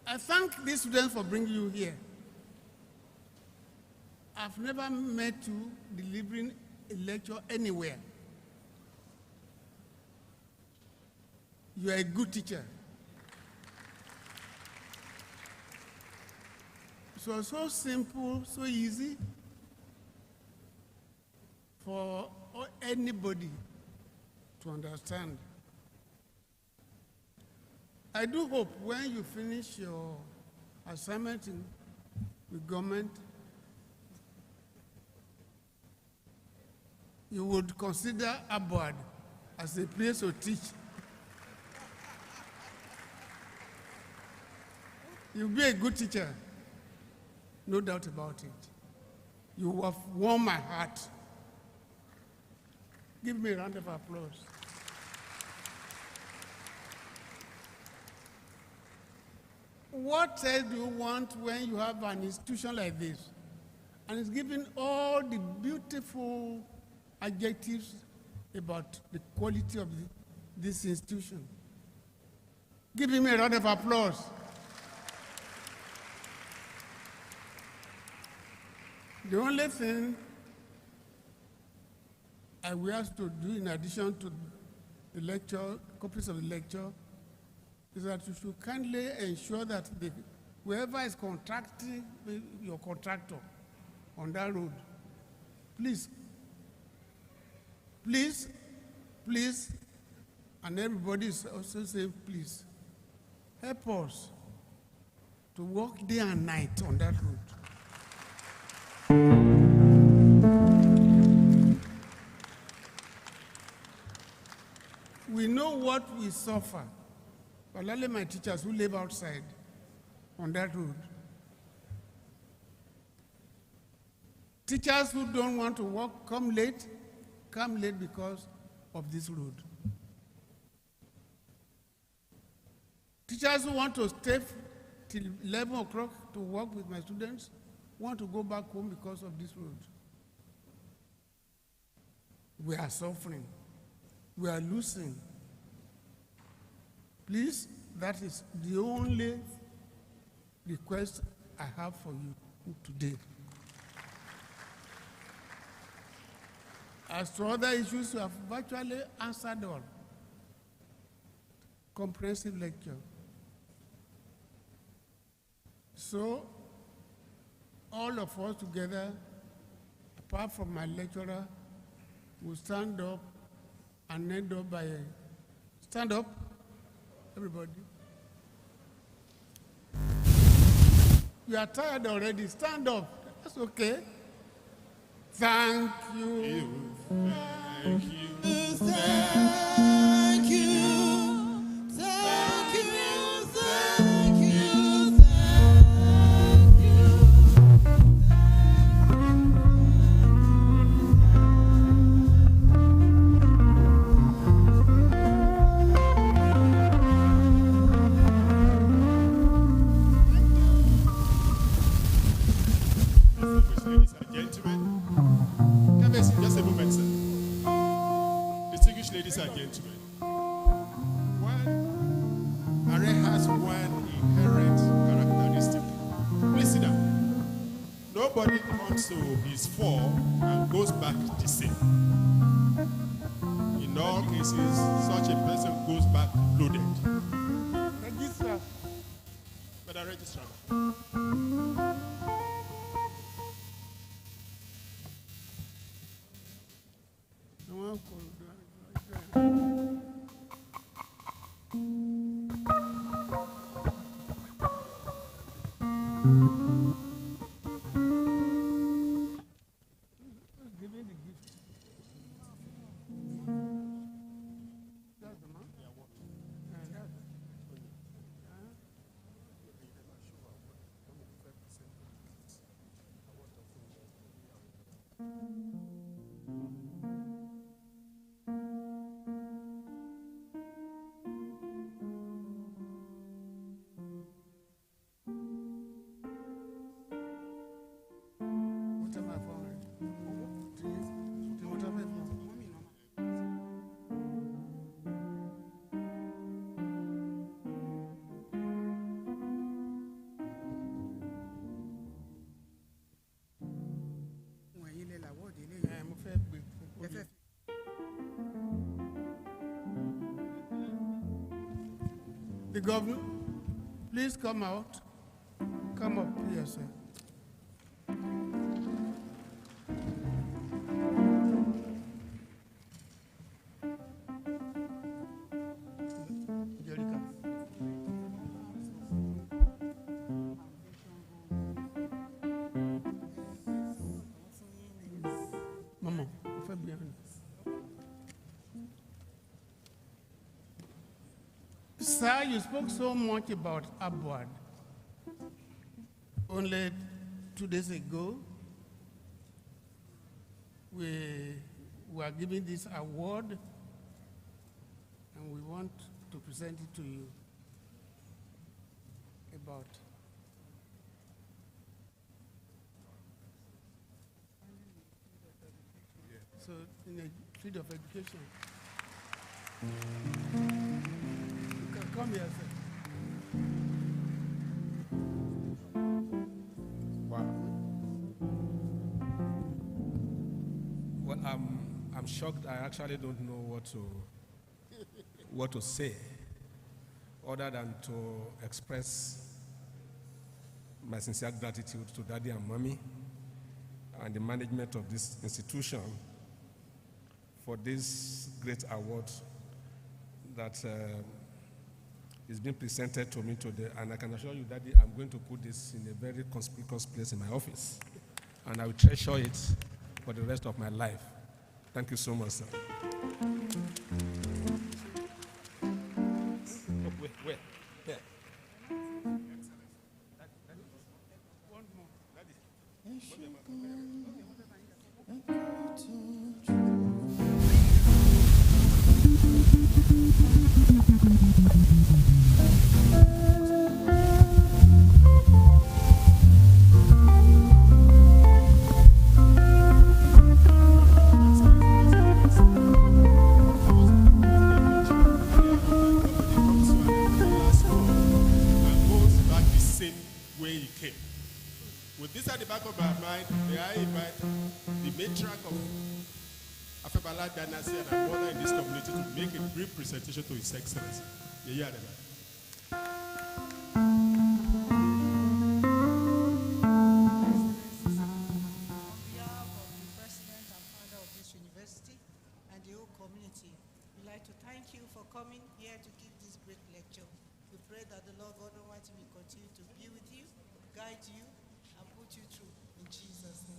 I thank these students for bringing you here. I've never met you delivering a lecture anywhere. You are a good teacher. So simple, so easy for anybody to understand. I do hope when you finish your assignment with government, you would consider Abroad as a place to teach. You'll be a good teacher, no doubt about it. You have warmed my heart. Give me a round of applause. What else do you want when you have an institution like this? And it's giving all the beautiful adjectives about the quality of this institution. Give him a round of applause. The only thing I will ask to do in addition to the lecture, copies of the lecture, is that you should kindly ensure that whoever is contracting your contractor on that road, please, and everybody is also saying please, help us to work day and night on that road. We know what we suffer, particularly my teachers who live outside on that road. Teachers who don't want to work come late because of this road. Teachers who want to stay till 11 o'clock to work with my students want to go back home because of this road. We are suffering. We are losing. Please, that is the only request I have for you today. As to other issues, you have virtually answered all. Comprehensive lecture. So, all of us together, apart from my lecturer, will stand up and end up by stand up, everybody. You are tired already, stand up, that's okay. Thank you. Thank you. Thank you. Thank you. Thank you. Distinguished ladies and gentlemen. Just a moment, sir. Distinguished ladies and gentlemen. AARE has one inherent characteristic. Please sit down. Nobody comes to his fore and goes back the same. In all cases, such a person goes back loaded. Registrar. Madam Registrar. The governor, please come out. Come up here, sir. Mama, sir, you spoke so much about upward. Only 2 days ago, we were given this award, and we want to present it to you about so in the field of education. You can come here, sir. Wow. Well, I'm shocked. I actually don't know what to say other than to express my sincere gratitude to Daddy and Mommy and the management of this institution for this great award that is being presented to me today. And I can assure you, Daddy, I'm going to put this in a very conspicuous place in my office. And I will treasure it for the rest of my life. Thank you so much, sir. Wait. Here. One more. With this at the back of my mind, may I invite the matriarch of Afe Babalola dynasty and our mother in this community to make a brief presentation to His Excellency. Thank you for coming here to give this great lecture. We pray that the Lord God Almighty will continue to be with you, guide you, and put you through. In Jesus' name.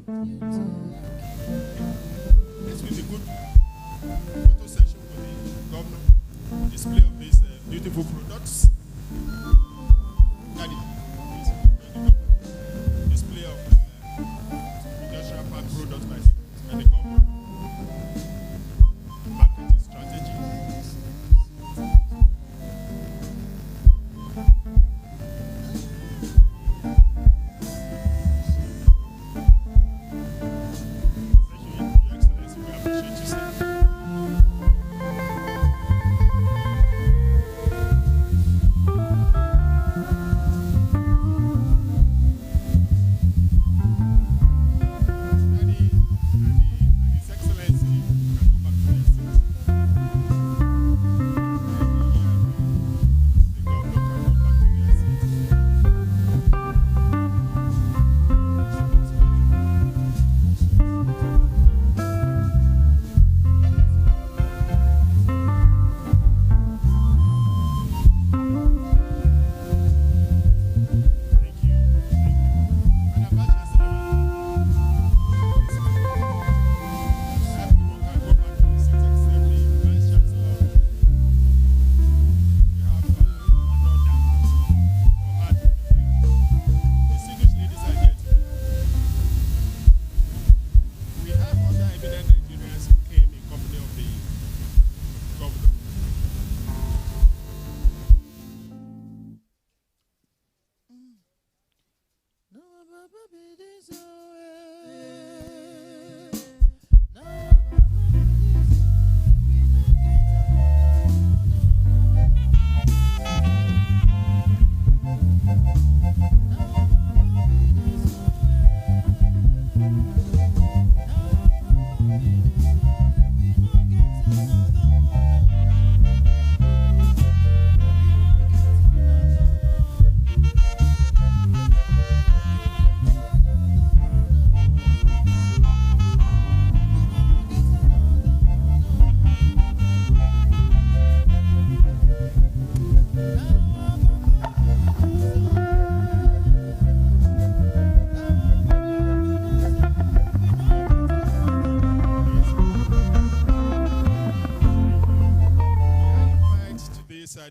This will be a good photo session with the governor. Display of these beautiful products. Daddy, please, display of industrial park products by the governor. Marketing strategy.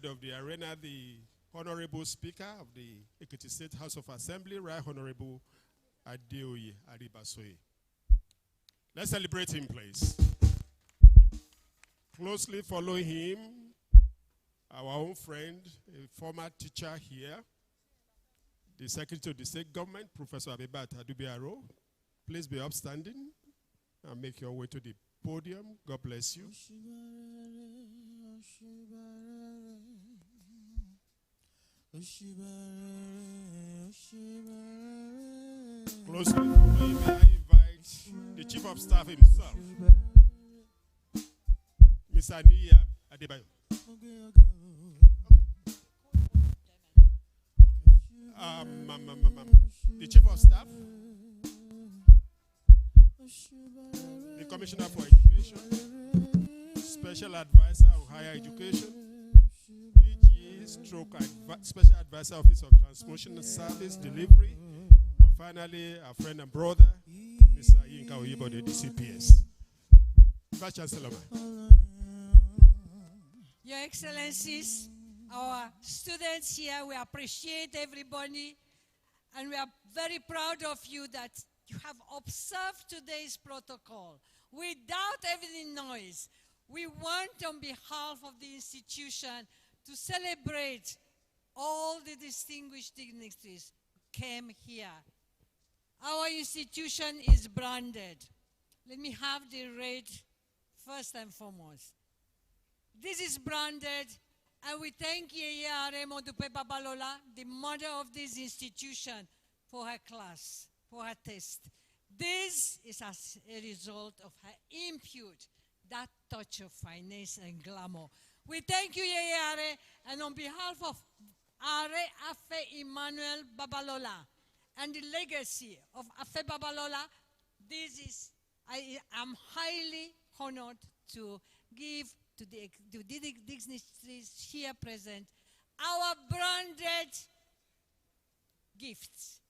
Of the arena, the Honorable Speaker of the Ekiti State House of Assembly, Right Honorable Ado-Ekiti Aribasoye. Let's celebrate him, please. Closely following him, our own friend, a former teacher here, the Secretary of the State Government, Professor Afe Babalola. Please be upstanding and make your way to the podium. God bless you. Closely following, may I invite the Chief of Staff himself, Mr. Nia Adebayo. The Chief of Staff, the Commissioner for Education, Special Advisor on Higher Education, Special Advisor Office of Transmission and Service Delivery, and finally, our friend and brother, Mr. Yinka Oyibode, the CPS. Vice Chancellor. Your Excellencies, our students here, we appreciate everybody, and we are very proud of you that you have observed today's protocol without any noise. We want, on behalf of the institution, to celebrate all the distinguished dignitaries who came here. Our institution is branded. Let me have the red first and foremost. This is branded, and we thank AARE Afe Babalola, the mother of this institution, for her class, for her test. This is as a result of her input, that touch of finesse and glamour. We thank you, AARE, and on behalf of Afe Babalola and the legacy of Afe Babalola, I am highly honored to give to the dignitaries here present our branded gifts.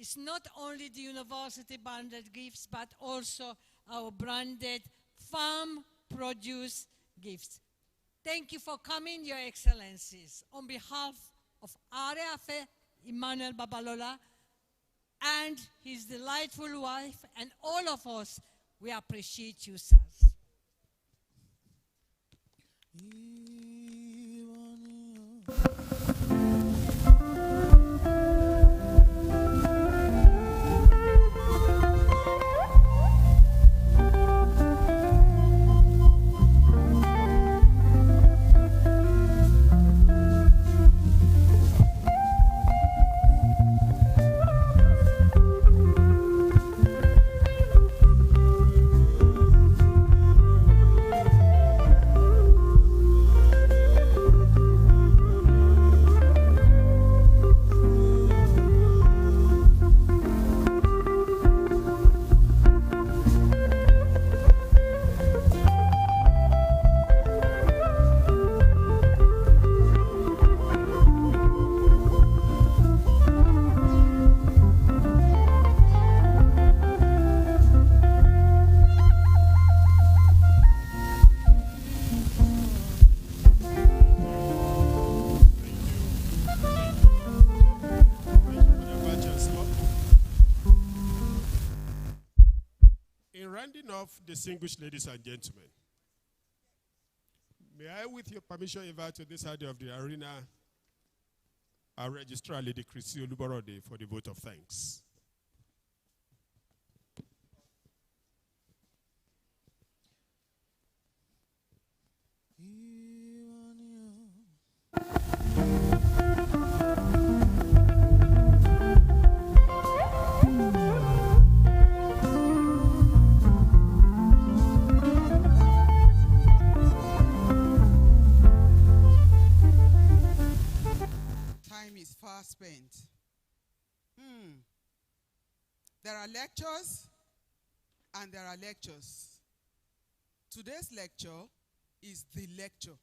It's not only the university branded gifts, but also our branded farm produce gifts. Thank you for coming, Your Excellencies. On behalf of AARE Afe Babalola and his delightful wife and all of us, we appreciate you, sirs. Rounding off, distinguished ladies and gentlemen, may I, with your permission, invite to this side of the arena our registrar, Lady Chrissy Oluborode, for the vote of thanks. Time is far spent. There are lectures and there are lectures. Today's lecture is the lecture.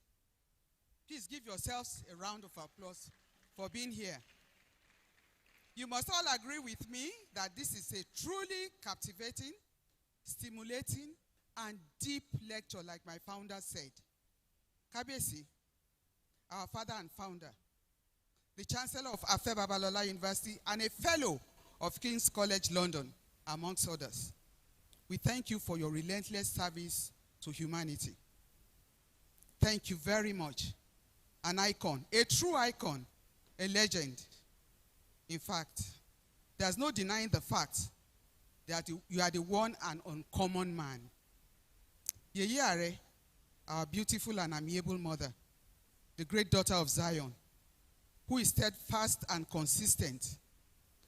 Please give yourselves a round of applause for being here. You must all agree with me that this is a truly captivating, stimulating, and deep lecture, like my founder said. Kabesi, our father and founder, the Chancellor of Afe Babalola University, and a fellow of King's College London, amongst others. We thank you for your relentless service to humanity. Thank you very much. An icon, a true icon, a legend. In fact, there's no denying the fact that you are the one and uncommon man. AARE, our beautiful and amiable mother, the great daughter of Zion, who is steadfast and consistent,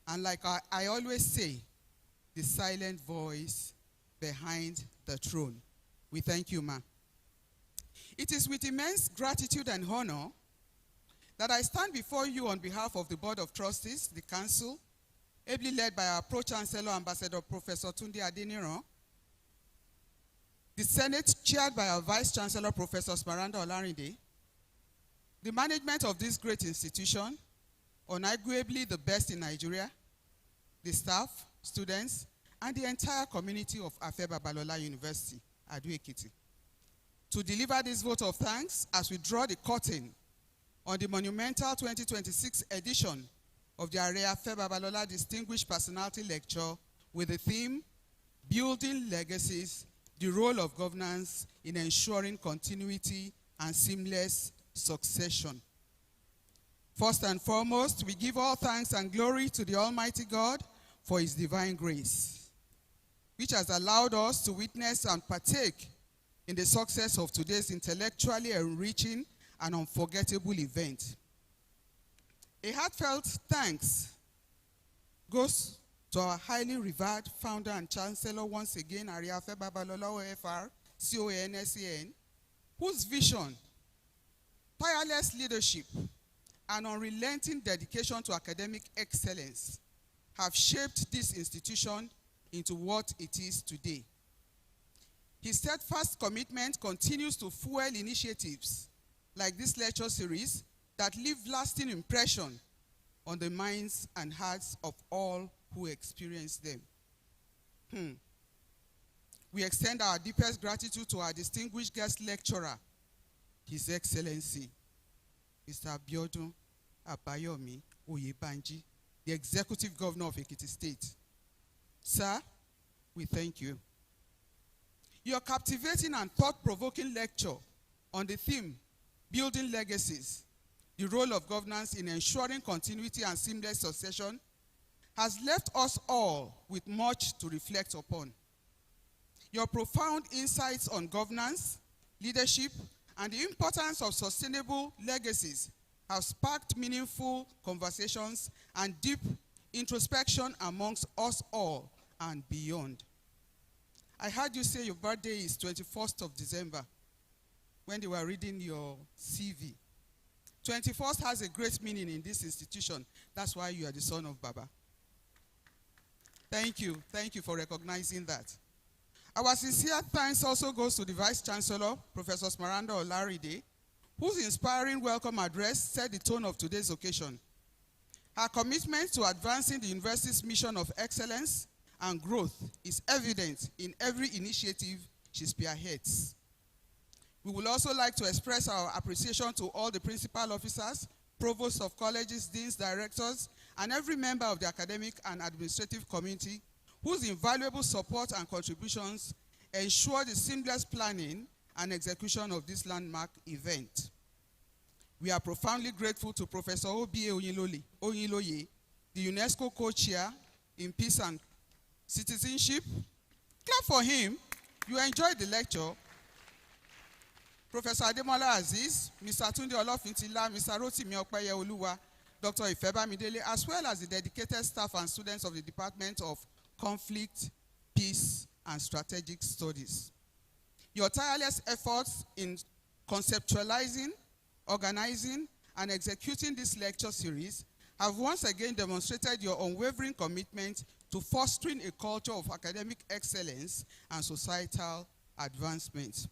and like I always say, the silent voice behind the throne. We thank you, ma. It is with immense gratitude and honor that I stand before you on behalf of the Board of Trustees, the Council, ably led by our Pro-Chancellor, Ambassador Professor Tunde Adeniran, the Senate, chaired by our Vice-Chancellor, Professor Smaranda Olarinde, the management of this great institution, unarguably the best in Nigeria, the staff, students, and the entire community of Afe Babalola University, Ado-Ekiti, to deliver this vote of thanks as we draw the curtain on the monumental 2026 edition of the Afe Babalola Distinguished Personality Lecture with the theme, Building Legacies, the Role of Governance in Ensuring Continuity and Seamless Succession. First and foremost, we give all thanks and glory to the Almighty God for His divine grace, which has allowed us to witness and partake in the success of today's intellectually enriching and unforgettable event. A heartfelt thanks goes to our highly revered founder and chancellor once again, Afe Babalola OFR, CONSEN, whose vision, tireless leadership, and unrelenting dedication to academic excellence have shaped this institution into what it is today. His steadfast commitment continues to fuel initiatives like this lecture series that leave lasting impression on the minds and hearts of all who experienced them. We extend our deepest gratitude to our distinguished guest lecturer, His Excellency, Mr. Abiodun Abayomi Oyebanji, the Executive Governor of Ekiti State. Sir, we thank you. Your captivating and thought-provoking lecture on the theme, Building Legacies, the role of governance in ensuring continuity and seamless succession, has left us all with much to reflect upon. Your profound insights on governance, leadership, and the importance of sustainable legacies have sparked meaningful conversations and deep introspection amongst us all and beyond. I heard you say your birthday is 21st of December when they were reading your CV. 21st has a great meaning in this institution. That's why you are the son of Baba. Thank you. Thank you for recognizing that. Our sincere thanks also goes to the Vice Chancellor, Professor Smaranda Olaride, whose inspiring welcome address set the tone of today's occasion. Her commitment to advancing the university's mission of excellence and growth is evident in every initiative she spearheads. We would also like to express our appreciation to all the principal officers, provosts of colleges, deans, directors, and every member of the academic and administrative community whose invaluable support and contributions ensure the seamless planning and execution of this landmark event. We are profoundly grateful to Professor Obiye Oyinloye, the UNESCO co-chair in Peace and Citizenship. Clap for him. You enjoyed the lecture. Professor Ademola Aziz, Mr. Tunde Olofintila, Mr. Rotimi Okpeye Oluwa, Dr. Afe Babalola, as well as the dedicated staff and students of the Department of Conflict, Peace, and Strategic Studies. Your tireless efforts in conceptualizing, organizing, and executing this lecture series have once again demonstrated your unwavering commitment to fostering a culture of academic excellence and societal advancement.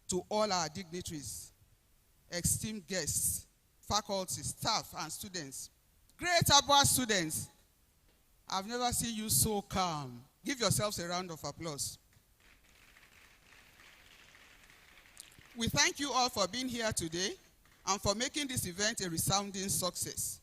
To all our dignitaries, esteemed guests, faculty, staff, and students, great Abua students, I've never seen you so calm. Give yourselves a round of applause. We thank you all for being here today and for making this event a resounding success.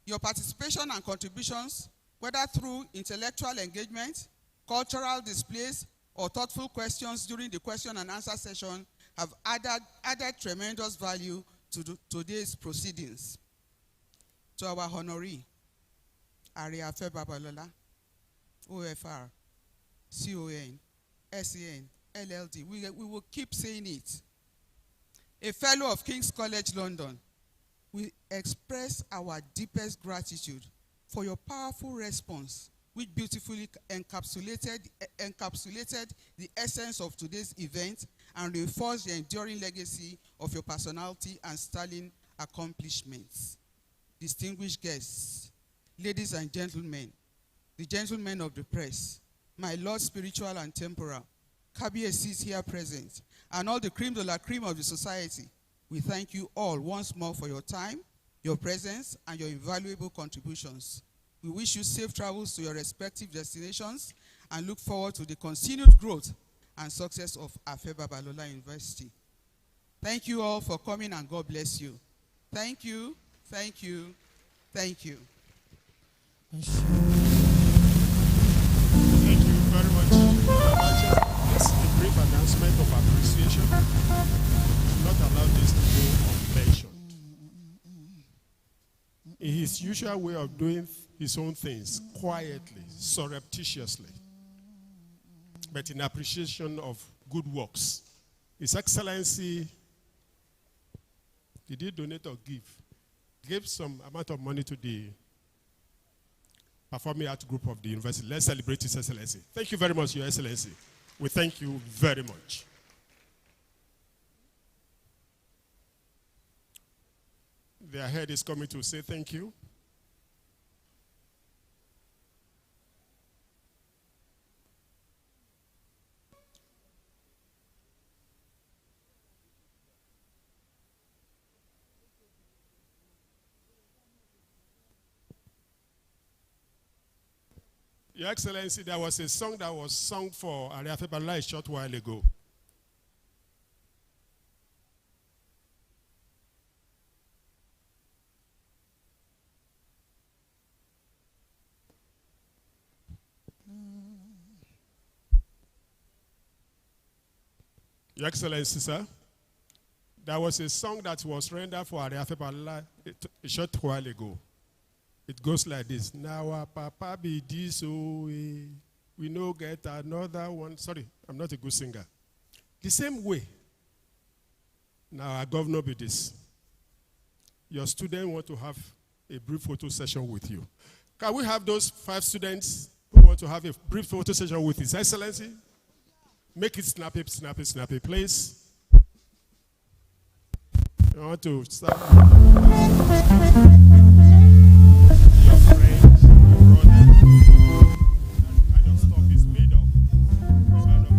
Your participation and contributions, whether through intellectual engagement, cultural displays, or thoughtful questions during the question and answer session, have added tremendous value to today's proceedings. To our honoree, AARE Afe Babalola, OFR, CON, SEN, LLD, we will keep saying it. A fellow of King's College London, we express our deepest gratitude for your powerful response, which beautifully encapsulated the essence of today's event and reinforced the enduring legacy of your personality and sterling accomplishments. Distinguished guests, ladies and gentlemen, the gentlemen of the press, my Lord spiritual and temporal, KBSCs here present, and all the cream de la cream of the society, we thank you all once more for your time, your presence, and your invaluable contributions. We wish you safe travels to your respective destinations and look forward to the continued growth and success of Afe Babalola University. Thank you all for coming, and God bless you. Thank you, thank you, thank you. Thank you very much. This is a brief announcement of appreciation. I'm not allowed this to go unmentioned. In his usual way of doing his own things, quietly, surreptitiously, but in appreciation of good works, His Excellency, did he donate or give? Gave some amount of money to the performing art group of the university. Let's celebrate His Excellency. Thank you very much, Your Excellency. We thank you very much. Their head is coming to say thank you. Your Excellency, there was a song that was sung for Afe Babalola a short while ago. Your Excellency, sir, there was a song that was rendered for Afe Babalola a short while ago. It goes like this. Now our papa be this way. We no get another one. Sorry, I'm not a good singer. The same way. Now our governor be this. Your student want to have a brief photo session with you. Can we have those 5 students who want to have a brief photo session with His Excellency? Make it snappy, snappy, snappy, please. I want to start. Your friend, your brother, that kind of stuff is made up. The man of the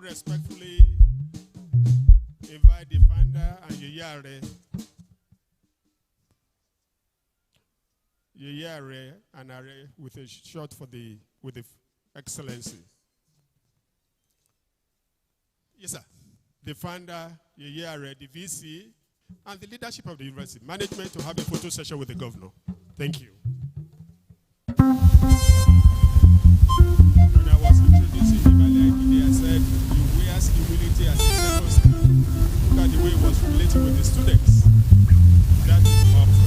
respectfully invite the founder and AARE and AARE with a shot with the Excellency. Yes, sir. The founder, AARE, the VC, and the leadership of the university management to have a photo session with the governor. Thank you. When I was introducing him earlier today, I said he wears humility as a second skill. Look at the way he was relating with the students. That is powerful.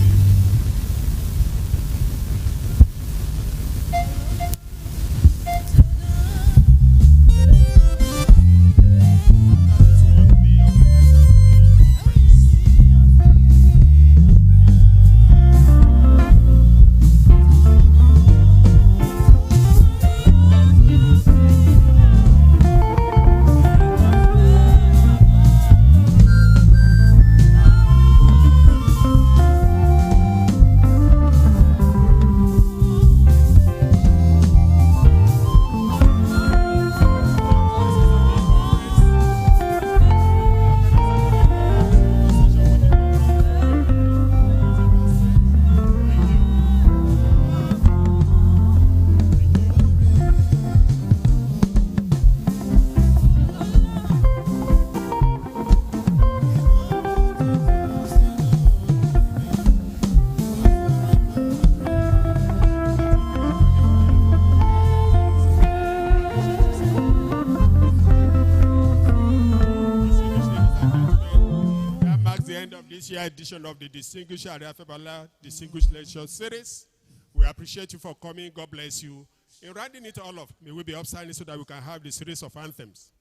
Edition of the Distinguished Afe Babalola Distinguished Lecture Series. We appreciate you for coming. God bless you. In rounding it all off, may we be upstanding so that we can have the series of anthems.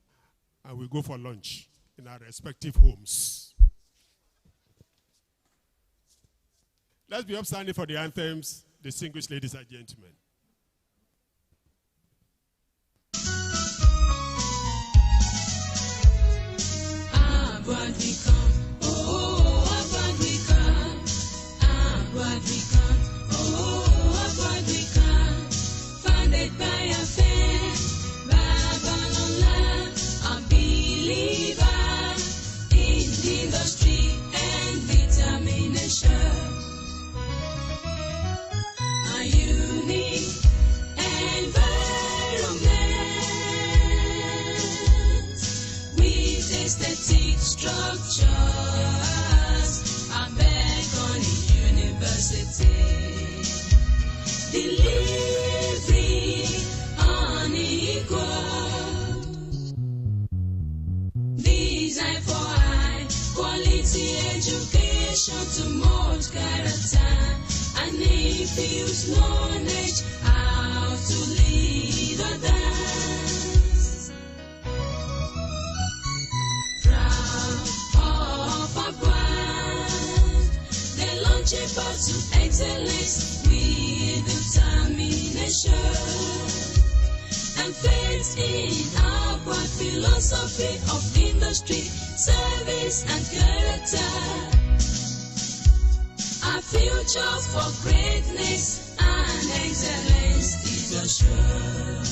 And we go for lunch in our respective homes. Let's be upstanding for the anthems, distinguished ladies and gentlemen. Founded by Afe Babalola, a believer in structures and beacon university. Delivery unequal. Design for high quality education to mold character and infuse knowledge how to lead others. Proud of our brand, they launch a path to excellence with determination and faith in our broad philosophy of industry, service and character. Our future for greatness and excellence is assured.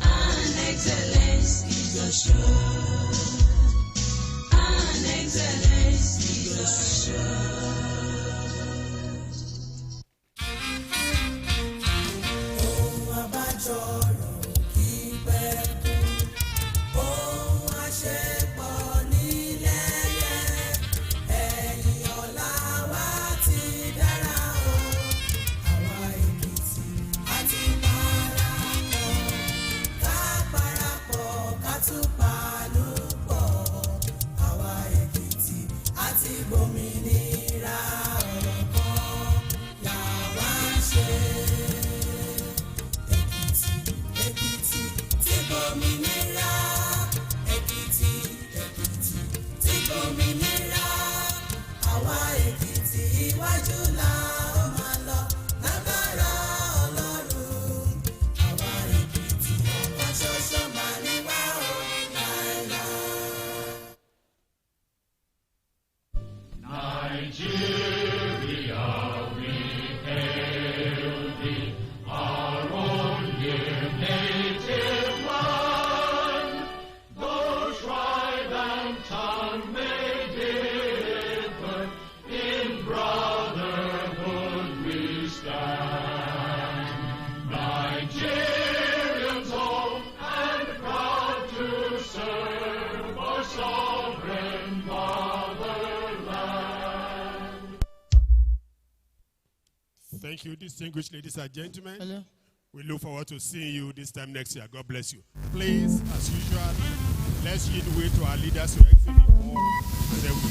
And excellence is assured. And excellence is assured. Thank you, distinguished ladies and gentlemen. Hello. We look forward to seeing you this time next year. God bless you. Please, as usual, let's yield way to our leaders to exit the hall and then we